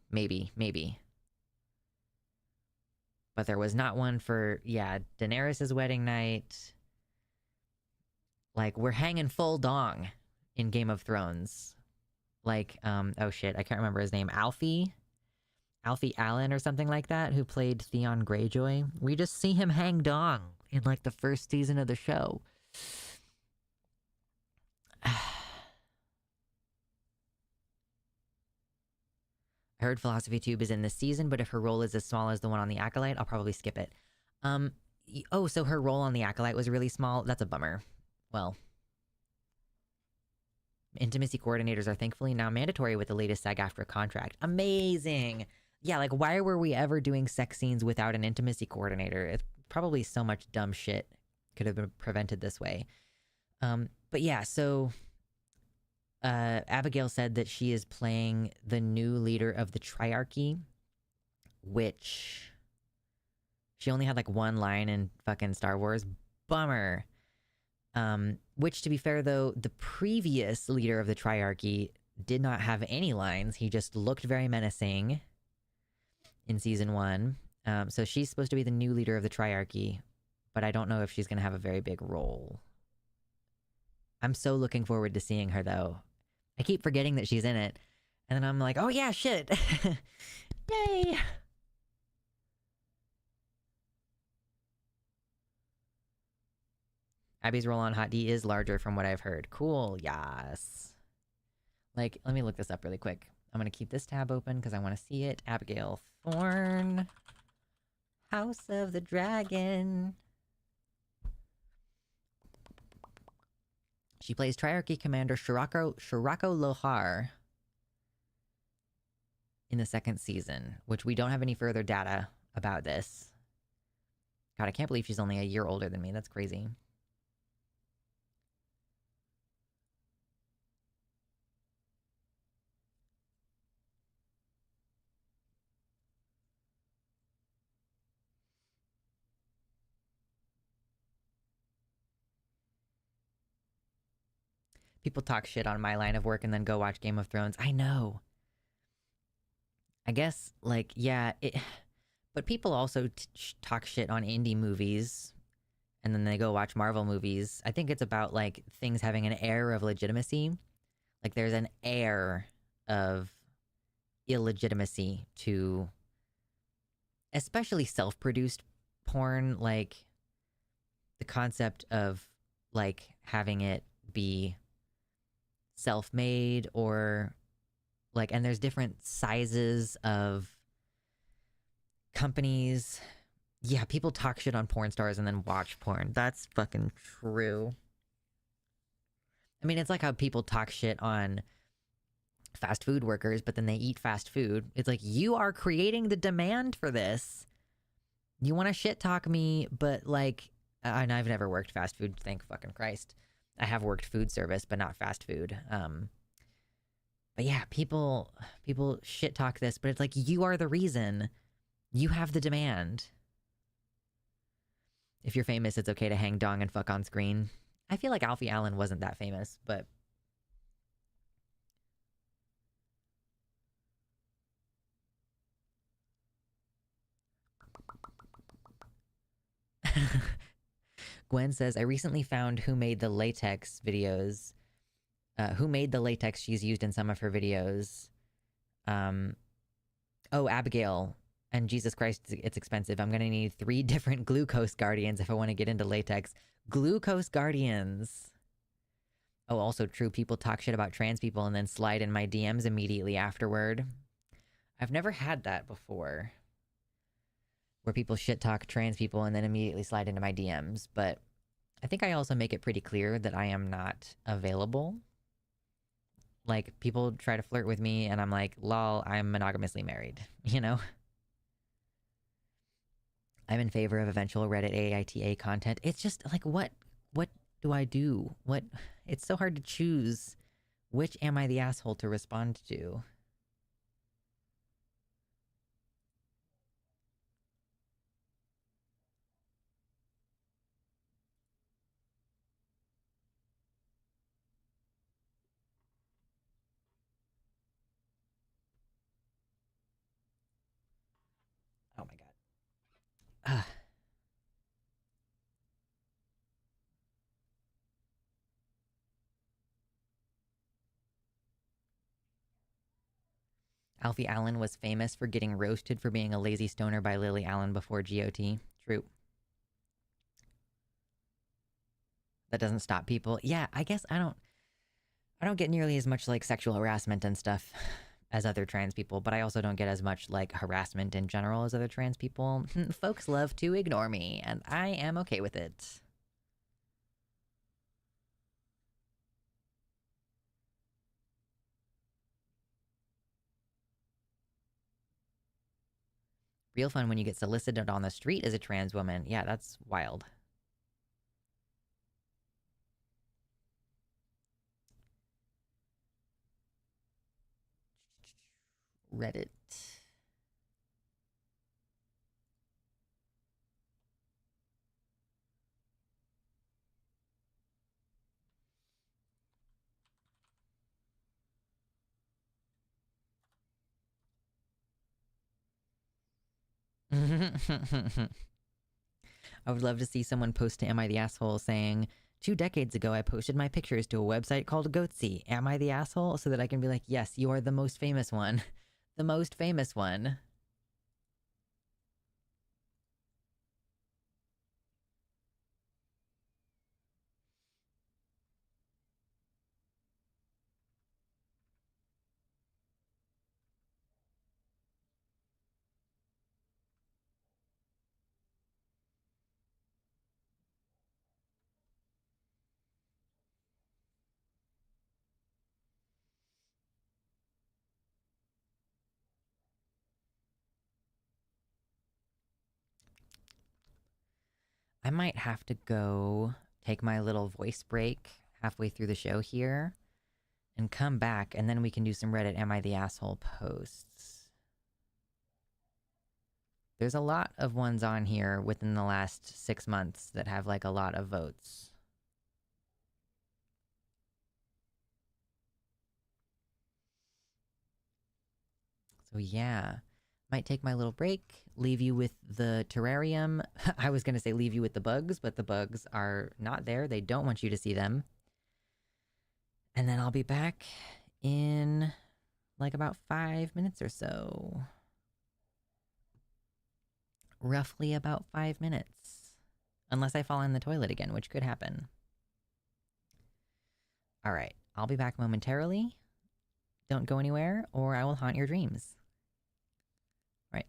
But there was not one for, yeah, Daenerys' wedding night. Like, we're hanging full dong in Game of Thrones. Like, oh shit, I can't remember his name. Alfie Allen or something like that, who played Theon Greyjoy. We just see him hang dong in, like, the first season of the show. I heard Philosophy Tube is in this season, but if her role is as small as the one on The Acolyte, I'll probably skip it. Oh, so her role on The Acolyte was really small? That's a bummer. Well, intimacy coordinators are thankfully now mandatory with the latest SAG-AFTRA contract. Amazing! Yeah, like, why were we ever doing sex scenes without an intimacy coordinator? It's probably so much dumb shit could have been prevented this way. But yeah, so Abigail said that she is playing the new leader of the Triarchy, which she only had like one line in fucking Star Wars. Bummer. Which, to be fair, though, the previous leader of the Triarchy did not have any lines. He just looked very menacing in season 1. So she's supposed to be the new leader of the Triarchy, but I don't know if she's going to have a very big role. I'm so looking forward to seeing her, though. I keep forgetting that she's in it, and then I'm like, oh yeah, shit! Yay! Abby's role on Hot D is larger from what I've heard. Cool, yes. Like, let me look this up really quick. I'm gonna keep this tab open because I want to see it. Abigail Thorne. House of the Dragon. She plays Triarchy Commander Shirako Lohar in the 2nd season, which we don't have any further data about this. God, I can't believe she's only a year older than me. That's crazy. People talk shit on my line of work and then go watch Game of Thrones. I know. I guess, like, yeah, but people also talk shit on indie movies and then they go watch Marvel movies. I think it's about, like, things having an air of legitimacy. Like, there's an air of illegitimacy to especially self-produced porn. Like, the concept of, like, having it be self-made or, like, and there's different sizes of companies. Yeah, people talk shit on porn stars and then watch porn. That's fucking true. I mean, it's like how people talk shit on fast food workers, but then they eat fast food. It's like, you are creating the demand for this. You want to shit talk me, but, like, and I've never worked fast food, thank fucking Christ. I have worked food service, but not fast food. But yeah, people shit talk this, but it's like, you are the reason. You have the demand. If you're famous, it's okay to hang dong and fuck on screen. I feel like Alfie Allen wasn't that famous, but Gwen says, I recently found who made the latex videos, who made the latex she's used in some of her videos. Oh, Abigail. And Jesus Christ, it's expensive. I'm gonna need 3 different glucose guardians if I want to get into latex. Glucose guardians. Oh, also true, people talk shit about trans people and then slide in my DMs immediately afterward. I've never had that before. Where people shit talk trans people and then immediately slide into my DMs, but I think I also make it pretty clear that I am not available. Like, people try to flirt with me and I'm like, lol, I'm monogamously married, you know? I'm in favor of eventual Reddit AITA content. It's just like, what do I do? It's so hard to choose which am I the asshole to respond to. Oh my god. Alfie Allen was famous for getting roasted for being a lazy stoner by Lily Allen before GOT. True. That doesn't stop people. Yeah, I guess I don't get nearly as much like sexual harassment and stuff as other trans people, but I also don't get as much like harassment in general as other trans people. Folks love to ignore me, and I am okay with it. Real fun when you get solicited on the street as a trans woman. Yeah, that's wild. Reddit. I would love to see someone post to Am I the Asshole saying, 2 decades ago, I posted my pictures to a website called Goatsy. Am I the asshole? So that I can be like, yes, you are the most famous one. The most famous one. I might have to go take my little voice break halfway through the show here and come back, and then we can do some Reddit Am I the Asshole posts. There's a lot of ones on here within the last 6 months that have like a lot of votes. So yeah, might take my little break, leave you with the terrarium. I was gonna say leave you with the bugs, but the bugs are not there. They don't want you to see them. And then I'll be back in like about 5 minutes or so. Roughly about 5 minutes. Unless I fall in the toilet again, which could happen. Alright, I'll be back momentarily. Don't go anywhere, or I will haunt your dreams. Right.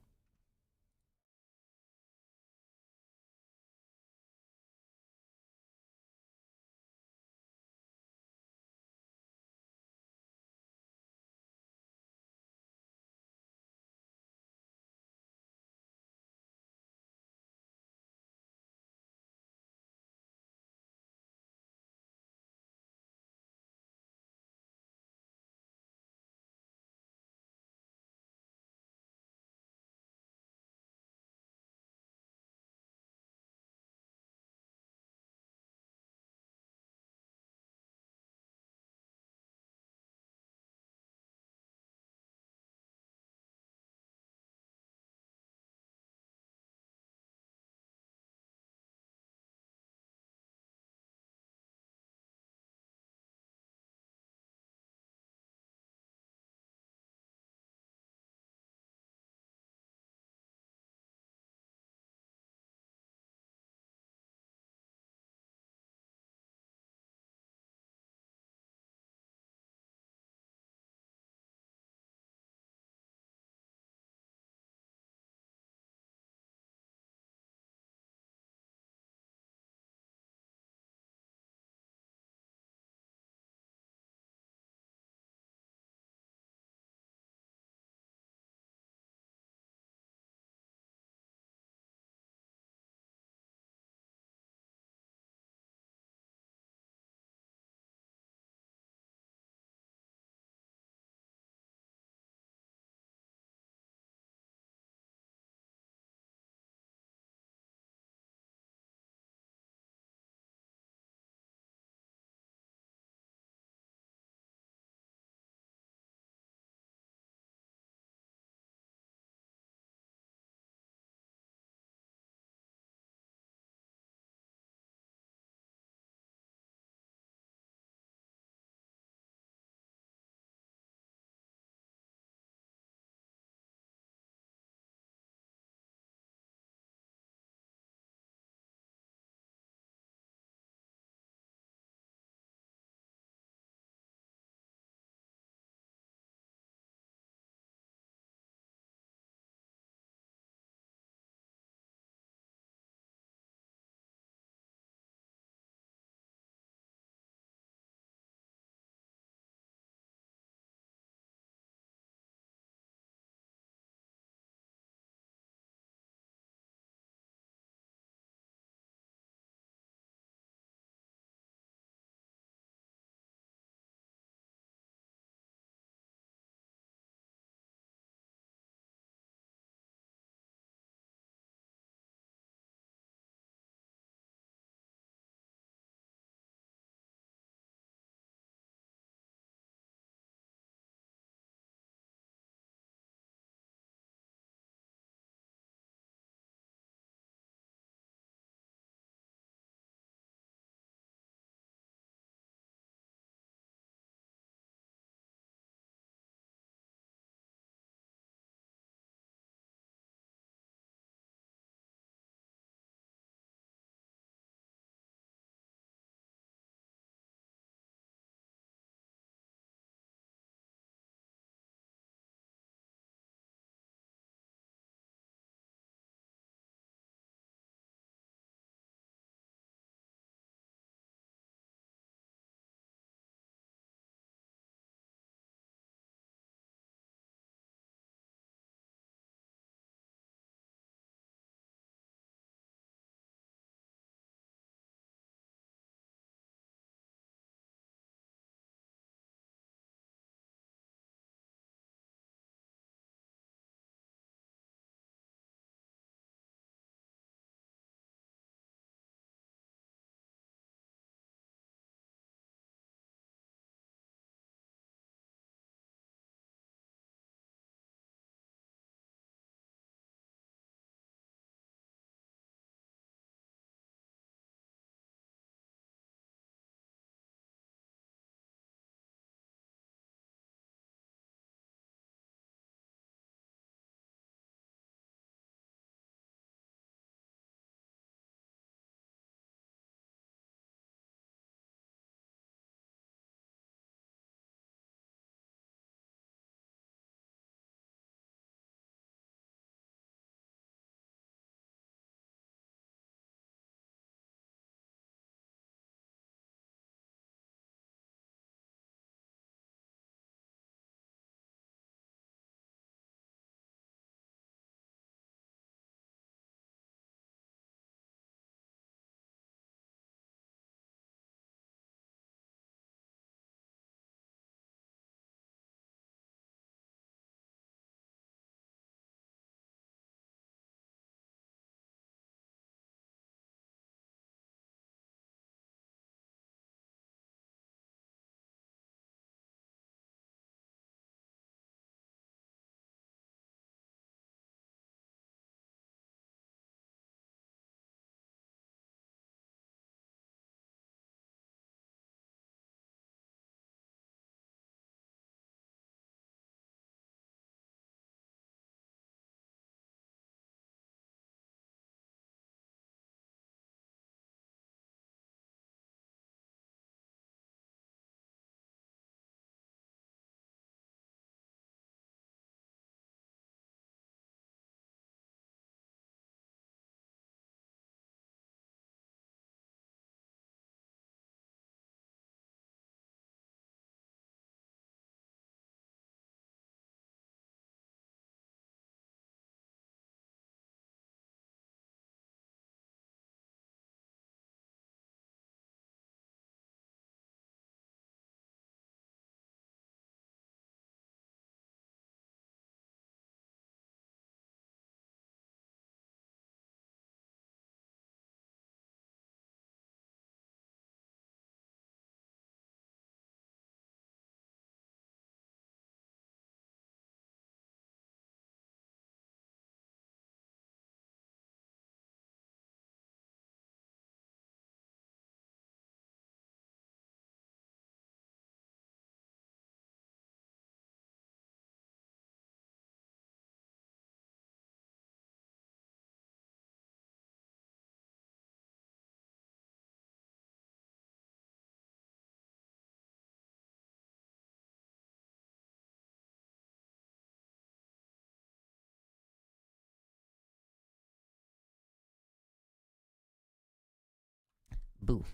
Boo.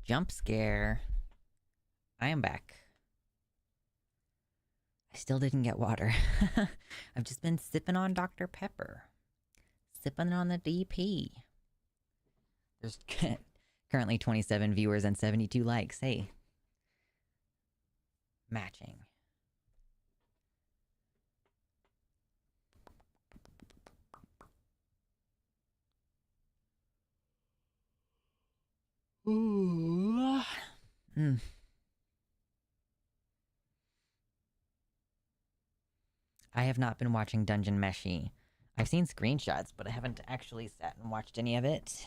Jump scare. I am back. I still didn't get water. I've just been sipping on Dr. Pepper. Sipping on the DP. There's currently 27 viewers and 72 likes. Hey. Matching. Ooh. I have not been watching Dungeon Meshi. I've seen screenshots, but I haven't actually sat and watched any of it.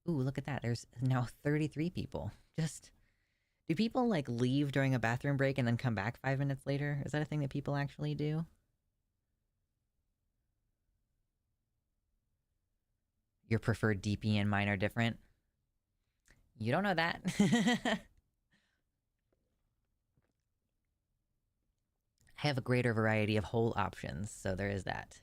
Ooh, look at that. There's now 33 people. Just... Do people, like, leave during a bathroom break and then come back 5 minutes later? Is that a thing that people actually do? Your preferred DP and mine are different? You don't know that. I have a greater variety of whole options, so there is that.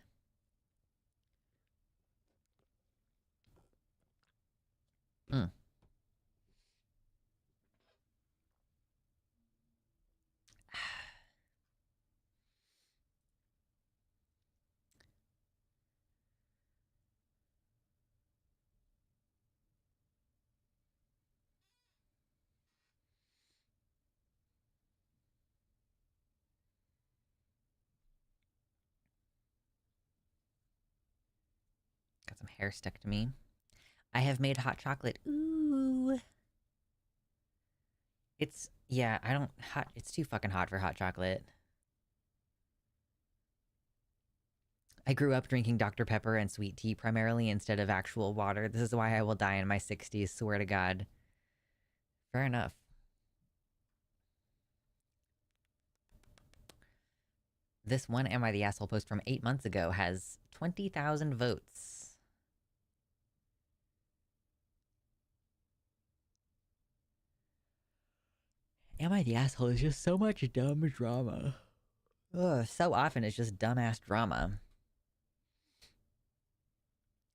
Got some hair stuck to me. I have made hot chocolate. Ooh. It's... Yeah, I don't... It's too fucking hot for hot chocolate. I grew up drinking Dr. Pepper and sweet tea primarily instead of actual water. This is why I will die in my 60s, swear to God. Fair enough. This one Am I the Asshole post from 8 months ago has 20,000 votes. Am I the Asshole is just so much dumb drama. Ugh, so often it's just dumbass drama.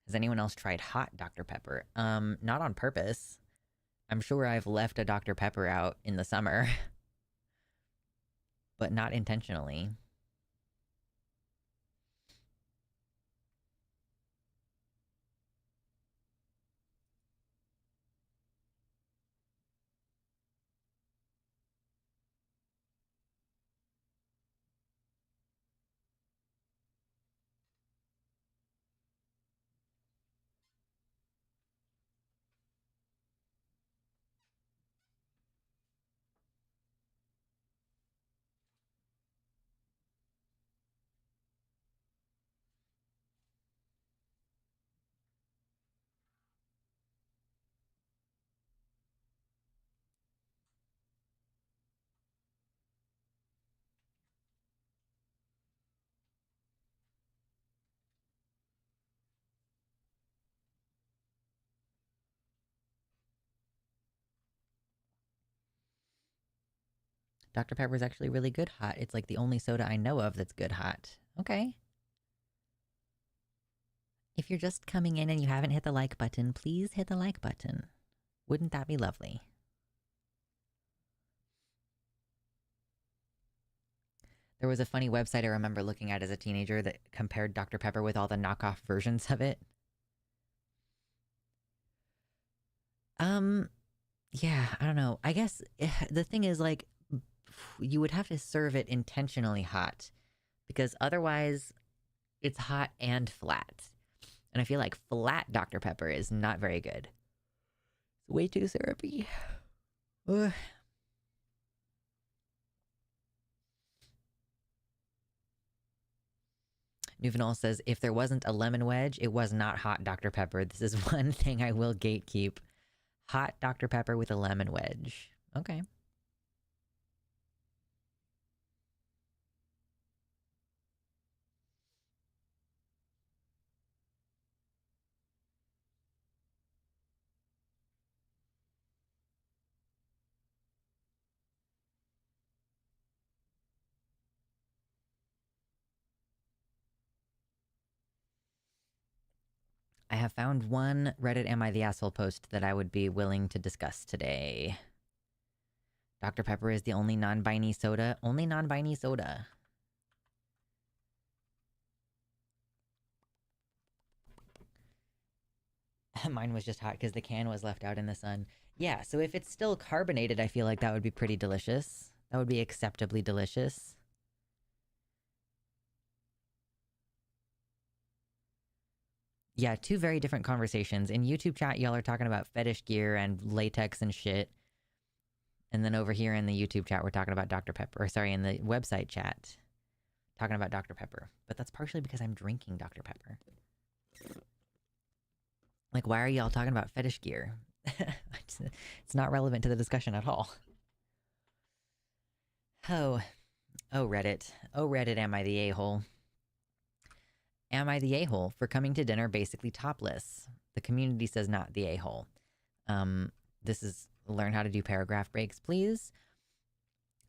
Has anyone else tried hot Dr. Pepper? Not on purpose. I'm sure I've left a Dr. Pepper out in the summer. But not intentionally. Dr. Pepper is actually really good hot. It's like the only soda I know of that's good hot. Okay. If you're just coming in and you haven't hit the like button, please hit the like button. Wouldn't that be lovely? There was a funny website I remember looking at as a teenager that compared Dr. Pepper with all the knockoff versions of it. Yeah, I don't know. I guess the thing is, like, you would have to serve it intentionally hot, because otherwise it's hot and flat. And I feel like flat Dr. Pepper is not very good. It's way too syrupy. Ugh. Nuvenol says, if there wasn't a lemon wedge, it was not hot Dr. Pepper. This is one thing I will gatekeep. Hot Dr. Pepper with a lemon wedge. Okay. I have found one Reddit Am I the Asshole post that I would be willing to discuss today. Dr. Pepper is the only non-binary soda. Only non-binary soda. Mine was just hot because the can was left out in the sun. Yeah, so if it's still carbonated, I feel like that would be pretty delicious. That would be acceptably delicious. Yeah, two very different conversations. In YouTube chat, y'all are talking about fetish gear and latex and shit. And then over here in the YouTube chat, we're talking about Dr. Pepper. Or sorry, in the website chat, talking about Dr. Pepper. But that's partially because I'm drinking Dr. Pepper. Like, why are y'all talking about fetish gear? It's not relevant to the discussion at all. Oh, Reddit. Oh, Reddit, am I the a-hole? Am I the a-hole for coming to dinner basically topless? The community says not the a-hole. This is learn how to do paragraph breaks, please.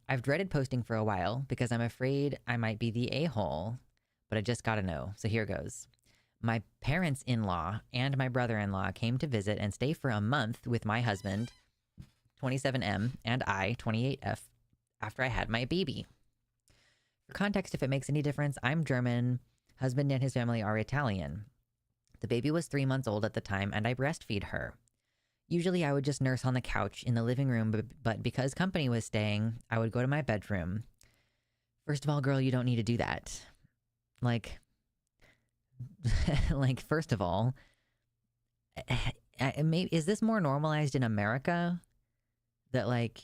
I've dreaded posting for a while because I'm afraid I might be the a-hole, but I just gotta know. So here goes. My parents-in-law and my brother-in-law came to visit and stay for a month with my husband, 27M, and I, 28F, after I had my baby. For context, if it makes any difference, I'm German. Husband and his family are Italian. The baby was 3 months old at the time, and I breastfeed her. Usually I would just nurse on the couch in the living room, but because company was staying, I would go to my bedroom. First of all, girl, you don't need to do that. Like, first of all, is this more normalized in America? That, like,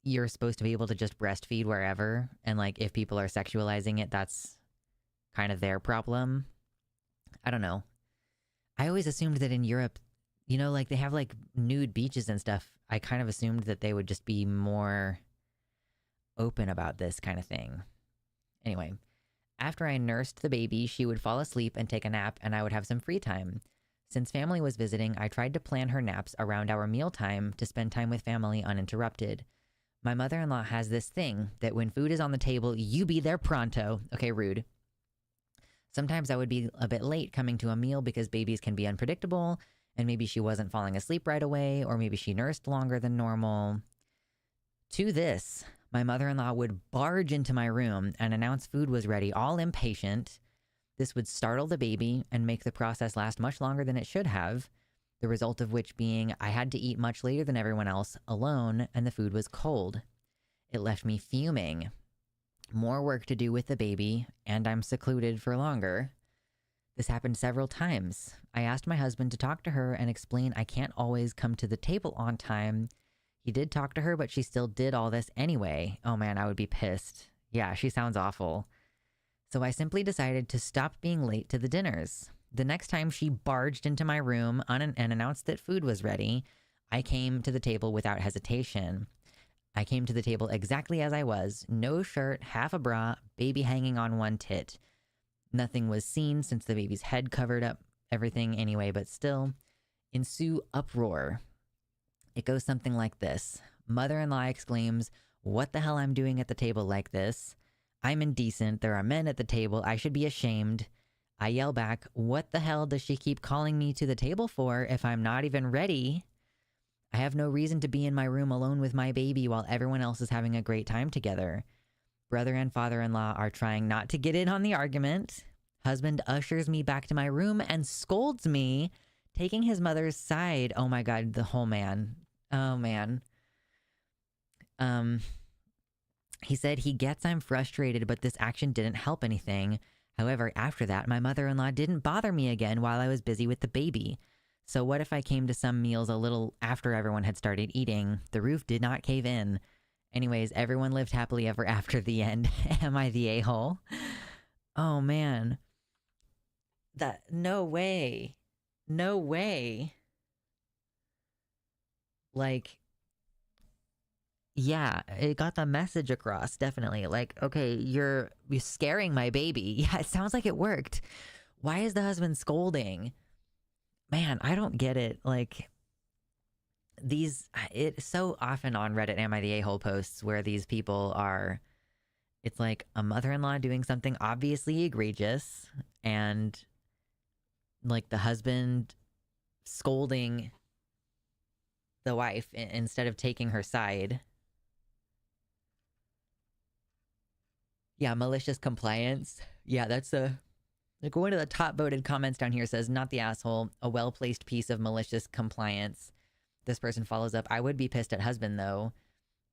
you're supposed to be able to just breastfeed wherever, and, like, if people are sexualizing it, that's kind of their problem? I don't know. I always assumed that in Europe, you know, like, they have, like, nude beaches and stuff. I kind of assumed that they would just be more open about this kind of thing. Anyway, after I nursed the baby, she would fall asleep and take a nap, and I would have some free time. Since family was visiting, I tried to plan her naps around our mealtime to spend time with family uninterrupted. My mother-in-law has this thing that when food is on the table, you be there pronto. Okay, rude. Sometimes I would be a bit late coming to a meal because babies can be unpredictable, and maybe she wasn't falling asleep right away, or maybe she nursed longer than normal. To this, my mother-in-law would barge into my room and announce food was ready, all impatient. This would startle the baby and make the process last much longer than it should have, the result of which being I had to eat much later than everyone else, alone, and the food was cold. It left me fuming. More work to do with the baby, and I'm secluded for longer. This happened several times. I asked my husband to talk to her and explain I can't always come to the table on time. He did talk to her, but she still did all this anyway. Oh man, I would be pissed. Yeah, she sounds awful. So I simply decided to stop being late to the dinners. The next time she barged into my room and announced that food was ready, I came to the table without hesitation. I came to the table exactly as I was. No shirt, half a bra, baby hanging on one tit. Nothing was seen since the baby's head covered up everything anyway, but still. Ensue uproar. It goes something like this. Mother-in-law exclaims, "What the hell I'm doing at the table like this? I'm indecent. There are men at the table. I should be ashamed." I yell back, "What the hell does she keep calling me to the table for if I'm not even ready? I have no reason to be in my room alone with my baby while everyone else is having a great time together." Brother and father-in-law are trying not to get in on the argument. Husband ushers me back to my room and scolds me, taking his mother's side. Oh my God, the whole man. Oh man. He said he gets I'm frustrated, but this action didn't help anything. However, after that, my mother-in-law didn't bother me again while I was busy with the baby. So what if I came to some meals a little after everyone had started eating? The roof did not cave in. Anyways, everyone lived happily ever after the end. Am I the a-hole? Oh man. No way. No way. Like, yeah, it got the message across, definitely. Like, okay, you're scaring my baby. Yeah, it sounds like it worked. Why is the husband scolding? Man, I don't get it. Like, it's so often on Reddit Am I the A-hole posts where these people are, it's like a mother-in-law doing something obviously egregious, and like the husband scolding the wife instead of taking her side. Yeah, malicious compliance. Yeah, that's like one of the top voted comments down here says, not the asshole, a well-placed piece of malicious compliance. This person follows up, I would be pissed at husband though.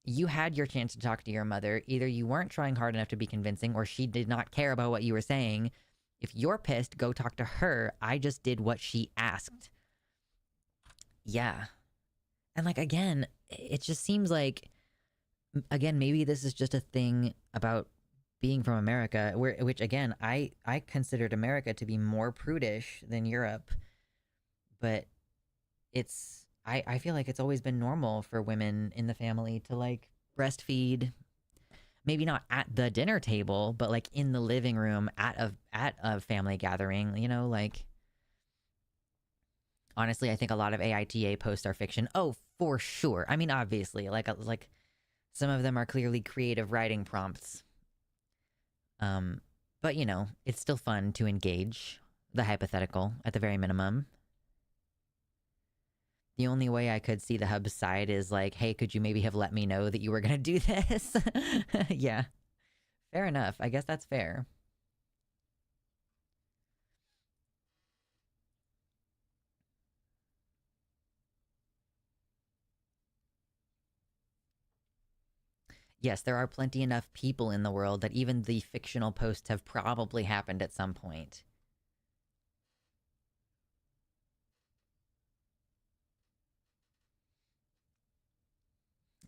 You had your chance to talk to your mother. Either you weren't trying hard enough to be convincing or she did not care about what you were saying. If you're pissed, go talk to her. I just did what she asked. Yeah. And like, again, it just seems like, again, maybe this is just a thing about being from America, which again, I considered America to be more prudish than Europe, but I feel like it's always been normal for women in the family to like breastfeed, maybe not at the dinner table, but like in the living room at a family gathering, you know, like honestly, I think a lot of AITA posts are fiction. Oh, for sure. I mean, obviously, like some of them are clearly creative writing prompts. But you know, it's still fun to engage the hypothetical at the very minimum. The only way I could see the hub's side is like, hey, could you maybe have let me know that you were gonna do this? Yeah. Fair enough. I guess that's fair. Yes, there are plenty enough people in the world that even the fictional posts have probably happened at some point.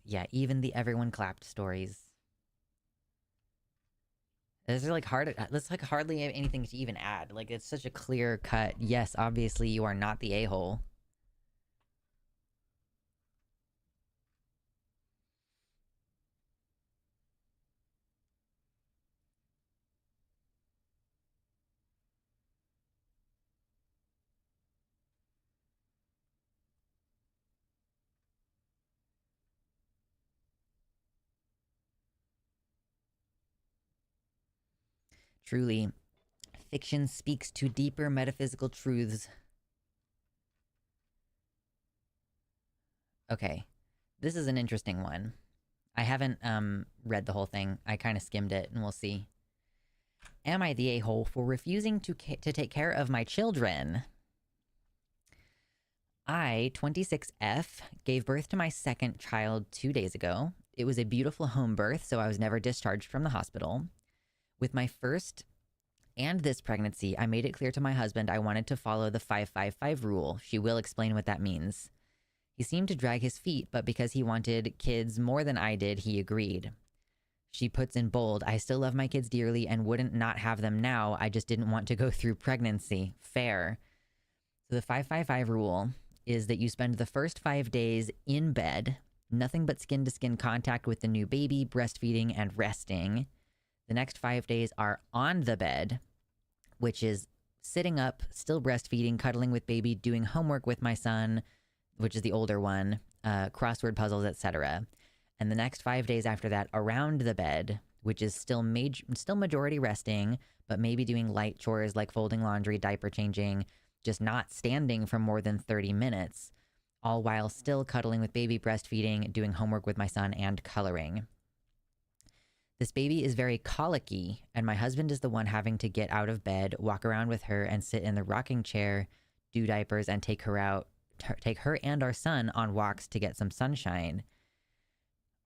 Yeah, even the everyone clapped stories. There's like that's like hardly anything to even add. Like it's such a clear cut. Yes, obviously you are not the a-hole. Truly, fiction speaks to deeper metaphysical truths. Okay, this is an interesting one. I haven't read the whole thing. I kind of skimmed it, and we'll see. Am I the a-hole for refusing to take care of my children? I, 26F, gave birth to my second child 2 days ago. It was a beautiful home birth, so I was never discharged from the hospital. With my first and this pregnancy, I made it clear to my husband I wanted to follow the 555 rule. She will explain what that means. He seemed to drag his feet, but because he wanted kids more than I did, he agreed. She puts in bold, I still love my kids dearly and wouldn't not have them now. I just didn't want to go through pregnancy. Fair. So the 555 rule is that you spend the first 5 days in bed, nothing but skin-to-skin contact with the new baby, breastfeeding, and resting. The next 5 days are on the bed, which is sitting up, still breastfeeding, cuddling with baby, doing homework with my son, which is the older one, crossword puzzles, etc. And the next 5 days after that, around the bed, which is still majority resting, but maybe doing light chores like folding laundry, diaper changing, just not standing for more than 30 minutes, all while still cuddling with baby, breastfeeding, doing homework with my son, and coloring. This baby is very colicky, and my husband is the one having to get out of bed, walk around with her, and sit in the rocking chair, do diapers, and take her and our son on walks to get some sunshine.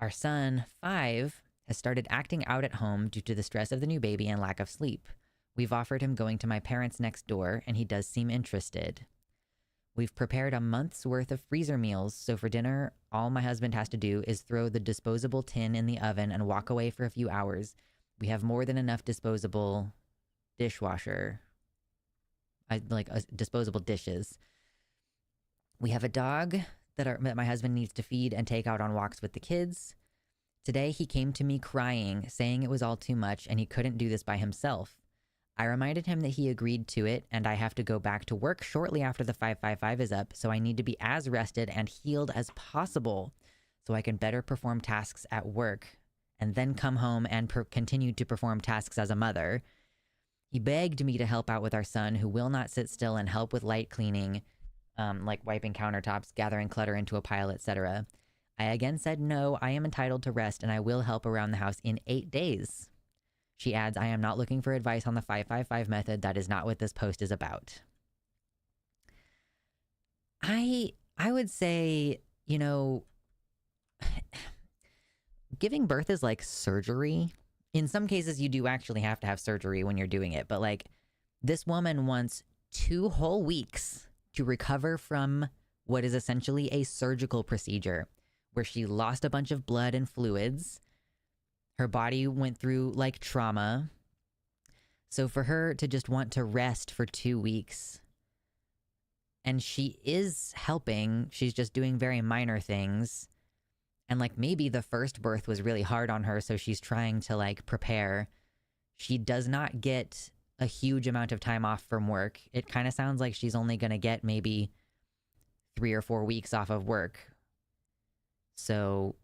Our son, 5, has started acting out at home due to the stress of the new baby and lack of sleep. We've offered him going to my parents next door, and he does seem interested. We've prepared a month's worth of freezer meals, so for dinner, all my husband has to do is throw the disposable tin in the oven and walk away for a few hours. We have more than enough disposable dishwasher. Disposable dishes. We have a dog that my husband needs to feed and take out on walks with the kids. Today, he came to me crying, saying it was all too much and he couldn't do this by himself. I reminded him that he agreed to it, and I have to go back to work shortly after the 555 is up, so I need to be as rested and healed as possible so I can better perform tasks at work and then come home and continue to perform tasks as a mother. He begged me to help out with our son, who will not sit still and help with light cleaning, like wiping countertops, gathering clutter into a pile, etc. I again said no, I am entitled to rest and I will help around the house in 8 days. She adds, I am not looking for advice on the 555 method. That is not what this post is about. I would say, you know, giving birth is like surgery. In some cases, you do actually have to have surgery when you're doing it. But like, this woman wants 2 whole weeks to recover from what is essentially a surgical procedure where she lost a bunch of blood and fluids. Her body went through like trauma. So for her to just want to rest for 2 weeks, and she is helping, she's just doing very minor things. And like maybe the first birth was really hard on her, so she's trying to like prepare. She does not get a huge amount of time off from work. It kind of sounds like she's only going to get maybe 3 or 4 weeks off of work. So,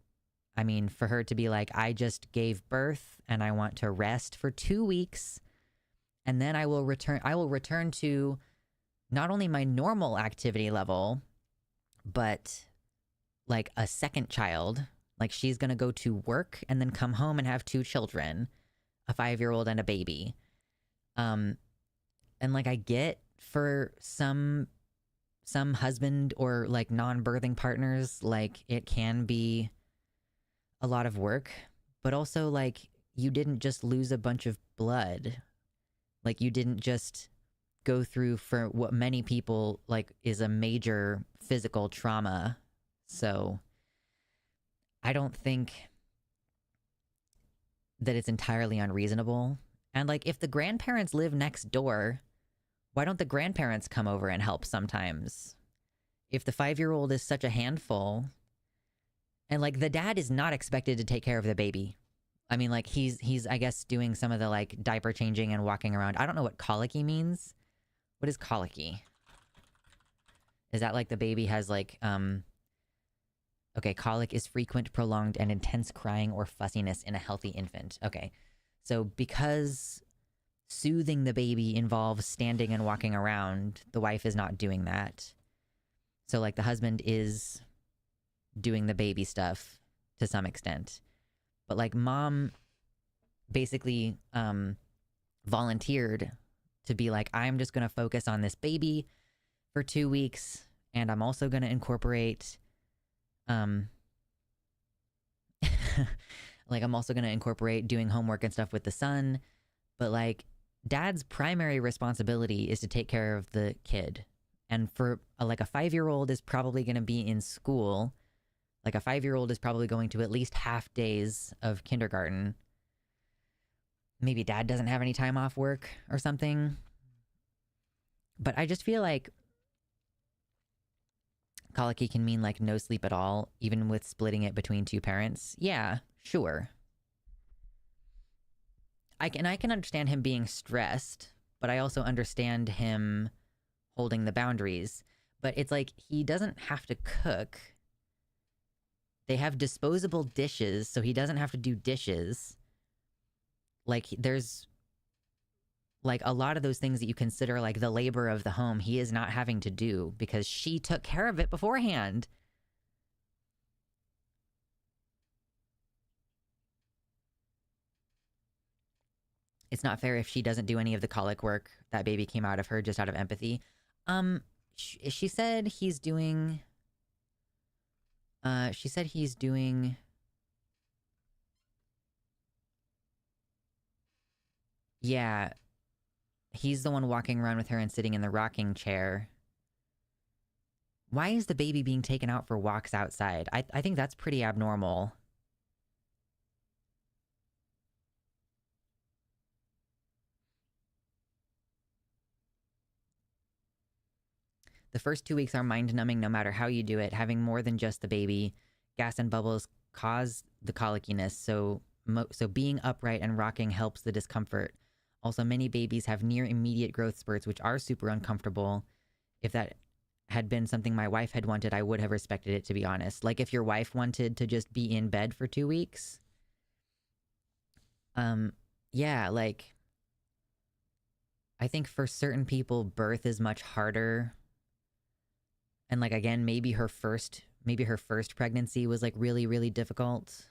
I mean, for her to be like, I just gave birth and I want to rest for 2 weeks, and then I will return to not only my normal activity level, but like a second child. Like she's going to go to work and then come home and have 2 children, a 5-year-old and a baby. And like I get for some husband or like non-birthing partners, like it can be a lot of work, but also like you didn't just lose a bunch of blood. Like you didn't just go through for what many people like is a major physical trauma. So I don't think that it's entirely unreasonable. And like if the grandparents live next door, why don't the grandparents come over and help sometimes? If the 5-year-old is such a handful, and like the dad is not expected to take care of the baby. I mean, like he's I guess doing some of the like diaper changing and walking around. I don't know what colicky means. What is colicky? Is that like the baby has like okay, colic is frequent, prolonged, and intense crying or fussiness in a healthy infant. Okay. So because soothing the baby involves standing and walking around, the wife is not doing that. So like the husband is doing the baby stuff to some extent. But like mom basically volunteered to be like, I'm just going to focus on this baby for 2 weeks, and I'm also going to incorporate like I'm also going to incorporate doing homework and stuff with the son. But like dad's primary responsibility is to take care of the kid. And for like a 5-year-old is probably going to be in school. Like a 5-year-old is probably going to at least half days of kindergarten. Maybe dad doesn't have any time off work or something. But I just feel like colicky can mean like no sleep at all, even with splitting it between 2 parents. Yeah, sure. I can understand him being stressed, but I also understand him holding the boundaries. But it's like he doesn't have to cook. They have disposable dishes, so he doesn't have to do dishes. Like there's like a lot of those things that you consider like the labor of the home, he is not having to do because she took care of it beforehand. It's not fair if she doesn't do any of the colic work. That baby came out of her just out of empathy. She said he's doing... she said he's doing... Yeah. He's the one walking around with her and sitting in the rocking chair. Why is the baby being taken out for walks outside? I think that's pretty abnormal. The first 2 weeks are mind-numbing no matter how you do it. Having more than just the baby, gas and bubbles cause the colickiness, so being upright and rocking helps the discomfort. Also, many babies have near immediate growth spurts, which are super uncomfortable. If that had been something my wife had wanted, I would have respected it, to be honest. Like, if your wife wanted to just be in bed for 2 weeks, yeah, like, I think for certain people, birth is much harder. And like, again, maybe her first pregnancy was like really, really difficult.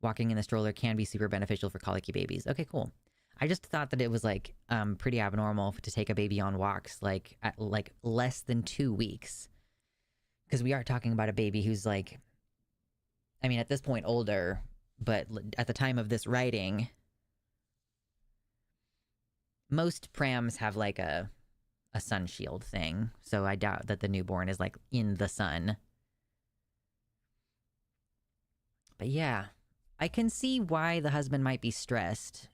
Walking in the stroller can be super beneficial for colicky babies. Okay, cool. I just thought that it was like pretty abnormal to take a baby on walks like at like less than 2 weeks. Because we are talking about a baby who's like, I mean, at this point older, but at the time of this writing, most prams have like a sun shield thing. So I doubt that the newborn is like in the sun. But yeah, I can see why the husband might be stressed.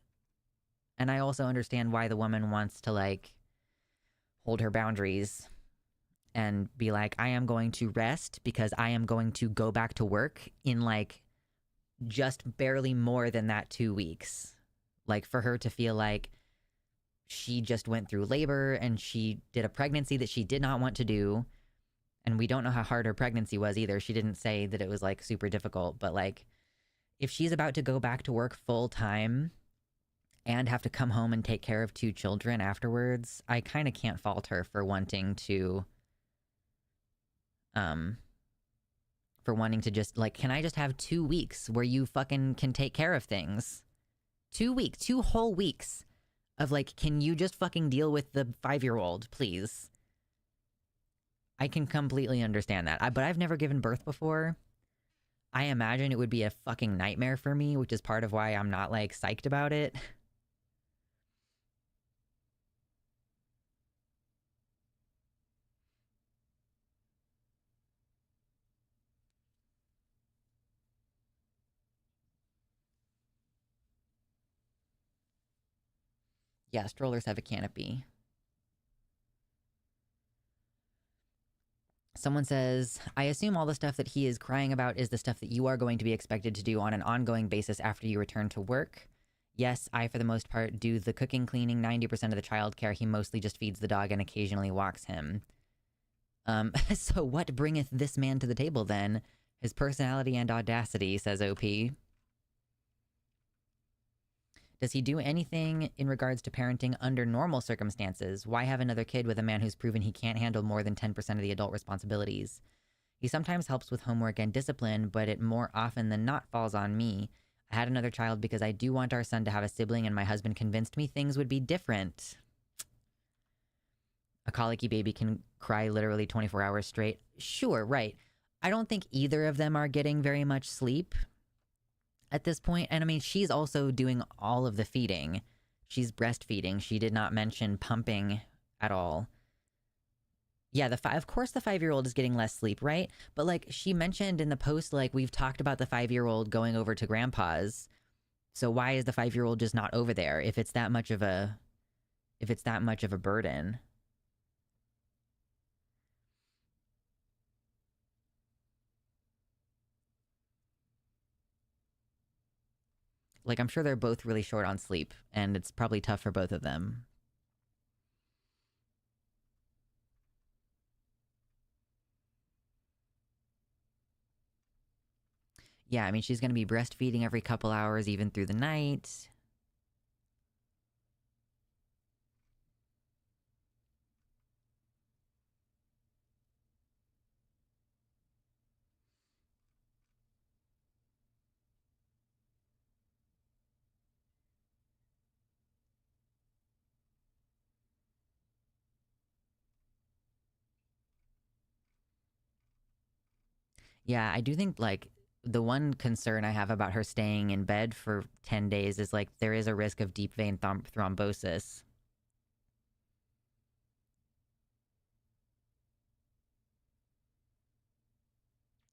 And I also understand why the woman wants to like hold her boundaries and be like, I am going to rest because I am going to go back to work in like just barely more than that 2 weeks. Like for her to feel like she just went through labor and she did a pregnancy that she did not want to do. And we don't know how hard her pregnancy was either. She didn't say that it was like super difficult, but like if she's about to go back to work full time and have to come home and take care of 2 children afterwards, I kind of can't fault her for wanting to just like, can I just have 2 weeks where you fucking can take care of things? 2 weeks, 2 whole weeks of like, can you just fucking deal with the 5-year-old, please? I can completely understand that. But I've never given birth before. I imagine it would be a fucking nightmare for me, which is part of why I'm not like psyched about it. Yeah, strollers have a canopy. Someone says, I assume all the stuff that he is crying about is the stuff that you are going to be expected to do on an ongoing basis after you return to work. Yes, I, for the most part, do the cooking, cleaning, 90% of the childcare. He mostly just feeds the dog and occasionally walks him. So what bringeth this man to the table, then? His personality and audacity, says OP. Does he do anything in regards to parenting under normal circumstances? Why have another kid with a man who's proven he can't handle more than 10% of the adult responsibilities? He sometimes helps with homework and discipline, but it more often than not falls on me. I had another child because I do want our son to have a sibling, and my husband convinced me things would be different. A colicky baby can cry literally 24 hours straight. Sure, right. I don't think either of them are getting very much sleep at this point. And I mean, she's also doing all of the feeding. She's breastfeeding. She did not mention pumping at all. Yeah, of course the 5-year-old is getting less sleep, right? But like she mentioned in the post, like we've talked about the 5-year-old going over to grandpa's. So why is the 5-year-old just not over there if it's that much of a burden? Like I'm sure they're both really short on sleep and it's probably tough for both of them. Yeah, I mean she's going to be breastfeeding every couple hours even through the night. Yeah, I do think like the one concern I have about her staying in bed for 10 days is like there is a risk of deep vein thrombosis.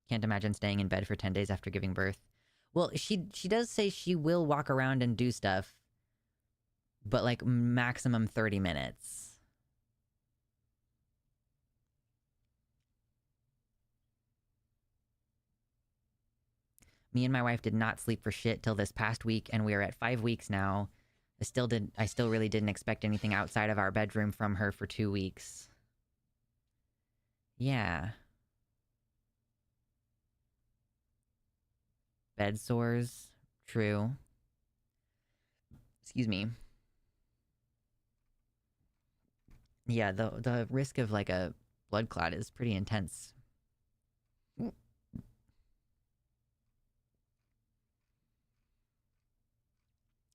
Can't imagine staying in bed for 10 days after giving birth. Well, she does say she will walk around and do stuff, but like maximum 30 minutes. Me and my wife did not sleep for shit till this past week, and we are at 5 weeks now. I still really didn't expect anything outside of our bedroom from her for 2 weeks. Yeah. Bed sores. True. Excuse me. Yeah, the risk of like a blood clot is pretty intense.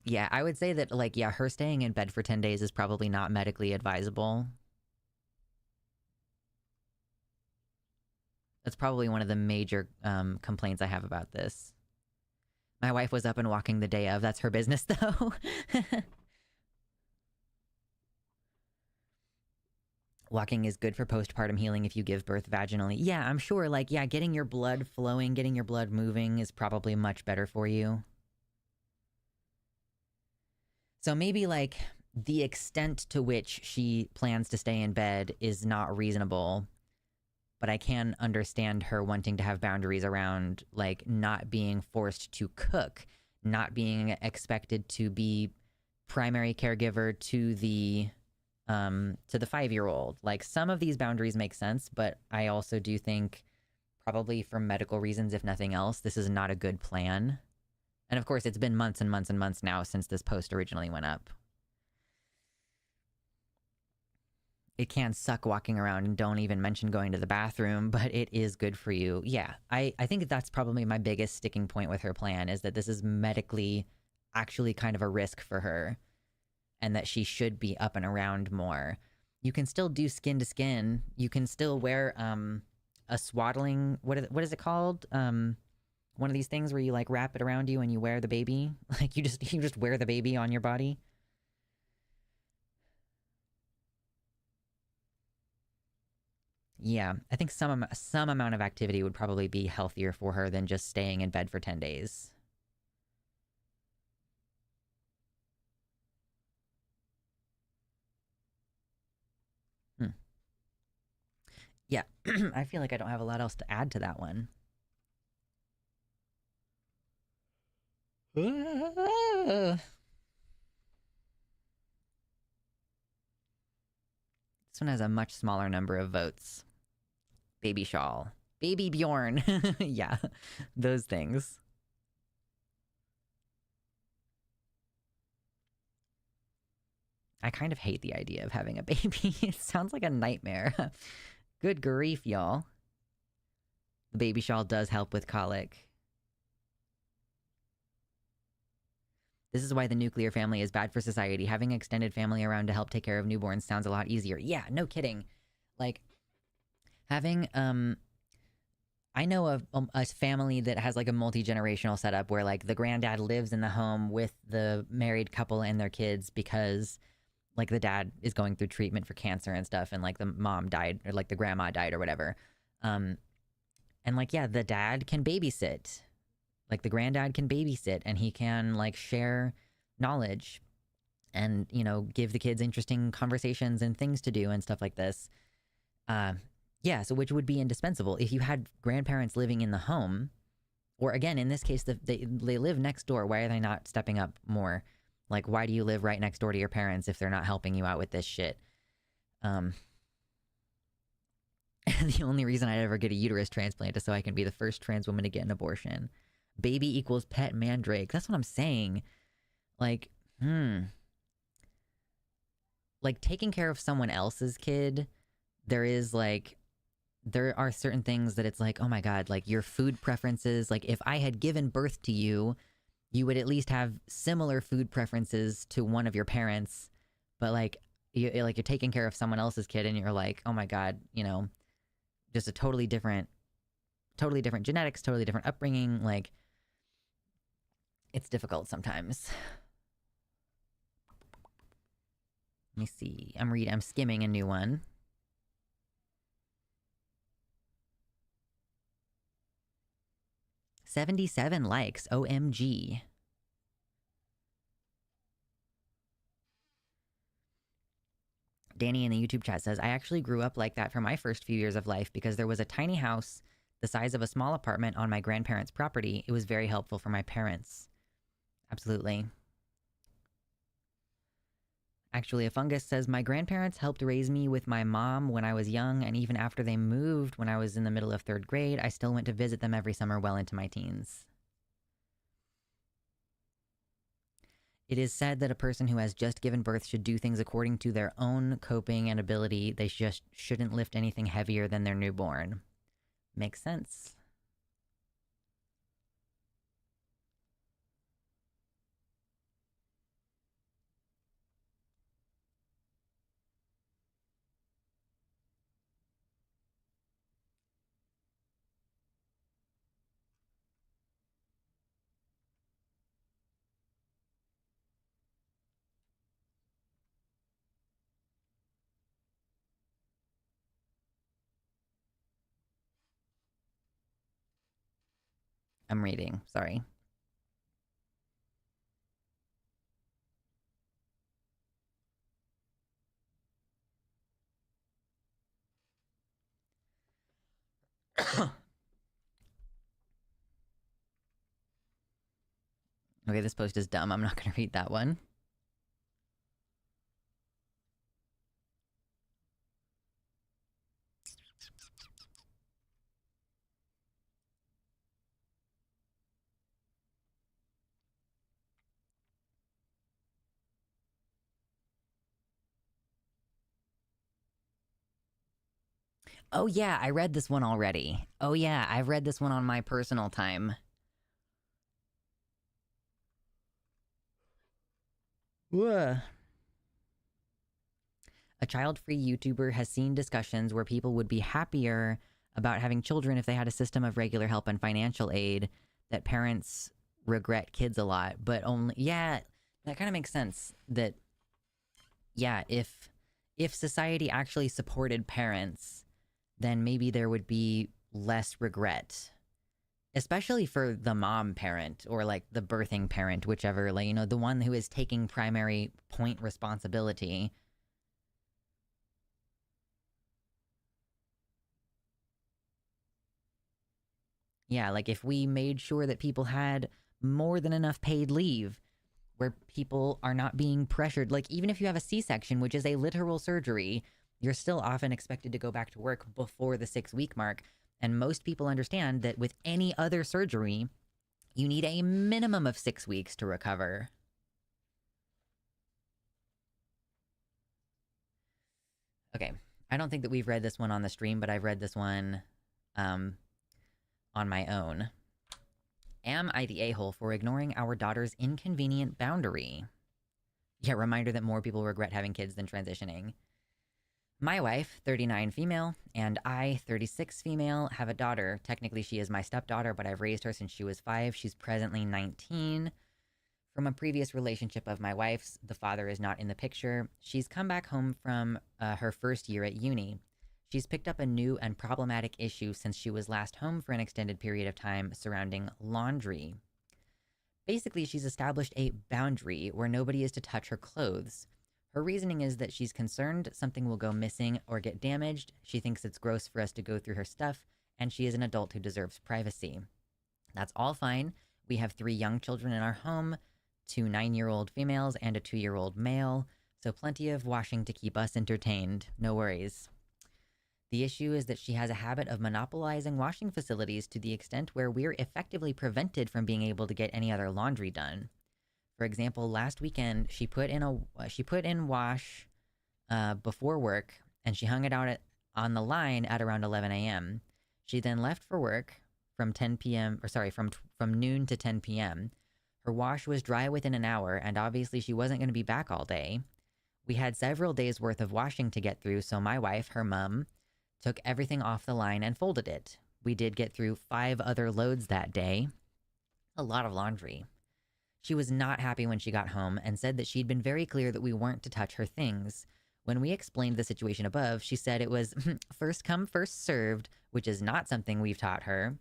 Yeah, I would say that, like, yeah, her staying in bed for 10 days is probably not medically advisable. That's probably one of the major complaints I have about this. My wife was up and walking the day of. That's her business, though. Walking is good for postpartum healing if you give birth vaginally. Yeah, I'm sure, like, yeah, getting your blood flowing, getting your blood moving is probably much better for you. So maybe, like, the extent to which she plans to stay in bed is not reasonable, but I can understand her wanting to have boundaries around, like, not being forced to cook, not being expected to be primary caregiver to the 5-year-old. Like, some of these boundaries make sense, but I also do think, probably for medical reasons, if nothing else, this is not a good plan. And of course, it's been months and months and months now since this post originally went up. It can suck walking around, and don't even mention going to the bathroom, but it is good for you. Yeah, I think that's probably my biggest sticking point with her plan, is that this is medically actually kind of a risk for her, and that she should be up and around more. You can still do skin to skin. You can still wear a swaddling, what is it called? One of these things where you, like, wrap it around you and you wear the baby. Like, you just wear the baby on your body. Yeah, I think some amount of activity would probably be healthier for her than just staying in bed for 10 days. Hmm. Yeah, I feel like I don't have a lot else to add to that one. This one has a much smaller number of votes. Baby shawl. Baby Bjorn. Yeah, those things. I kind of hate the idea of having a baby. It sounds like a nightmare. Good grief, y'all. The baby shawl does help with colic. This is why the nuclear family is bad for society. Having extended family around to help take care of newborns sounds a lot easier. Yeah, no kidding. Like, having, I know of a family that has, like, a multi-generational setup where, like, the granddad lives in the home with the married couple and their kids because, like, the dad is going through treatment for cancer and stuff, and, like, the mom died, or, like, the grandma died or whatever. And, like, yeah, the dad can babysit. Like, the granddad can babysit, and he can, like, share knowledge and, you know, give the kids interesting conversations and things to do and stuff like this. Yeah, so which would be indispensable. If you had grandparents living in the home, or again, in this case, they live next door, why are they not stepping up more? Like, why do you live right next door to your parents if they're not helping you out with this shit? The only reason I'd ever get a uterus transplant is so I can be the first trans woman to get an abortion. Baby equals pet mandrake. That's what I'm saying. Like, like, taking care of someone else's kid, there are certain things that it's like, oh my God, like, your food preferences. Like, if I had given birth to you, you would at least have similar food preferences to one of your parents. But, like, you're taking care of someone else's kid, and you're like, oh my God, you know, just a totally different genetics, totally different upbringing. Like, it's difficult sometimes. Let me see. I'm skimming a new one. $77 likes. OMG. Danny in the YouTube chat says, I actually grew up like that for my first few years of life because there was a tiny house the size of a small apartment on my grandparents' property. It was very helpful for my parents. Absolutely. Actually, a fungus says, my grandparents helped raise me with my mom when I was young, and even after they moved when I was in the middle of 3rd grade, I still went to visit them every summer well into my teens. It is said that a person who has just given birth should do things according to their own coping and ability. They just shouldn't lift anything heavier than their newborn. Makes sense. I'm reading, sorry. Okay, this post is dumb. I'm not going to read that one. Oh yeah, I read this one already. Oh yeah, I've read this one on my personal time. Whoa. A child-free YouTuber has seen discussions where people would be happier about having children if they had a system of regular help and financial aid, that parents regret kids a lot, but only, yeah, that kind of makes sense. That, yeah, if society actually supported parents, then maybe there would be less regret, especially for the mom parent or like the birthing parent, whichever, like, you know, the one who is taking primary point responsibility. Yeah, like if we made sure that people had more than enough paid leave, where people are not being pressured, like even if you have a C-section, which is a literal surgery, you're still often expected to go back to work before the 6-week mark. And most people understand that with any other surgery, you need a minimum of 6 weeks to recover. Okay, I don't think that we've read this one on the stream, but I've read this one on my own. Am I the a-hole for ignoring our daughter's inconvenient boundary? Yeah, reminder that more people regret having kids than transitioning. My wife, 39 female, and I, 36 female, have a daughter. Technically, she is my stepdaughter, but I've raised her since she was 5. She's presently 19. From a previous relationship of my wife's, the father is not in the picture. She's come back home from her first year at uni. She's picked up a new and problematic issue since she was last home for an extended period of time surrounding laundry. Basically, she's established a boundary where nobody is to touch her clothes. Her reasoning is that she's concerned something will go missing or get damaged. She thinks it's gross for us to go through her stuff, and she is an adult who deserves privacy. That's all fine. We have 3 young children in our home, 2 9-year-old females and a 2-year-old male, so plenty of washing to keep us entertained. No worries. The issue is that she has a habit of monopolizing washing facilities to the extent where we're effectively prevented from being able to get any other laundry done. For example, last weekend she put in wash before work, and she hung it out on the line at around 11 a.m. She then left for work from 10 p.m. or sorry, from noon to 10 p.m. Her wash was dry within an hour, and obviously she wasn't going to be back all day. We had several days worth of washing to get through, so my wife, her mom, took everything off the line and folded it. We did get through 5 other loads that day. A lot of laundry. She was not happy when she got home and said that she'd been very clear that we weren't to touch her things. When we explained the situation above, she said it was first come, first served, which is not something we've taught her,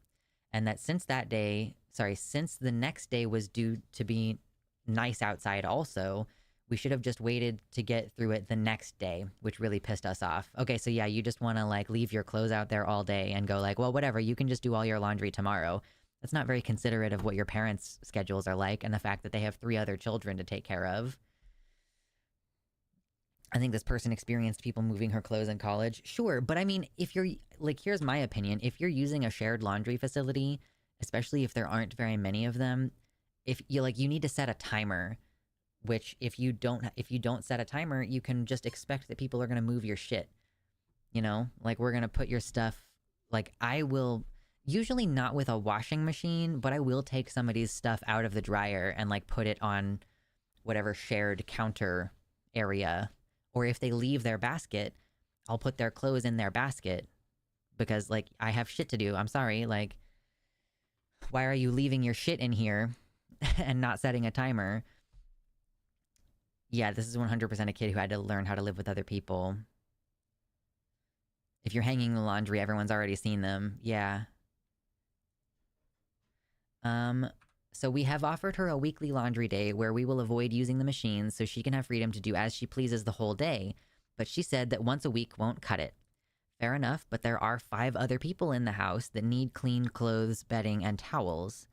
and that since the next day was due to be nice outside also, we should have just waited to get through it the next day, which really pissed us off. Okay, so yeah, you just want to like leave your clothes out there all day and go like, well, whatever, you can just do all your laundry tomorrow. That's not very considerate of what your parents' schedules are like and the fact that they have 3 other children to take care of. I think this person experienced people moving her clothes in college. Sure, but I mean, if you're, like, here's my opinion. If you're using a shared laundry facility, especially if there aren't very many of them, if you, like, you need to set a timer. which if you don't set a timer, you can just expect that people are going to move your shit. You know, like we're going to put your stuff, like I will, usually not with a washing machine, but I will take somebody's stuff out of the dryer and like put it on whatever shared counter area. Or if they leave their basket, I'll put their clothes in their basket because like I have shit to do. I'm sorry, like why are you leaving your shit in here and not setting a timer? Yeah, this is 100% a kid who had to learn how to live with other people. If you're hanging the laundry, everyone's already seen them. Yeah. So we have offered her a weekly laundry day where we will avoid using the machines so she can have freedom to do as she pleases the whole day, but she said that once a week won't cut it. Fair enough, but there are 5 other people in the house that need clean clothes, bedding, and towels.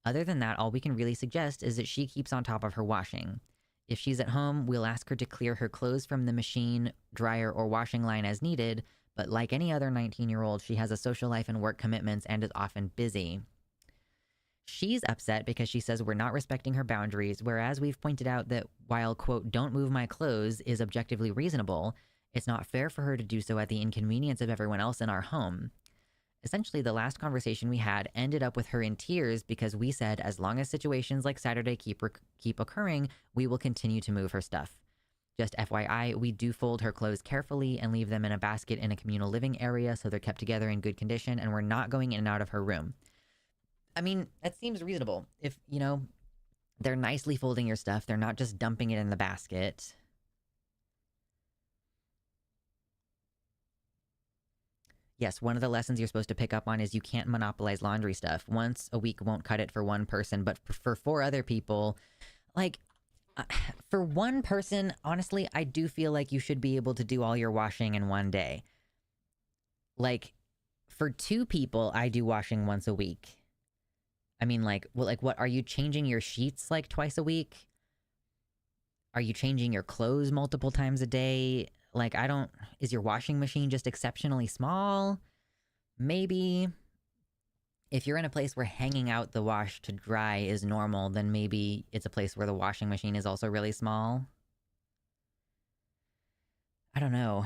Other than that, all we can really suggest is that she keeps on top of her washing. If she's at home, we'll ask her to clear her clothes from the machine, dryer, or washing line as needed, but like any other 19-year-old, she has a social life and work commitments and is often busy. She's upset because she says we're not respecting her boundaries, whereas we've pointed out that while, quote, don't move my clothes is objectively reasonable, it's not fair for her to do so at the inconvenience of everyone else in our home. Essentially, the last conversation we had ended up with her in tears because we said as long as situations like Saturday keep occurring, we will continue to move her stuff. Just FYI, we do fold her clothes carefully and leave them in a basket in a communal living area so they're kept together in good condition, and we're not going in and out of her room. I mean, that seems reasonable. If, you know, they're nicely folding your stuff, they're not just dumping it in the basket. Yes, one of the lessons you're supposed to pick up on is you can't monopolize laundry stuff. Once a week won't cut it for one person, but for 4 other people, like, for one person, honestly, I do feel like you should be able to do all your washing in one day. Like, for 2 people, I do washing once a week. I mean, like, well, like, what, are you changing your sheets, like, twice a week? Are you changing your clothes multiple times a day? Like, is your washing machine just exceptionally small? Maybe. If you're in a place where hanging out the wash to dry is normal, then maybe it's a place where the washing machine is also really small. I don't know.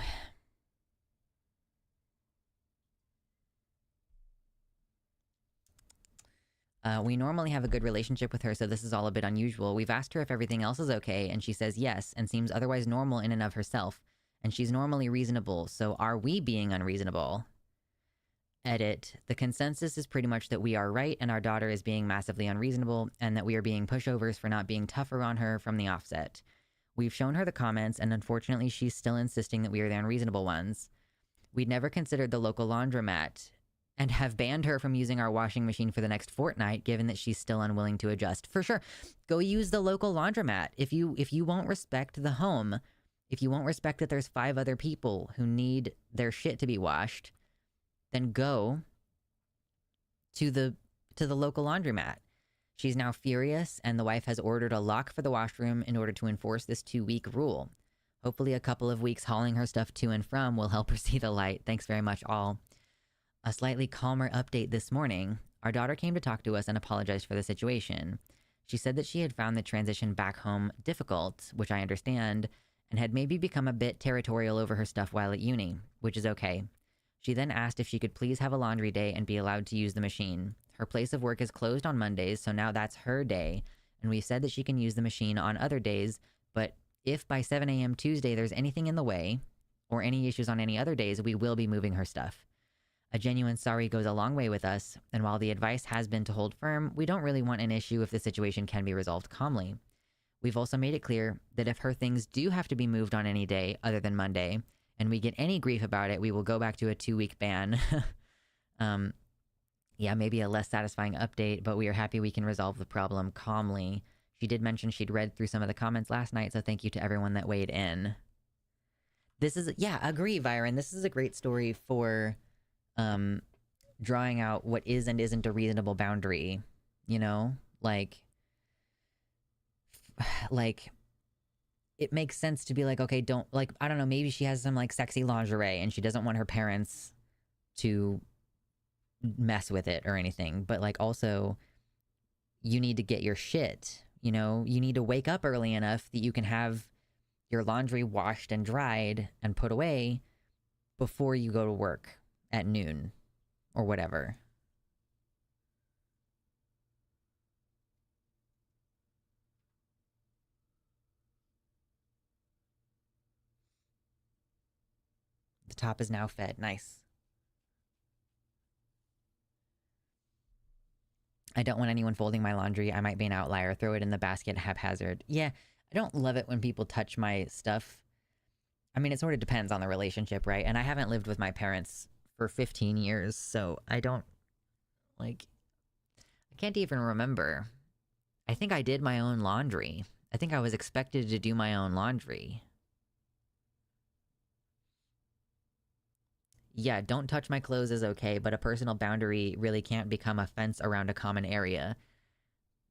We normally have a good relationship with her, so this is all a bit unusual. We've asked her if everything else is okay, and she says yes, and seems otherwise normal in and of herself. And she's normally reasonable, so are we being unreasonable? Edit. The consensus is pretty much that we are right, and our daughter is being massively unreasonable, and that we are being pushovers for not being tougher on her from the offset. We've shown her the comments, and unfortunately she's still insisting that we are the unreasonable ones. We'd never considered the local laundromat, and have banned her from using our washing machine for the next fortnight, given that she's still unwilling to adjust. For sure, go use the local laundromat. If you won't respect the home, if you won't respect that there's 5 other people who need their shit to be washed, then go to the local laundromat. She's now furious, and the wife has ordered a lock for the washroom in order to enforce this 2-week rule. Hopefully a couple of weeks hauling her stuff to and from will help her see the light. Thanks very much, all. A slightly calmer update this morning. Our daughter came to talk to us and apologized for the situation. She said that she had found the transition back home difficult, which I understand, and had maybe become a bit territorial over her stuff while at uni, which is okay. She then asked if she could please have a laundry day and be allowed to use the machine. Her place of work is closed on Mondays, so now that's her day, and we said that she can use the machine on other days, but if by 7 a.m. Tuesday there's anything in the way, or any issues on any other days, we will be moving her stuff. A genuine sorry goes a long way with us, and while the advice has been to hold firm, we don't really want an issue if the situation can be resolved calmly. We've also made it clear that if her things do have to be moved on any day other than Monday, and we get any grief about it, we will go back to a 2-week ban. Yeah, maybe a less satisfying update, but we are happy we can resolve the problem calmly. She did mention she'd read through some of the comments last night, so thank you to everyone that weighed in. This is, yeah, agree, Byron. This is a great story for drawing out what is and isn't a reasonable boundary, you know? Like, it makes sense to be like, okay, don't, like, I don't know, maybe she has some, like, sexy lingerie and she doesn't want her parents to mess with it or anything, but, like, also, you need to get your shit You know, you need to wake up early enough that you can have your laundry washed and dried and put away before you go to work at noon or whatever. The top is now fed. Nice. I don't want anyone folding my laundry. I might be an outlier. Throw it in the basket haphazard. Yeah, I don't love it when people touch my stuff. I mean, it sort of depends on the relationship, right? And I haven't lived with my parents for 15 years, so I don't, like, I can't even remember. I think I did my own laundry. I think I was expected to do my own laundry. Yeah, don't touch my clothes is okay, but a personal boundary really can't become a fence around a common area.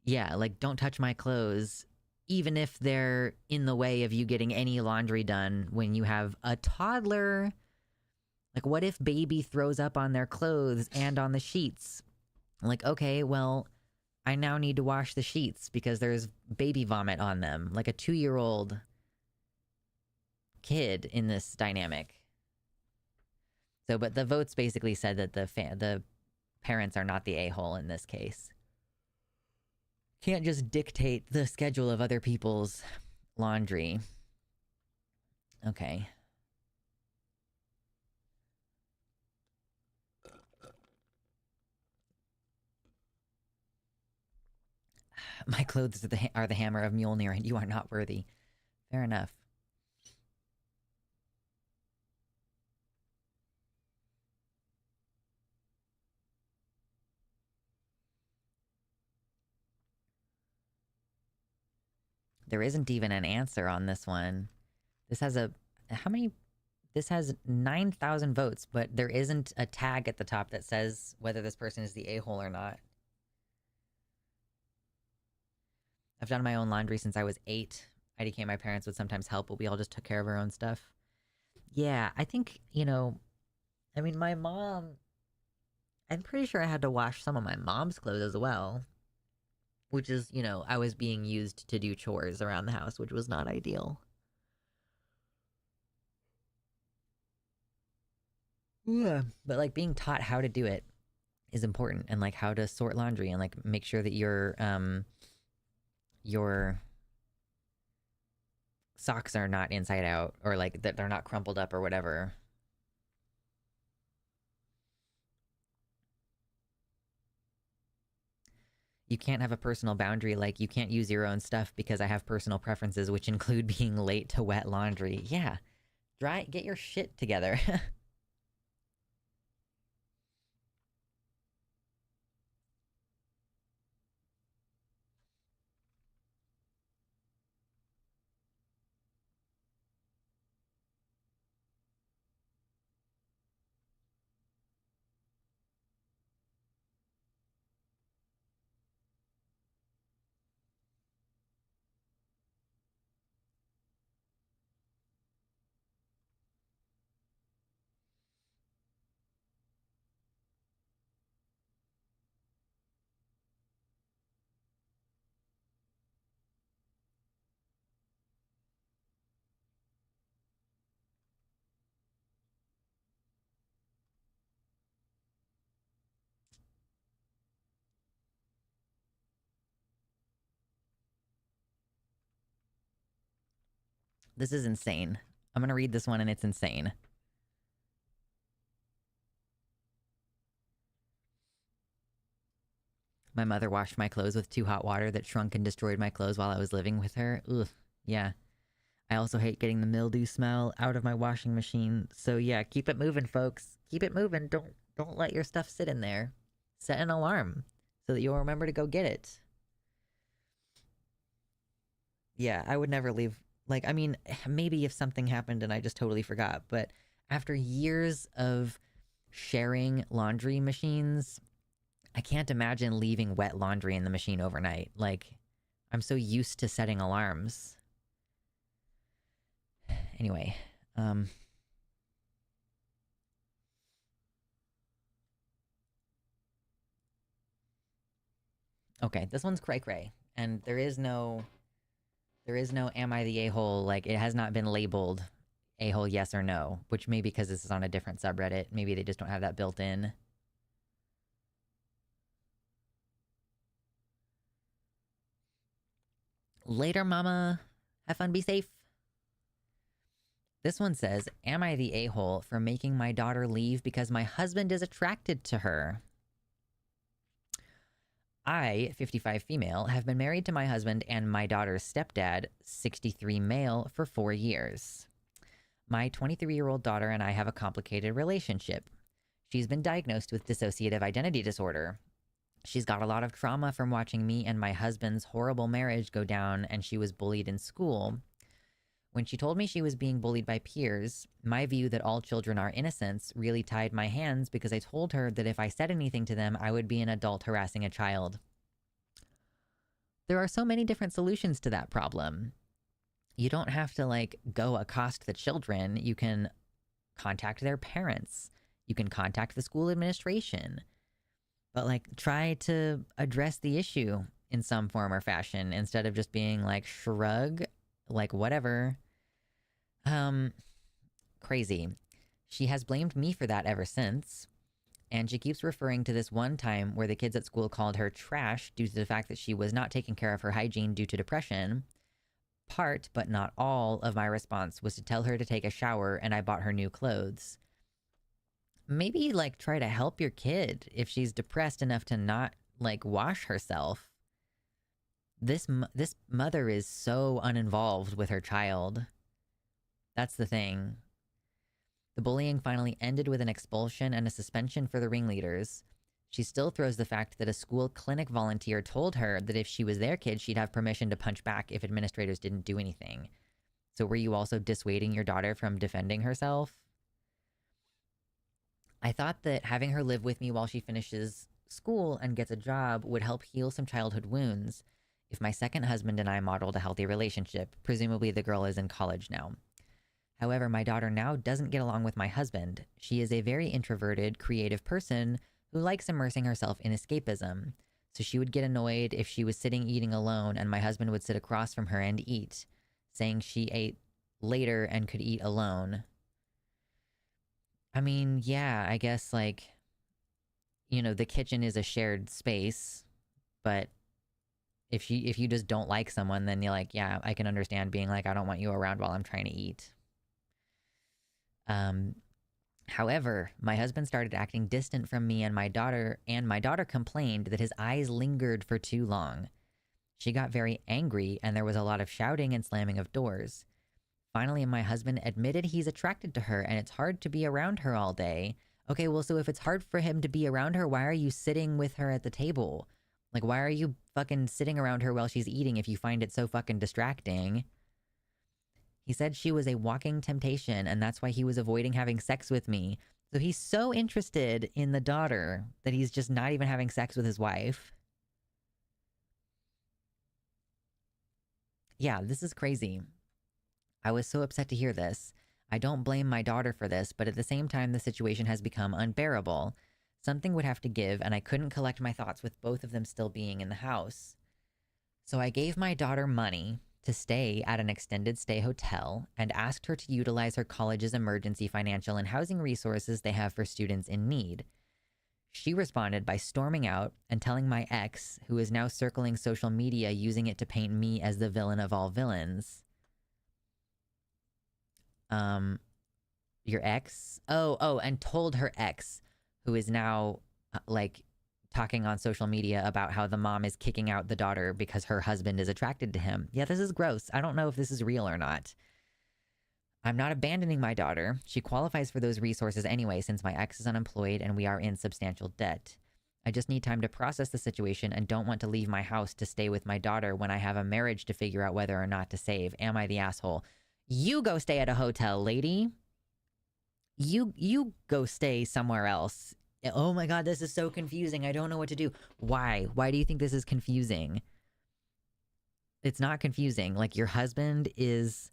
Yeah, like, don't touch my clothes, even if they're in the way of you getting any laundry done when you have a toddler. Like, what if baby throws up on their clothes and on the sheets? Like, okay, well, I now need to wash the sheets because there's baby vomit on them. Like a 2-year-old kid in this dynamic. So, but the votes basically said that the parents are not the a-hole in this case. Can't just dictate the schedule of other people's laundry. Okay. My clothes are the hammer of Mjolnir, and you are not worthy. Fair enough. There isn't even an answer on this one. This has how many? This has 9,000 votes, but there isn't a tag at the top that says whether this person is the a-hole or not. I've done my own laundry since I was 8. IDK and my parents would sometimes help, but we all just took care of our own stuff. Yeah, I think, I mean, my mom, I'm pretty sure I had to wash some of my mom's clothes as well. Which is, I was being used to do chores around the house, which was not ideal. Yeah. But, like, being taught how to do it is important, and, like, how to sort laundry, and, like, make sure that your socks are not inside out, or, like, that they're not crumpled up or whatever. You can't have a personal boundary, like, you can't use your own stuff because I have personal preferences, which include being late to wet laundry. Yeah. Get your shit together. This is insane. I'm gonna read this one, and it's insane. My mother washed my clothes with too hot water that shrunk and destroyed my clothes while I was living with her. Ugh, yeah. I also hate getting the mildew smell out of my washing machine. So yeah, keep it moving, folks. Keep it moving. Don't let your stuff sit in there. Set an alarm so that you'll remember to go get it. Yeah, I would never leave. Like, I mean, maybe if something happened and I just totally forgot, but after years of sharing laundry machines, I can't imagine leaving wet laundry in the machine overnight. Like, I'm so used to setting alarms. Anyway, okay, this one's cray-cray. And there is no am I the a-hole, like it has not been labeled a-hole yes or no, which maybe because this is on a different subreddit, maybe they just don't have that built in. Later, mama. Have fun, be safe. This one says, am I the a-hole for making my daughter leave because my husband is attracted to her? I, 55 female, have been married to my husband and my daughter's stepdad, 63 male, for 4 years. My 23-year-old daughter and I have a complicated relationship. She's been diagnosed with dissociative identity disorder. She's got a lot of trauma from watching me and my husband's horrible marriage go down, and she was bullied in school. When she told me she was being bullied by peers, my view that all children are innocents really tied my hands because I told her that if I said anything to them, I would be an adult harassing a child. There are so many different solutions to that problem. You don't have to, like, go accost the children. You can contact their parents. You can contact the school administration. But, like, try to address the issue in some form or fashion instead of just being, like, shrug, like, whatever. Crazy. She has blamed me for that ever since. And she keeps referring to this one time where the kids at school called her trash due to the fact that she was not taking care of her hygiene due to depression. Part, but not all, of my response was to tell her to take a shower, and I bought her new clothes. Maybe, like, try to help your kid if she's depressed enough to not, like, wash herself. This mother is so uninvolved with her child. That's the thing. The bullying finally ended with an expulsion and a suspension for the ringleaders. She still throws the fact that a school clinic volunteer told her that if she was their kid, she'd have permission to punch back if administrators didn't do anything. So were you also dissuading your daughter from defending herself? I thought that having her live with me while she finishes school and gets a job would help heal some childhood wounds. If my second husband and I modeled a healthy relationship, presumably the girl is in college now. However, my daughter now doesn't get along with my husband. She is a very introverted, creative person who likes immersing herself in escapism. So she would get annoyed if she was sitting eating alone and my husband would sit across from her and eat, saying she ate later and could eat alone. I mean, yeah, I guess, like, you know, the kitchen is a shared space, but if you just don't like someone, then you're like, yeah, I can understand being like, I don't want you around while I'm trying to eat. However, my husband started acting distant from me and my daughter complained that his eyes lingered for too long. She got very angry and there was a lot of shouting and slamming of doors. Finally, my husband admitted he's attracted to her and it's hard to be around her all day. Okay, well, so if it's hard for him to be around her, why are you sitting with her at the table? Like, why are you fucking sitting around her while she's eating if you find it so fucking distracting? He said she was a walking temptation, and that's why he was avoiding having sex with me. So he's so interested in the daughter that he's just not even having sex with his wife. Yeah, this is crazy. I was so upset to hear this. I don't blame my daughter for this, but at the same time, the situation has become unbearable. Something would have to give, and I couldn't collect my thoughts with both of them still being in the house. So I gave my daughter money to stay at an extended stay hotel and asked her to utilize her college's emergency financial and housing resources they have for students in need. She responded by storming out and telling my ex, who is now circling social media using it to paint me as the villain of all villains. Your ex? Oh, and told her ex, who is now, like, talking on social media about how the mom is kicking out the daughter because her husband is attracted to him. Yeah, this is gross. I don't know if this is real or not. I'm not abandoning my daughter. She qualifies for those resources anyway since my ex is unemployed and we are in substantial debt. I just need time to process the situation and don't want to leave my house to stay with my daughter when I have a marriage to figure out whether or not to save. Am I the asshole? You go stay at a hotel, lady. You go stay somewhere else. Oh my god, this is so confusing. I don't know what to do. Why? Why do you think this is confusing? It's not confusing. Like, your husband is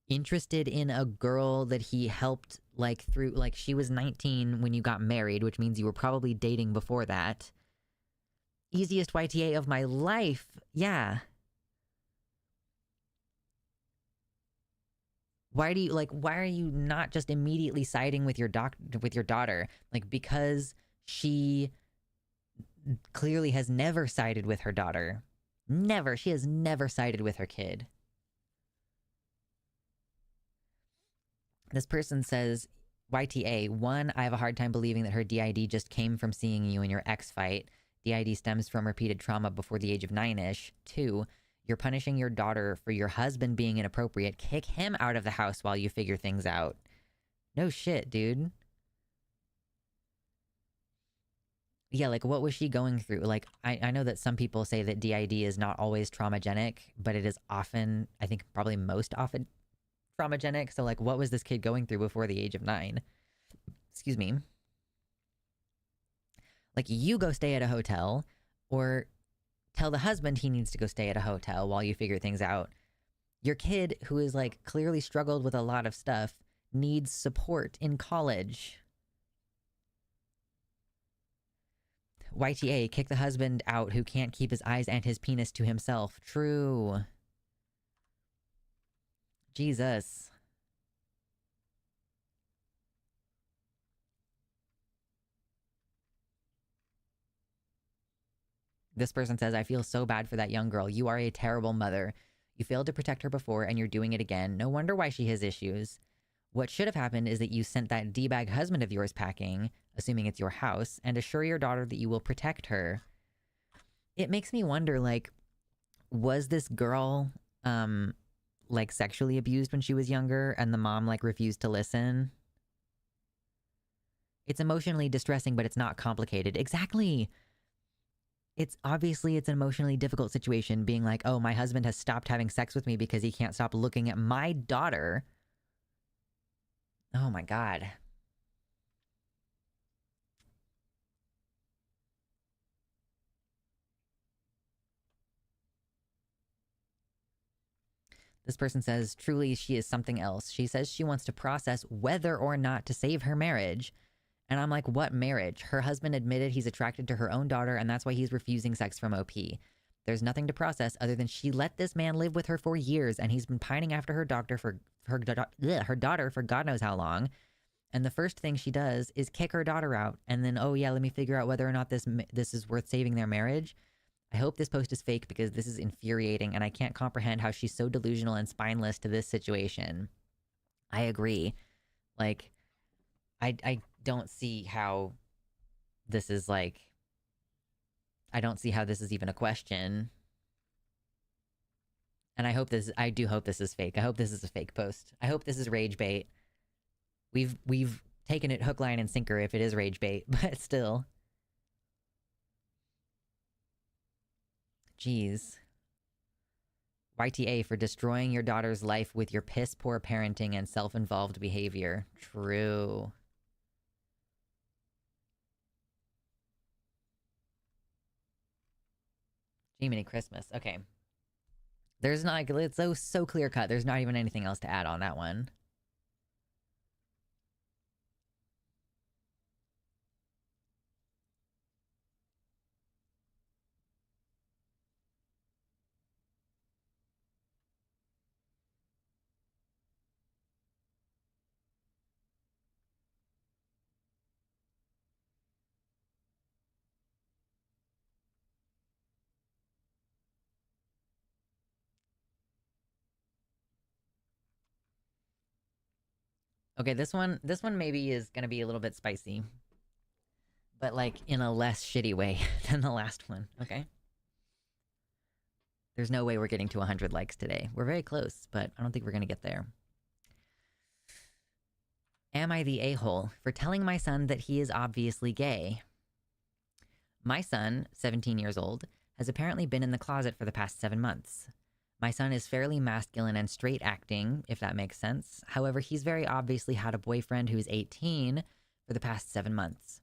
interested in a girl that he helped, like, through, like, she was 19 when you got married, which means you were probably dating before that. Easiest YTA of my life. Yeah. Why are you not just immediately siding with your daughter? Like, because she clearly has never sided with her daughter. Never. She has never sided with her kid. This person says, YTA, 1, I have a hard time believing that her DID just came from seeing you in your ex fight. DID stems from repeated trauma before the age of 9-ish. 2, you're punishing your daughter for your husband being inappropriate. Kick him out of the house while you figure things out. No shit, dude. Yeah, like, what was she going through? Like, I know that some people say that DID is not always traumagenic, but it is often, I think probably most often, traumagenic. So, like, what was this kid going through before the age of 9? Excuse me. Like, you go stay at a hotel, or tell the husband he needs to go stay at a hotel while you figure things out. Your kid, who is, like, clearly struggled with a lot of stuff, needs support in college. YTA, kick the husband out who can't keep his eyes and his penis to himself. True. Jesus. This person says, I feel so bad for that young girl. You are a terrible mother. You failed to protect her before and you're doing it again. No wonder why she has issues. What should have happened is that you sent that D-bag husband of yours packing, assuming it's your house, and assure your daughter that you will protect her. It makes me wonder, like, was this girl, like, sexually abused when she was younger and the mom, like, refused to listen? It's emotionally distressing, but it's not complicated. Exactly! It's obviously it's an emotionally difficult situation being like, oh, my husband has stopped having sex with me because he can't stop looking at my daughter. Oh my God. This person says, truly, she is something else. She says she wants to process whether or not to save her marriage. And I'm like, what marriage? Her husband admitted he's attracted to her own daughter, and that's why he's refusing sex from OP. There's nothing to process other than she let this man live with her for years, and he's been pining after her daughter for God knows how long. And the first thing she does is kick her daughter out, and then, oh yeah, let me figure out whether or not this is worth saving their marriage. I hope this post is fake because this is infuriating, and I can't comprehend how she's so delusional and spineless to this situation. I agree. Like, I don't see how this is, like... I don't see how this is even a question. And I do hope this is fake. I hope this is a fake post. I hope this is rage bait. We've taken it hook, line, and sinker if it is rage bait, but still. Jeez. YTA for destroying your daughter's life with your piss-poor parenting and self-involved behavior. True. Jiminy Christmas. Okay. There's not... It's so clear-cut. There's not even anything else to add on that one. Okay, this one maybe is gonna be a little bit spicy. But, like, in a less shitty way than the last one, okay? There's no way we're getting to 100 likes today. We're very close, but I don't think we're gonna get there. Am I the a-hole for telling my son that he is obviously gay? My son, 17 years old, has apparently been in the closet for the past 7 months. My son is fairly masculine and straight acting, if that makes sense. However, he's very obviously had a boyfriend who's 18 for the past 7 months.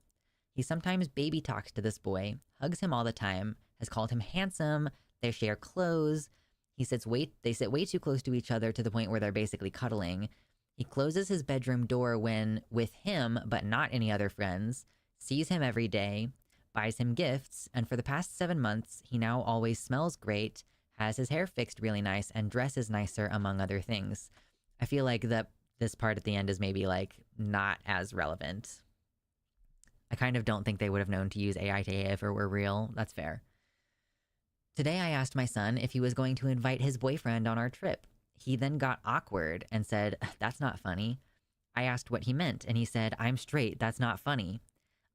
He sometimes baby talks to this boy, hugs him all the time, has called him handsome, they share clothes. They sit way too close to each other to the point where they're basically cuddling. He closes his bedroom door when with him, but not any other friends, sees him every day, buys him gifts, and for the past 7 months, he now always smells great, has his hair fixed really nice, and dresses nicer, among other things. I feel like that this part at the end is maybe like not as relevant. I kind of don't think they would have known to use AI to if it were real. That's fair. Today I asked my son if he was going to invite his boyfriend on our trip. He then got awkward and said, "That's not funny." I asked what he meant, and he said, "I'm straight, that's not funny."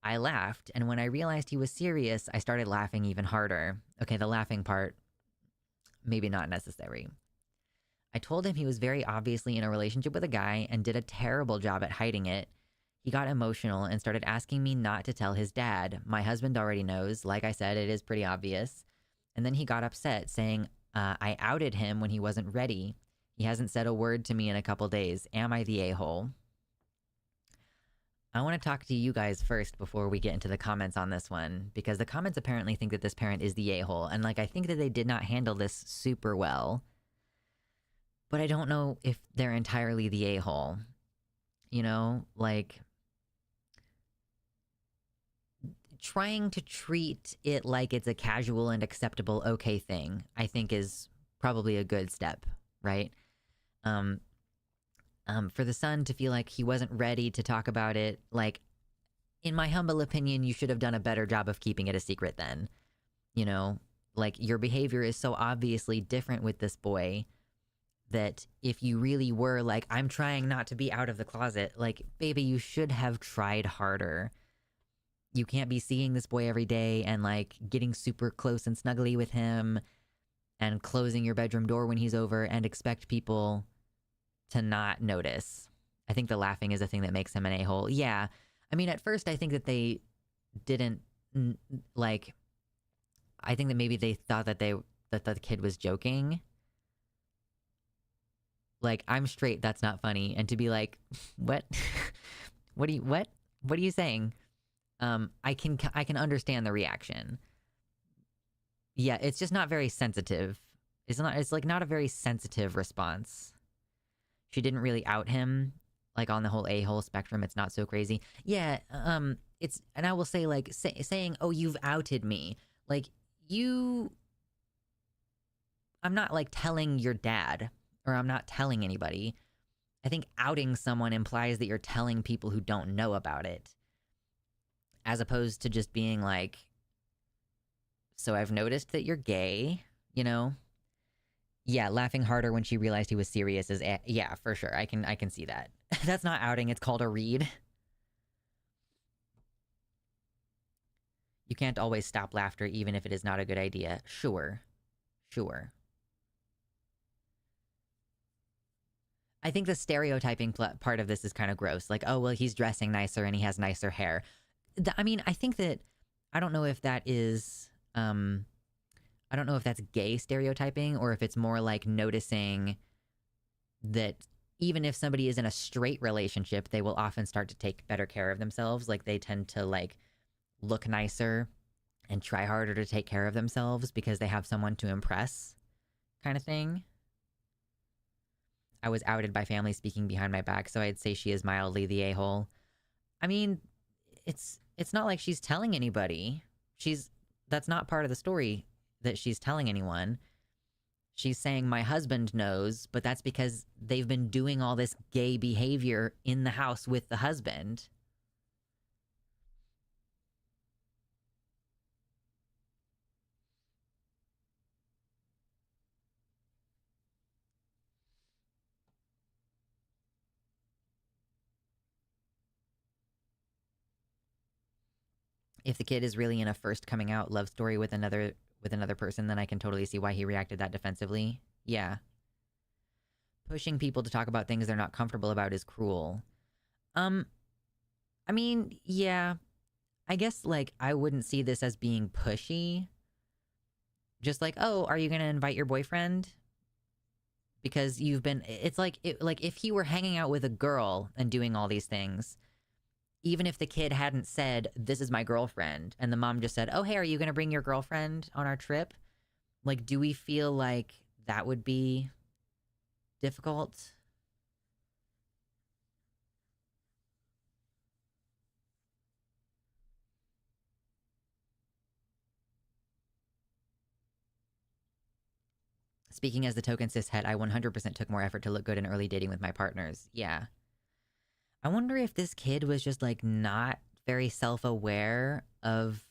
I laughed, and when I realized he was serious, I started laughing even harder. Okay, the laughing part, maybe not necessary. I told him he was very obviously in a relationship with a guy and did a terrible job at hiding it. He got emotional and started asking me not to tell his dad. My husband already knows. Like I said, it is pretty obvious. And then he got upset, saying I outed him when he wasn't ready. He hasn't said a word to me in a couple days. Am I the a-hole? I want to talk to you guys first before we get into the comments on this one, because the comments apparently think that this parent is the a-hole, and like I think that they did not handle this super well. But I don't know if they're entirely the a-hole. You know, like, trying to treat it like it's a casual and acceptable okay thing, I think is probably a good step, right? For the son to feel like he wasn't ready to talk about it, like, in my humble opinion, you should have done a better job of keeping it a secret then. You know, like, your behavior is so obviously different with this boy that if you really were like, I'm trying not to be out of the closet, like, baby, you should have tried harder. You can't be seeing this boy every day and, like, getting super close and snuggly with him and closing your bedroom door when he's over and expect people to not notice. I think the laughing is the thing that makes him an a-hole. Yeah. I mean, at first, I think that they didn't, like, I think that maybe they thought that that the kid was joking. Like, I'm straight, that's not funny. And to be like, what? what are you saying? I can understand the reaction. Yeah, it's just not very sensitive. It's like not a very sensitive response. She didn't really out him, like, on the whole a-hole spectrum. It's not so crazy. Yeah, it's, and I will say, like, saying, "Oh, you've outed me." Like, I'm not, like, telling your dad, or I'm not telling anybody. I think outing someone implies that you're telling people who don't know about it, as opposed to just being like, "So I've noticed that you're gay," you know? Yeah, laughing harder when she realized he was serious is, yeah, for sure. I can see that. That's not outing, it's called a read. You can't always stop laughter even if it is not a good idea. Sure. Sure. I think the stereotyping part of this is kind of gross. Like, oh, well, he's dressing nicer and he has nicer hair. I mean, I think that, I don't know if that is, I don't know if that's gay stereotyping or if it's more like noticing that even if somebody is in a straight relationship, they will often start to take better care of themselves. Like, they tend to, like, look nicer and try harder to take care of themselves because they have someone to impress, kind of thing. I was outed by family speaking behind my back, so I'd say she is mildly the a-hole. I mean, it's not like she's telling anybody. That's not part of the story that she's telling anyone. She's saying my husband knows, but that's because they've been doing all this gay behavior in the house with the husband. If the kid is really in a first coming out love story with another person, then I can totally see why he reacted that defensively. Yeah. Pushing people to talk about things they're not comfortable about is cruel. I mean, yeah. I guess, like, I wouldn't see this as being pushy. Just like, oh, are you gonna invite your boyfriend? Because it's like, if he were hanging out with a girl and doing all these things, even if the kid hadn't said, "This is my girlfriend," and the mom just said, "Oh, hey, are you gonna bring your girlfriend on our trip?" Like, do we feel like that would be difficult? Speaking as the token cishet, I 100% took more effort to look good in early dating with my partners. Yeah. I wonder if this kid was just like not very self-aware of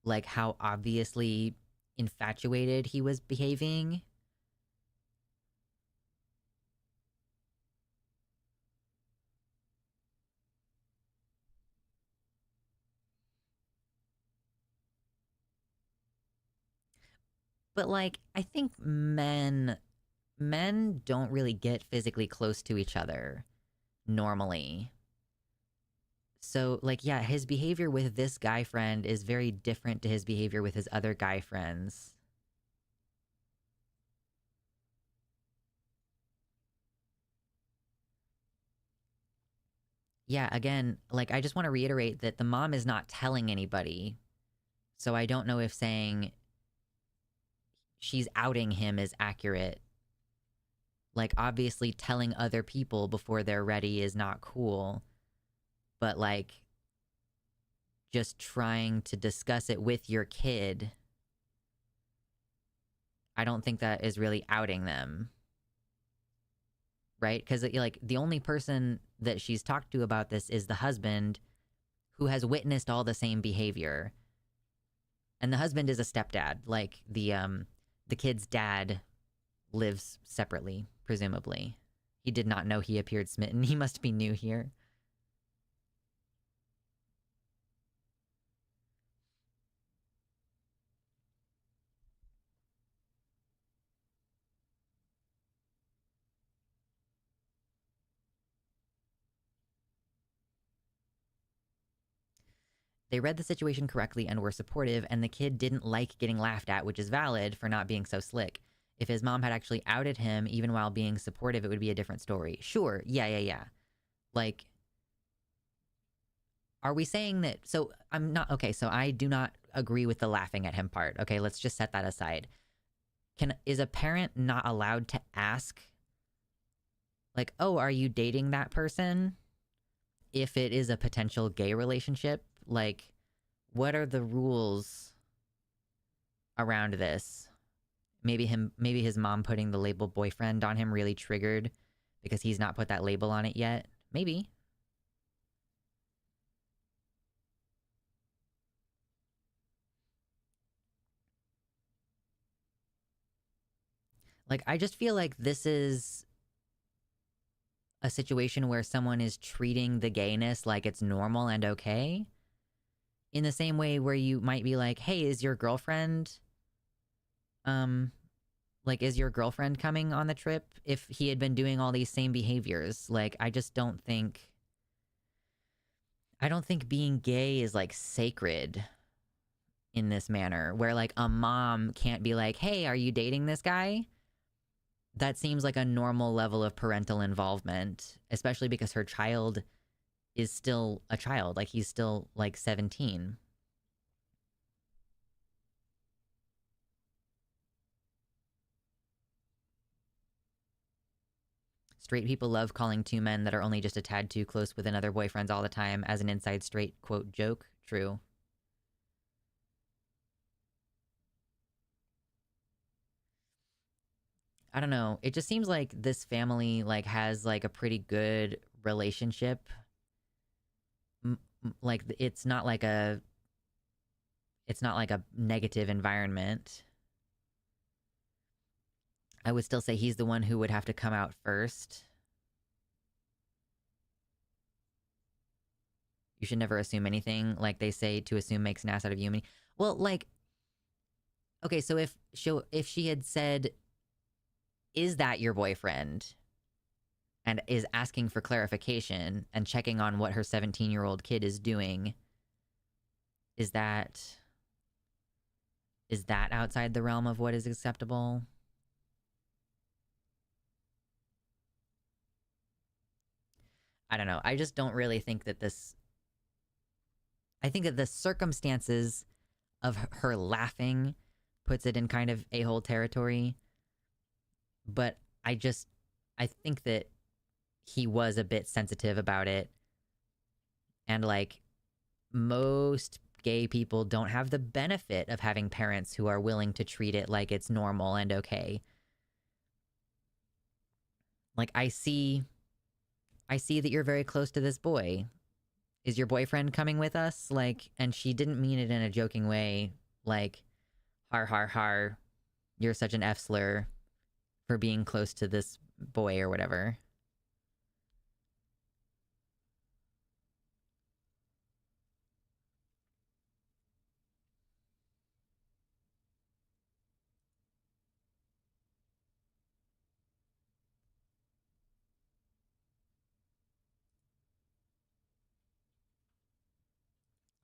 like how obviously infatuated he was behaving. But like I think men don't really get physically close to each other normally. So like yeah, his behavior with this guy friend is very different to his behavior with his other guy friends. Yeah, again, like I just want to reiterate that the mom is not telling anybody. So I don't know if saying she's outing him is accurate. Like obviously telling other people before they're ready is not cool. But like just trying to discuss it with your kid, I don't think that is really outing them. Right? Because like the only person that she's talked to about this is the husband, who has witnessed all the same behavior. And the husband is a stepdad. Like the kid's dad lives separately, presumably. He did not know he appeared smitten. He must be new here. They read the situation correctly and were supportive, and the kid didn't like getting laughed at, which is valid for not being so slick. If his mom had actually outed him, even while being supportive, it would be a different story. Sure, yeah. Like, are we saying that... So, I'm not... Okay, so I do not agree with the laughing at him part. Okay, let's just set that aside. Is a parent not allowed to ask, like, oh, are you dating that person? If it is a potential gay relationship? Like, what are the rules around this? Maybe his mom putting the label boyfriend on him really triggered because he's not put that label on it yet. Maybe. Like, I just feel like this is a situation where someone is treating the gayness like it's normal and okay. In the same way where you might be like, hey, is your girlfriend... Like, is your girlfriend coming on the trip? If he had been doing all these same behaviors. Like, I just don't think... I don't think being gay is, like, sacred in this manner. Where, like, a mom can't be like, hey, are you dating this guy? That seems like a normal level of parental involvement. Especially because her child is still a child. Like, he's still, like, 17. Straight people love calling two men that are only just a tad too close with another boyfriends all the time as an inside straight, quote, joke. True. I don't know. It just seems like this family, like, has, like, a pretty good relationship. Like, it's not like a... It's not like a negative environment. I would still say he's the one who would have to come out first. You should never assume anything. Like they say, to assume makes an ass out of you. Well, like... Okay, so if she had said, is that your boyfriend? And is asking for clarification and checking on what her 17-year-old kid is doing, is that outside the realm of what is acceptable? I don't know. I just don't really think that this... I think that the circumstances of her laughing puts it in kind of a-hole territory. But I think that he was a bit sensitive about it. And, like, most gay people don't have the benefit of having parents who are willing to treat it like it's normal and okay. Like, I see that you're very close to this boy. Is your boyfriend coming with us? Like, and she didn't mean it in a joking way. Like, har har har, you're such an F slur for being close to this boy or whatever.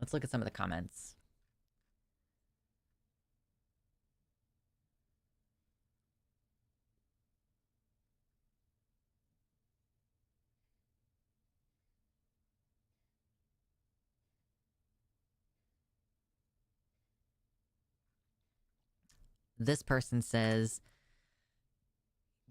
Let's look at some of the comments. This person says,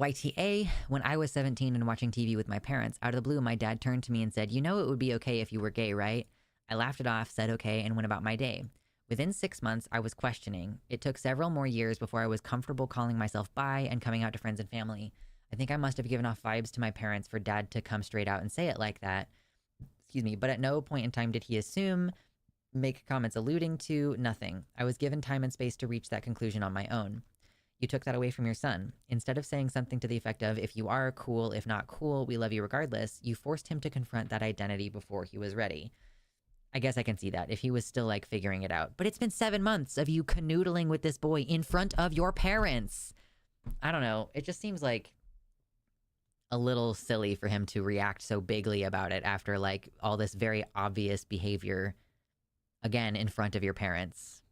YTA, when I was 17 and watching TV with my parents, out of the blue, my dad turned to me and said, "You know, it would be okay if you were gay, right?" I laughed it off, said okay, and went about my day. Within 6 months, I was questioning. It took several more years before I was comfortable calling myself bi and coming out to friends and family. I think I must have given off vibes to my parents for dad to come straight out and say it like that. Excuse me, but at no point in time did he assume, make comments alluding to, nothing. I was given time and space to reach that conclusion on my own. You took that away from your son. Instead of saying something to the effect of, "If you are cool, if not cool, we love you regardless," you forced him to confront that identity before he was ready. I guess I can see that if he was still like figuring it out. But it's been 7 months of you canoodling with this boy in front of your parents. I don't know. It just seems like a little silly for him to react so bigly about it after like all this very obvious behavior, again, in front of your parents.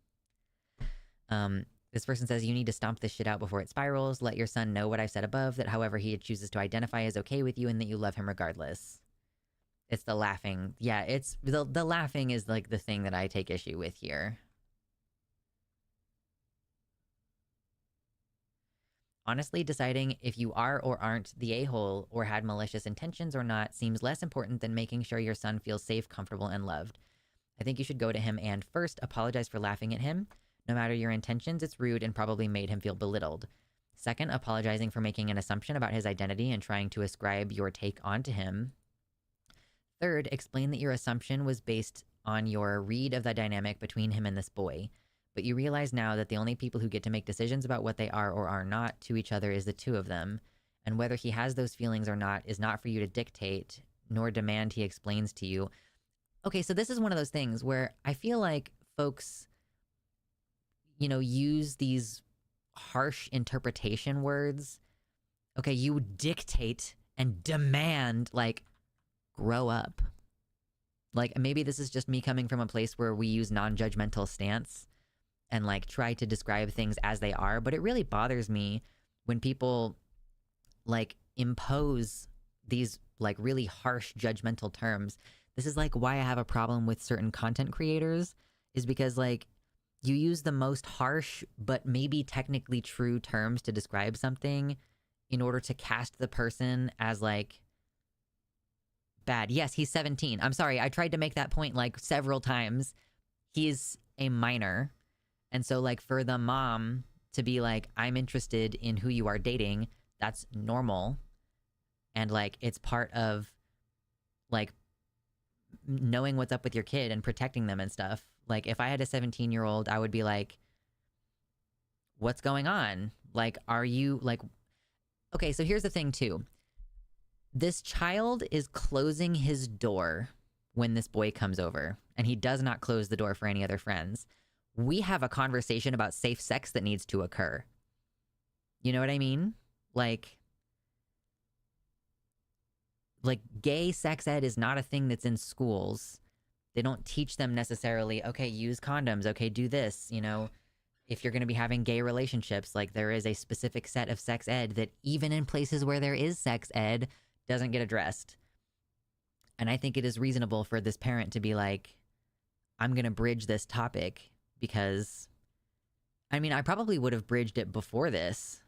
This person says, you need to stomp this shit out before it spirals. Let your son know what I've said above, that however he chooses to identify is okay with you and that you love him regardless. It's the laughing. Yeah, it's the laughing is like the thing that I take issue with here. Honestly, deciding if you are or aren't the a-hole or had malicious intentions or not seems less important than making sure your son feels safe, comfortable, and loved. I think you should go to him and first apologize for laughing at him. No matter your intentions, it's rude and probably made him feel belittled. Second, apologizing for making an assumption about his identity and trying to ascribe your take onto him. Third, explain that your assumption was based on your read of the dynamic between him and this boy. But you realize now that the only people who get to make decisions about what they are or are not to each other is the two of them. And whether he has those feelings or not is not for you to dictate, nor demand he explains to you. Okay, so this is one of those things where I feel like folks, you know, use these harsh interpretation words. Okay, you dictate and demand, like, grow up. Like, maybe this is just me coming from a place where we use non-judgmental stance and, like, try to describe things as they are, but it really bothers me when people, like, impose these, like, really harsh judgmental terms. This is, like, why I have a problem with certain content creators, is because, like, you use the most harsh but maybe technically true terms to describe something in order to cast the person as, like, bad. Yes, he's 17. I'm sorry, I tried to make that point, like, several times. He's a minor. And so, like, for the mom to be like, I'm interested in who you are dating, that's normal. And, like, it's part of, like, knowing what's up with your kid and protecting them and stuff. Like, if I had a 17-year-old, I would be like, what's going on? Like, are you, like... Okay, so here's the thing, too. This child is closing his door when this boy comes over, and he does not close the door for any other friends. We have a conversation about safe sex that needs to occur. You know what I mean? Like gay sex ed is not a thing that's in schools. They don't teach them necessarily, okay, use condoms, okay, do this, you know. If you're going to be having gay relationships, like, there is a specific set of sex ed that even in places where there is sex ed doesn't get addressed. And I think it is reasonable for this parent to be like, I'm going to bridge this topic because, I mean, I probably would have bridged it before this.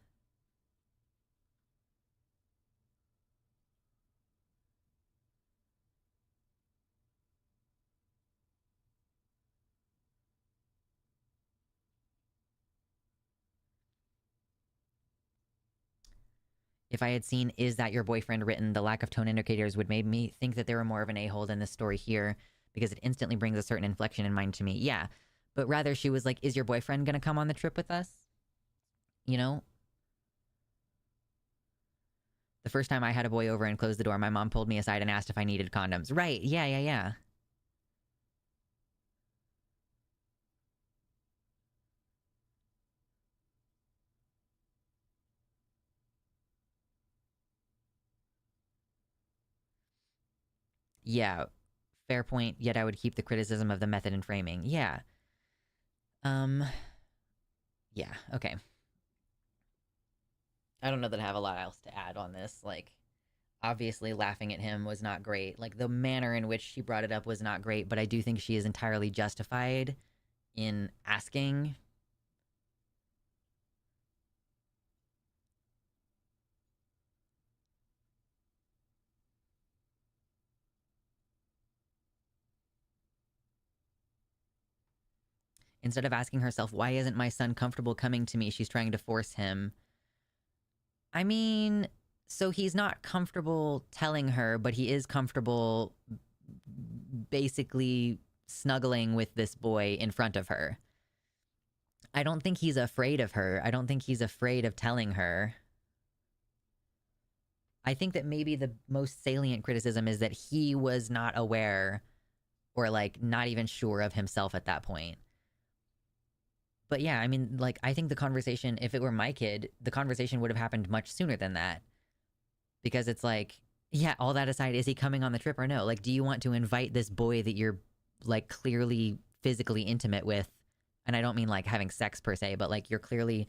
If I had seen "Is that your boyfriend" written, the lack of tone indicators would make me think that they were more of an a-hole than this story here, because it instantly brings a certain inflection in mind to me. Yeah, but rather she was like, "Is your boyfriend gonna come on the trip with us?" You know? The first time I had a boy over and closed the door, my mom pulled me aside and asked if I needed condoms. Right, yeah. Yeah, fair point, yet I would keep the criticism of the method and framing. Yeah. Um, yeah, okay. I don't know that I have a lot else to add on this. Like, obviously laughing at him was not great. Like, the manner in which she brought it up was not great, but I do think she is entirely justified in asking. Instead of asking herself, why isn't my son comfortable coming to me, she's trying to force him. I mean, so he's not comfortable telling her, but he is comfortable basically snuggling with this boy in front of her. I don't think he's afraid of her. I don't think he's afraid of telling her. I think that maybe the most salient criticism is that he was not aware or, like, not even sure of himself at that point. But yeah, I mean, like, I think the conversation, if it were my kid, the conversation would have happened much sooner than that. Because it's like, yeah, all that aside, is he coming on the trip or no? Like, do you want to invite this boy that you're, like, clearly physically intimate with? And I don't mean, like, having sex per se, but, like, you're clearly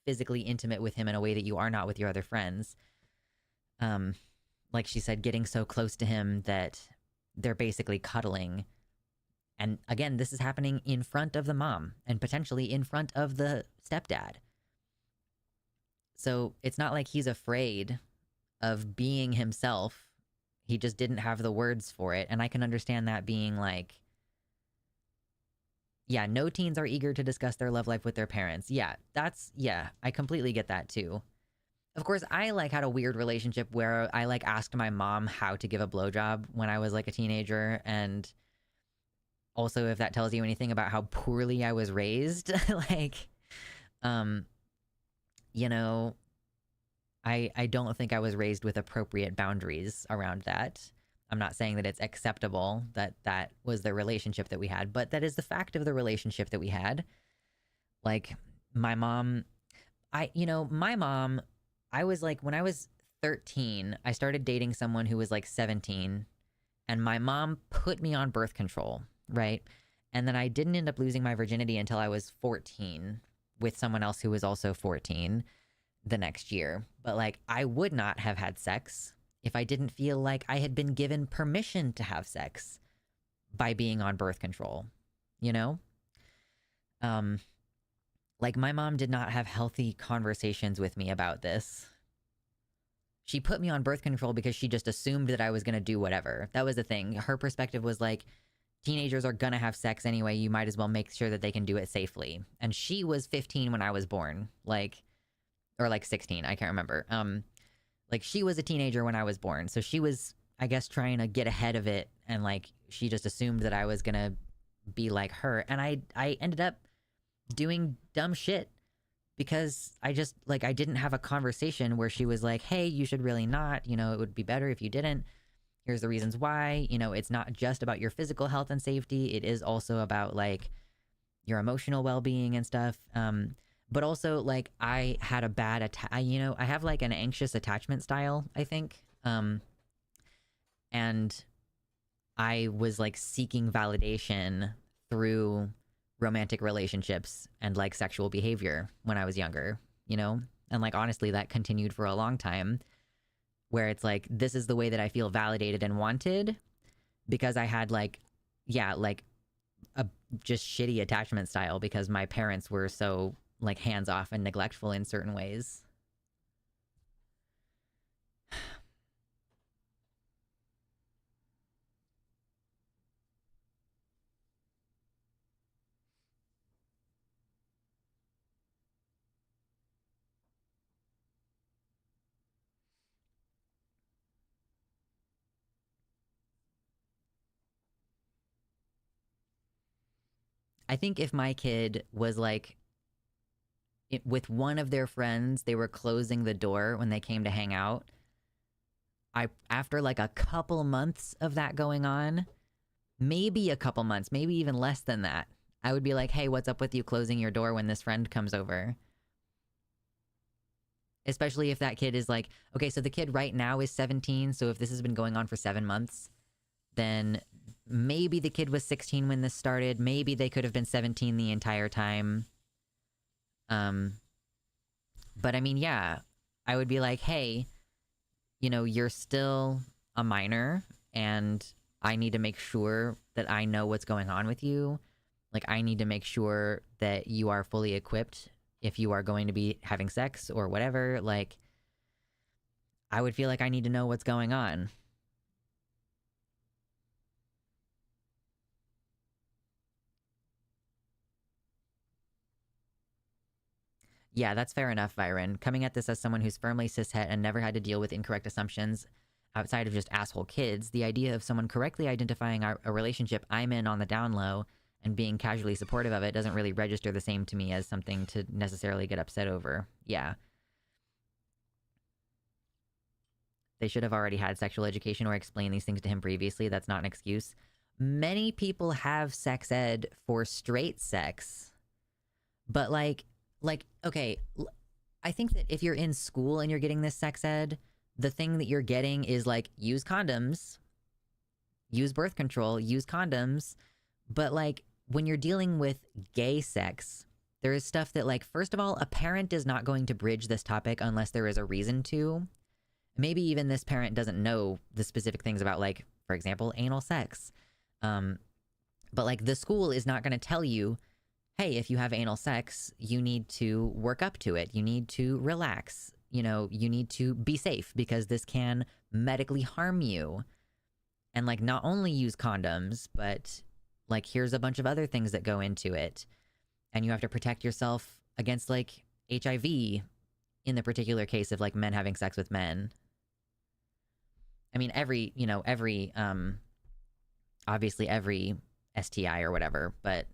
physically intimate with him in a way that you are not with your other friends. Like she said, getting so close to him that they're basically cuddling. And again, this is happening in front of the mom and potentially in front of the stepdad. So it's not like he's afraid of being himself. He just didn't have the words for it. And I can understand that being like, yeah, no teens are eager to discuss their love life with their parents. Yeah, I completely get that too. Of course, I, like, had a weird relationship where I, like, asked my mom how to give a blowjob when I was, like, a teenager, and also if that tells you anything about how poorly I was raised, like, um, you know, I don't think I was raised with appropriate boundaries around that. I'm not saying that it's acceptable that that was the relationship that we had, but that is the fact of the relationship that we had. Like, my mom, my mom, I was like, when I was 13, I started dating someone who was like 17, and my mom put me on birth control, right? And then I didn't end up losing my virginity until I was 14 with someone else who was also 14 the next year. But, like, I would not have had sex if I didn't feel like I had been given permission to have sex by being on birth control, you know? Um, like, my mom did not have healthy conversations with me about this. She put me on birth control because she just assumed that I was going to do whatever. That was the thing. Her perspective was like, teenagers are going to have sex anyway. You might as well make sure that they can do it safely. And she was 15 when I was born. Like, or like 16. I can't remember. Like, she was a teenager when I was born. So she was, I guess, trying to get ahead of it. And, like, she just assumed that I was going to be like her. And I ended up doing dumb shit because I just, like, I didn't have a conversation where she was like, hey, you should really not, it would be better if you didn't. Here's the reasons why. It's not just about your physical health and safety. It is also about, like, your emotional well-being and stuff. But also, like, I had a bad I have, like, an anxious attachment style, I think. And I was, like, seeking validation through romantic relationships and, like, sexual behavior when I was younger, And, like, honestly, that continued for a long time, where it's like, this is the way that I feel validated and wanted, because I had, like, a just shitty attachment style because my parents were so, like, hands-off and neglectful in certain ways. I think if my kid was like with one of their friends, they were closing the door when they came to hang out. I after like a couple months of that going on, maybe a couple months, maybe even less than that, I would be like, "Hey, what's up with you closing your door when this friend comes over?" Especially if that kid is like, okay, so the kid right now is 17, so if this has been going on for 7 months, then maybe the kid was 16 when this started, maybe they could have been 17 the entire time. But I mean, yeah, I would be like, hey, you're still a minor, and I need to make sure that I know what's going on with you. Like, I need to make sure that you are fully equipped if you are going to be having sex or whatever. Like, I would feel like I need to know what's going on. Yeah, that's fair enough, Byron. Coming at this as someone who's firmly cishet and never had to deal with incorrect assumptions outside of just asshole kids, the idea of someone correctly identifying a relationship I'm in on the down low and being casually supportive of it doesn't really register the same to me as something to necessarily get upset over. Yeah. They should have already had sexual education or explained these things to him previously. That's not an excuse. Many people have sex ed for straight sex, but okay, I think that if you're in school and you're getting this sex ed, the thing that you're getting is like, use condoms, use birth control, use condoms. But like, when you're dealing with gay sex, there is stuff that, like, first of all, a parent is not going to bridge this topic unless there is a reason to. Maybe even this parent doesn't know the specific things about, like, for example, anal sex. But like, the school is not going to tell you, hey, if you have anal sex, you need to work up to it. You need to relax. You need to be safe because this can medically harm you. And like, not only use condoms, but like, here's a bunch of other things that go into it. And you have to protect yourself against like HIV in the particular case of like men having sex with men. I mean, obviously every STI or whatever, but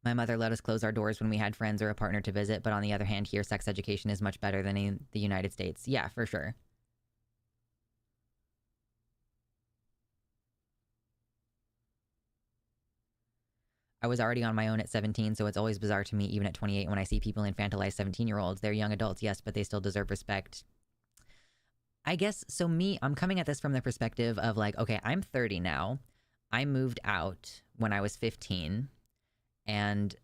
my mother let us close our doors when we had friends or a partner to visit, but on the other hand, here, sex education is much better than in the United States. Yeah, for sure. I was already on my own at 17, so it's always bizarre to me, even at 28, when I see people infantilize 17-year-olds. They're young adults, yes, but they still deserve respect. I guess, so I'm coming at this from the perspective of like, okay, I'm 30 now. I moved out when I was 15, and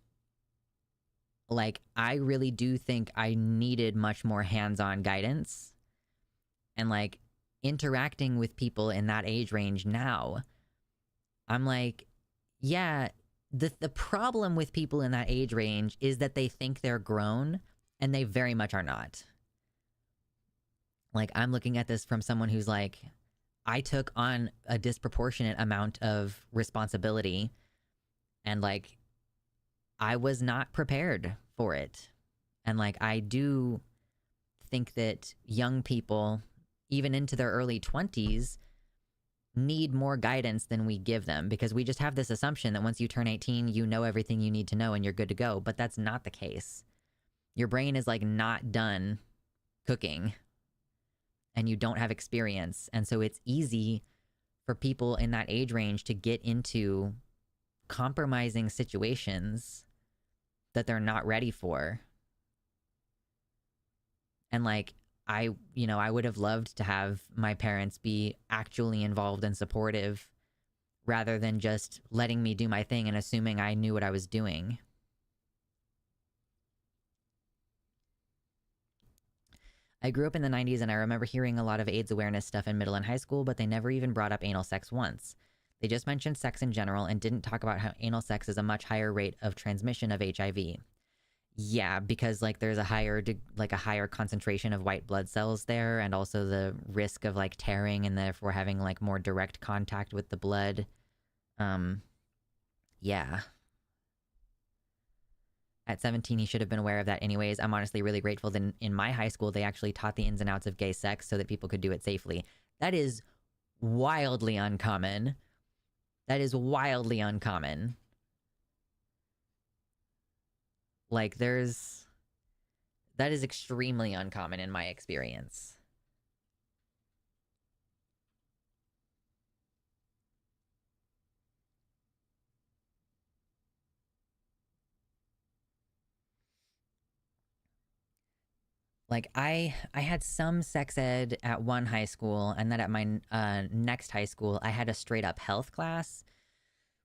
like, I really do think I needed much more hands-on guidance. And like, interacting with people in that age range now, I'm like, yeah, the problem with people in that age range is that they think they're grown, and they very much are not. Like, I'm looking at this from someone who's like, I took on a disproportionate amount of responsibility, and like, I was not prepared for it. And like, I do think that young people, even into their early 20s, need more guidance than we give them, because we just have this assumption that once you turn 18, you know everything you need to know and you're good to go. But that's not the case. Your brain is like not done cooking, and you don't have experience. And so it's easy for people in that age range to get into compromising situations that they're not ready for. And like, I would have loved to have my parents be actually involved and supportive rather than just letting me do my thing and assuming I knew what I was doing. I grew up in the 90s, and I remember hearing a lot of AIDS awareness stuff in middle and high school, but they never even brought up anal sex once. They just mentioned sex in general and didn't talk about how anal sex is a much higher rate of transmission of HIV. Yeah, because like there's a higher concentration of white blood cells there, and also the risk of like tearing and therefore having like more direct contact with the blood. Yeah. At 17, he should have been aware of that anyways. I'm honestly really grateful that in my high school, they actually taught the ins and outs of gay sex so that people could do it safely. That is wildly uncommon. That is wildly uncommon. Like, that is extremely uncommon in my experience. Like, I had some sex ed at one high school, and then at my next high school, I had a straight up health class,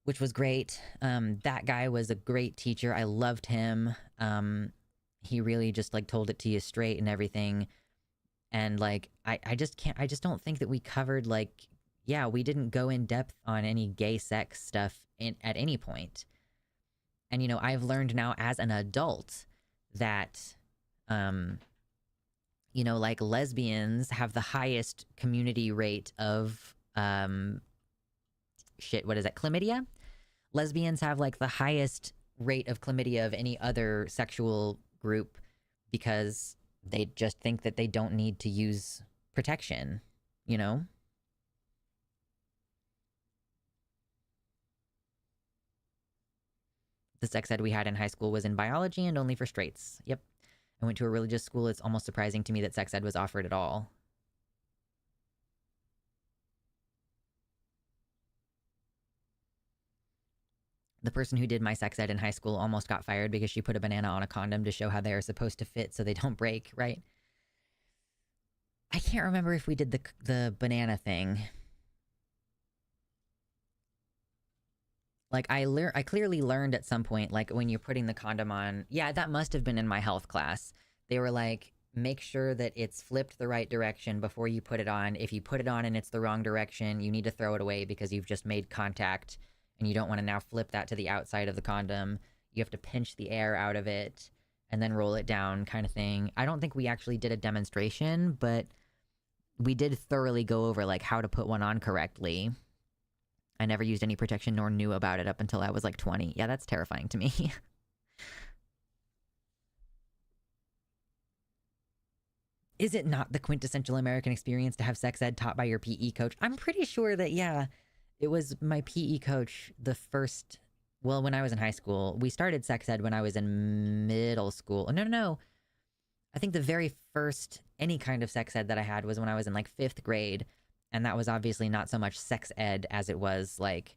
which was great. That guy was a great teacher. I loved him. He really just like told it to you straight and everything. And like, I just can't, I just don't think that we covered like, yeah, we didn't go in depth on any gay sex stuff at any point. And, you know, I've learned now as an adult that, you know, like lesbians have the highest community rate of, what is it, chlamydia? Lesbians have like the highest rate of chlamydia of any other sexual group because they just think that they don't need to use protection, you know? The sex ed we had in high school was in biology and only for straights. Yep. I went to a religious school. It's almost surprising to me that sex ed was offered at all. The person who did my sex ed in high school almost got fired because she put a banana on a condom to show how they are supposed to fit so they don't break, right? I can't remember if we did the banana thing. Like, I clearly learned at some point, like, when you're putting the condom on, yeah, that must have been in my health class. They were like, make sure that it's flipped the right direction before you put it on. If you put it on and it's the wrong direction, you need to throw it away because you've just made contact and you don't want to now flip that to the outside of the condom. You have to pinch the air out of it and then roll it down, kind of thing. I don't think we actually did a demonstration, but we did thoroughly go over, like, how to put one on correctly. I never used any protection nor knew about it up until I was like 20. Yeah, that's terrifying to me. Is it not the quintessential American experience to have sex ed taught by your PE coach? I'm pretty sure that, yeah, it was my PE coach the first, well, when I was in high school. We started sex ed when I was in middle school. Oh, no. I think the very first any kind of sex ed that I had was when I was in like 5th grade. And that was obviously not so much sex ed as it was like,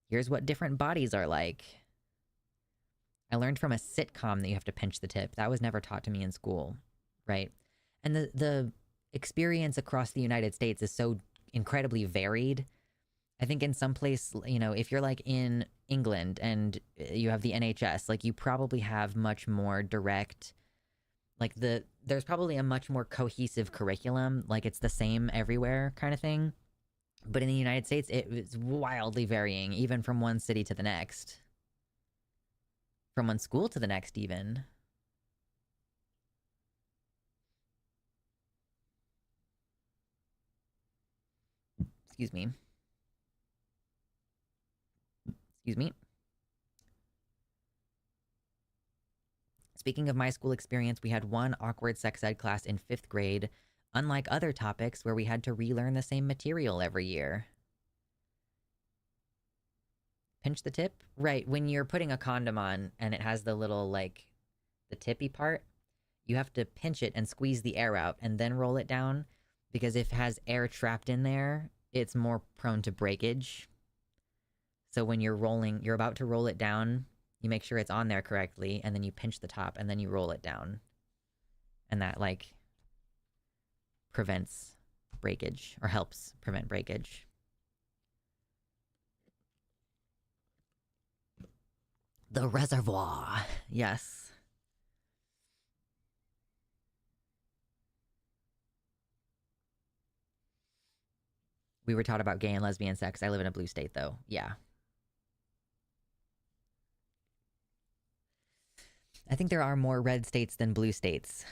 here's what different bodies are like. I learned from a sitcom that you have to pinch the tip. That was never taught to me in school, right? And the experience across the United States is so incredibly varied. I think in some place, you know, if you're like in England and you have the NHS, like you probably have much more direct, like there's probably a much more cohesive curriculum, like it's the same everywhere kind of thing. But in the United States, it's wildly varying, even from one city to the next. From one school to the next, even. Excuse me. Excuse me. Speaking of my school experience, we had one awkward sex ed class in 5th grade, unlike other topics where we had to relearn the same material every year. Pinch the tip? Right, when you're putting a condom on and it has the little, like, the tippy part, you have to pinch it and squeeze the air out and then roll it down, because if it has air trapped in there, it's more prone to breakage. So when you're about to roll it down, you make sure it's on there correctly, and then you pinch the top, and then you roll it down. And that, like, prevents breakage, or helps prevent breakage. The reservoir. Yes. We were taught about gay and lesbian sex. I live in a blue state, though. Yeah. I think there are more red states than blue states.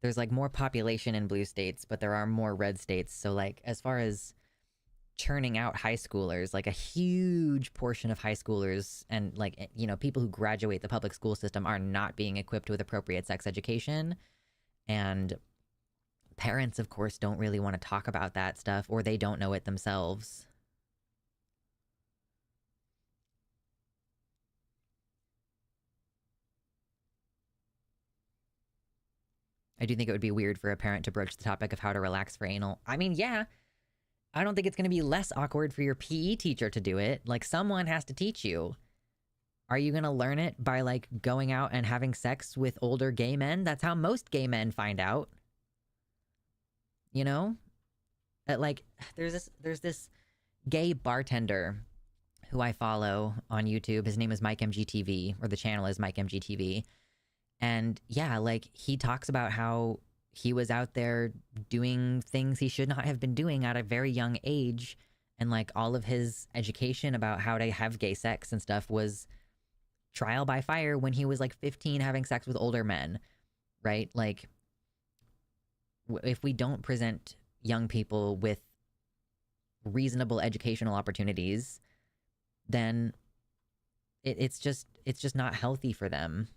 There's like more population in blue states, but there are more red states. So like as far as churning out high schoolers, like a huge portion of high schoolers and like, you know, people who graduate the public school system are not being equipped with appropriate sex education. And parents, of course, don't really want to talk about that stuff, or they don't know it themselves. I do think it would be weird for a parent to broach the topic of how to relax for anal. I mean, yeah, I don't think it's going to be less awkward for your PE teacher to do it. Like, someone has to teach you. Are you going to learn it by, like, going out and having sex with older gay men? That's how most gay men find out. You know? Like, there's this gay bartender who I follow on YouTube. His name is Mike MGTV, or the channel is Mike MGTV. And yeah, like, he talks about how he was out there doing things he should not have been doing at a very young age. And like, all of his education about how to have gay sex and stuff was trial by fire when he was like 15 having sex with older men, right? Like, if we don't present young people with reasonable educational opportunities, then it's just not healthy for them.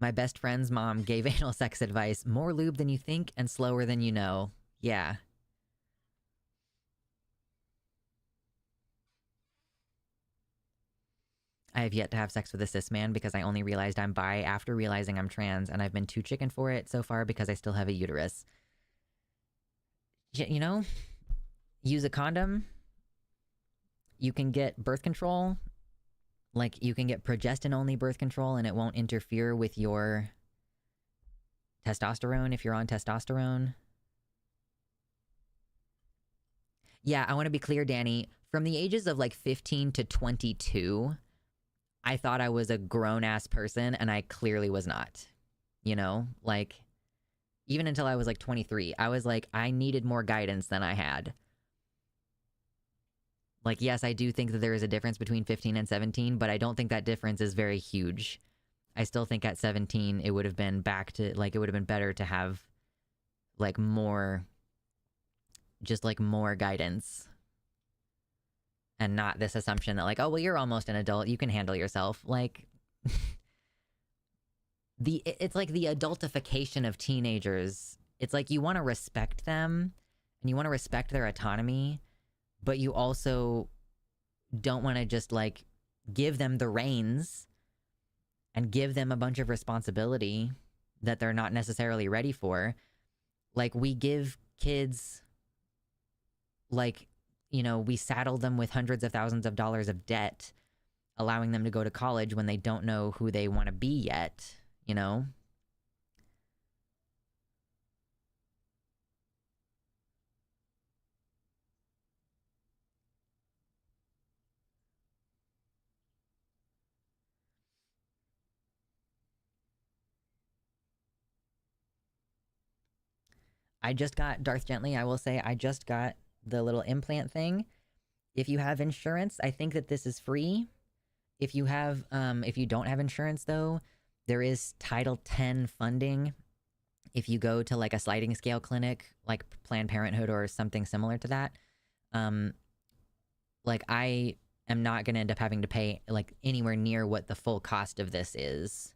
My best friend's mom gave anal sex advice. More lube than you think and slower than you know. Yeah. I have yet to have sex with a cis man because I only realized I'm bi after realizing I'm trans, and I've been too chicken for it so far because I still have a uterus. You know, use a condom. You can get birth control. Like, you can get progestin-only birth control, and it won't interfere with your testosterone if you're on testosterone. Yeah, I want to be clear, Danny. From the ages of like 15 to 22, I thought I was a grown-ass person, and I clearly was not. You know? Like, even until I was like 23, I was like, I needed more guidance than I had. Like, yes, I do think that there is a difference between 15 and 17, but I don't think that difference is very huge. I still think at 17, it would have been back to, like, it would have been better to have, like, more, just, like, more guidance. And not this assumption that, like, oh, well, you're almost an adult, you can handle yourself. Like, it's like the adultification of teenagers. It's like you want to respect them, and you want to respect their autonomy, but you also don't want to just, like, give them the reins and give them a bunch of responsibility that they're not necessarily ready for. Like, we give kids, like, you know, we saddle them with hundreds of thousands of dollars of debt, allowing them to go to college when they don't know who they want to be yet, you know? I just got, Darth Gently, I will say, I just got the little implant thing. If you have insurance, I think that this is free. If you have, if you don't have insurance though, there is Title 10 funding. If you go to like a sliding scale clinic, like Planned Parenthood or something similar to that, like, I am not going to end up having to pay like anywhere near what the full cost of this is.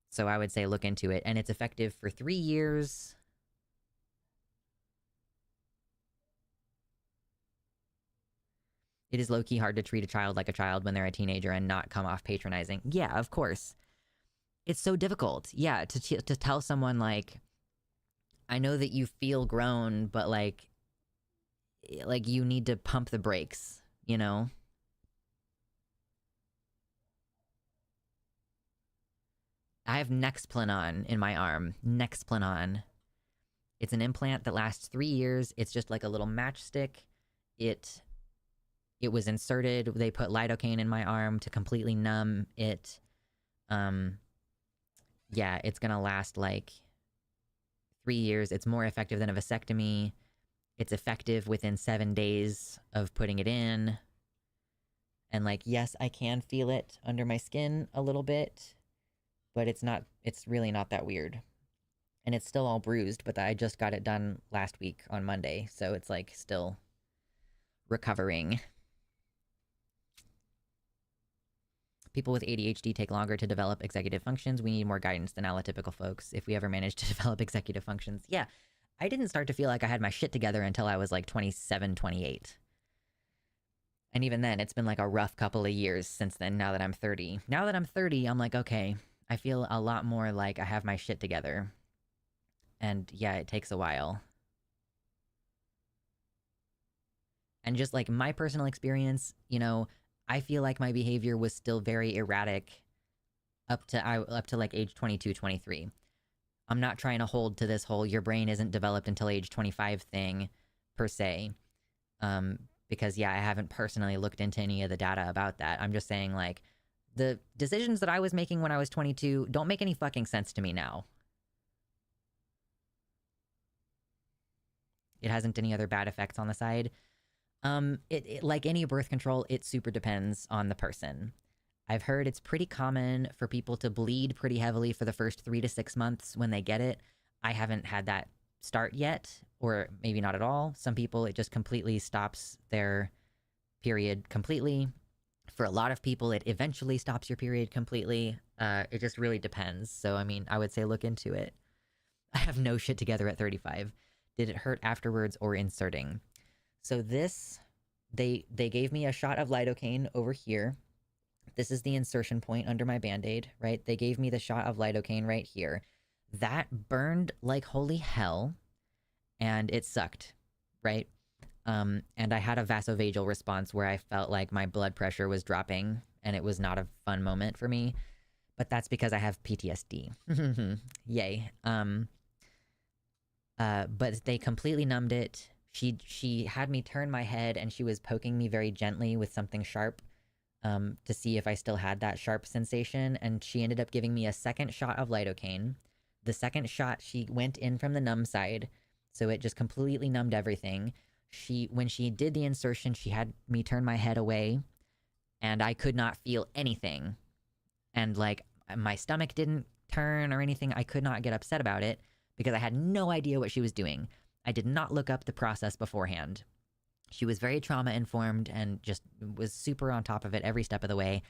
So I would say look into it, and it's effective for 3 years. It is low-key hard to treat a child like a child when they're a teenager and not come off patronizing. Yeah, of course. It's so difficult. Yeah, to tell someone, like, I know that you feel grown, but, like, you need to pump the brakes, you know? I have Nexplanon in my arm. Nexplanon. It's an implant that lasts 3 years. It's just like a little matchstick. It was inserted. They put lidocaine in my arm to completely numb it. Yeah, it's gonna last like 3 years. It's more effective than a vasectomy. It's effective within 7 days of putting it in. And like, yes, I can feel it under my skin a little bit, but it's really not that weird. and it's still all bruised, but I just got it done last week on Monday, so it's like still recovering. People with ADHD take longer to develop executive functions. We need more guidance than allotypical folks if we ever manage to develop executive functions. Yeah, I didn't start to feel like I had my shit together until I was like 27, 28. And even then, it's been like a rough couple of years since then, now that I'm 30. Now that I'm 30, I'm like, okay, I feel a lot more like I have my shit together. And yeah, it takes a while. And just like my personal experience, you know, I feel like my behavior was still very erratic up to like age 22, 23. I'm not trying to hold to this whole your brain isn't developed until age 25 thing per se. Because yeah, I haven't personally looked into any of the data about that. I'm just saying like the decisions that I was making when I was 22 don't make any fucking sense to me now. It hasn't any other bad effects on the side. It like any birth control, it super depends on the person. I've heard it's pretty common for people to bleed pretty heavily for the first 3 to 6 months when they get it. I haven't had that start yet, or maybe not at all. Some people, it just completely stops their period completely. For a lot of people, it eventually stops your period completely. It just really depends. So, I mean, I would say look into it. I have no shit together at 35. Did it hurt afterwards or inserting? So this, they gave me a shot of lidocaine over here. This is the insertion point under my Band-Aid, right? They gave me the shot of lidocaine right here. That burned like holy hell, and it sucked, right? And I had a vasovagal response where I felt like my blood pressure was dropping, and it was not a fun moment for me. But that's because I have PTSD. Yay. But they completely numbed it. She had me turn my head, and she was poking me very gently with something sharp to see if I still had that sharp sensation, and she ended up giving me a second shot of lidocaine. The second shot, she went in from the numb side, so it just completely numbed everything. When she did the insertion, she had me turn my head away, and I could not feel anything. And, like, my stomach didn't turn or anything. I could not get upset about it because I had no idea what she was doing. I did not look up the process beforehand. She was very trauma-informed and just was super on top of it every step of the way.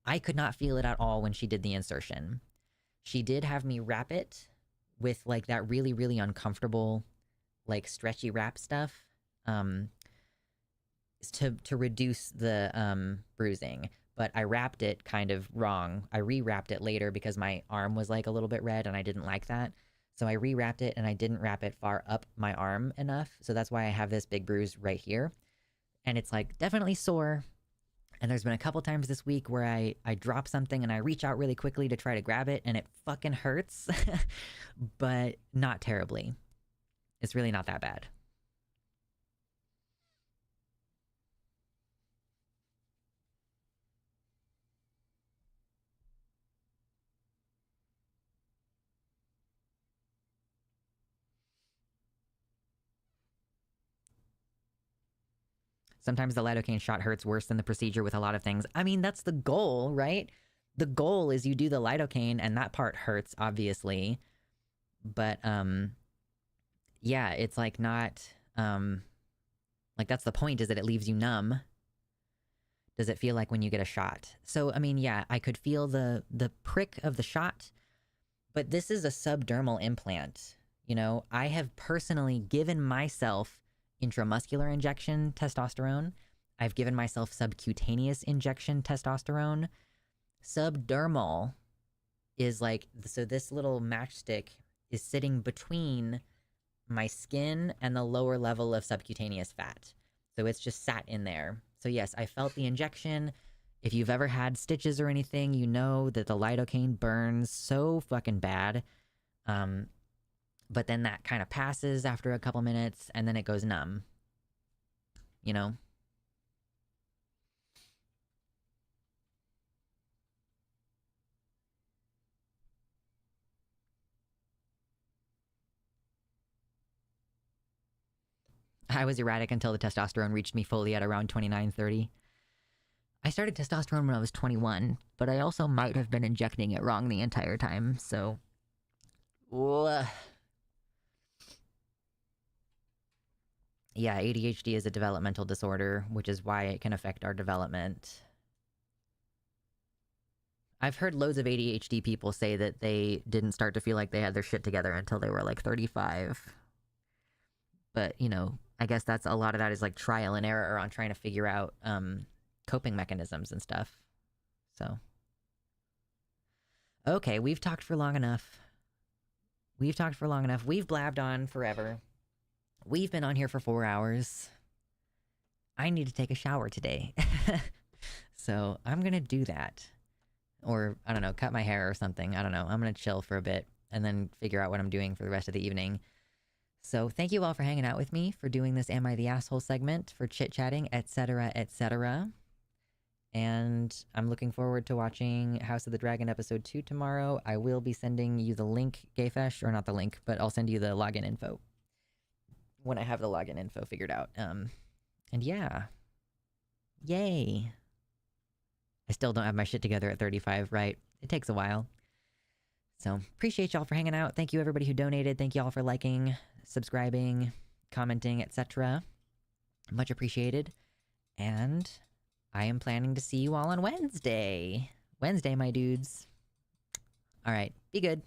I could not feel it at all when she did the insertion. She did have me wrap it with, like, that really, really uncomfortable, like, stretchy wrap stuff to reduce the bruising. But I wrapped it kind of wrong. I rewrapped it later because my arm was, like, a little bit red and I didn't like that. So I rewrapped it, and I didn't wrap it far up my arm enough. So that's why I have this big bruise right here. And it's, like, definitely sore. And there's been a couple times this week where I drop something and I reach out really quickly to try to grab it, and it fucking hurts. But not terribly. It's really not that bad. Sometimes the lidocaine shot hurts worse than the procedure with a lot of things. I mean, that's the goal, right? The goal is you do the lidocaine, and that part hurts, obviously. But, yeah, it's, like, not, like, that's the point, is that it leaves you numb. Does it feel like when you get a shot? So, I mean, yeah, I could feel the prick of the shot, but this is a subdermal implant. You know, I have personally given myself intramuscular injection testosterone. I've given myself subcutaneous injection testosterone. Subdermal is like, so this little matchstick is sitting between my skin and the lower level of subcutaneous fat. So it's just sat in there. So yes, I felt the injection. If you've ever had stitches or anything, you know that the lidocaine burns so fucking bad. But then that kind of passes after a couple minutes, and then it goes numb. You know? I was erratic until the testosterone reached me fully at around 29, 30. I started testosterone when I was 21, but I also might have been injecting it wrong the entire time, so... Yeah, ADHD is a developmental disorder, which is why it can affect our development. I've heard loads of ADHD people say that they didn't start to feel like they had their shit together until they were like 35. But, you know, I guess that's a lot of that is like trial and error on trying to figure out coping mechanisms and stuff. So, okay, we've talked for long enough. We've talked for long enough. We've blabbed on forever. We've been on here for 4 hours. I need to take a shower today. So I'm gonna do that. Or, I don't know, cut my hair or something. I don't know. I'm gonna chill for a bit and then figure out what I'm doing for the rest of the evening. So thank you all for hanging out with me, for doing this Am I the Asshole segment, for chit-chatting, etc., etc. And I'm looking forward to watching House of the Dragon episode 2 tomorrow. I will be sending you the link, Gayfesh, or not the link, but I'll send you the login info when I have the login info figured out. And yeah. Yay. I still don't have my shit together at 35, right? It takes a while. So, appreciate y'all for hanging out. Thank you everybody who donated. Thank y'all for liking, subscribing, commenting, etc. Much appreciated. And I am planning to see you all on Wednesday. Wednesday, my dudes. All right, be good.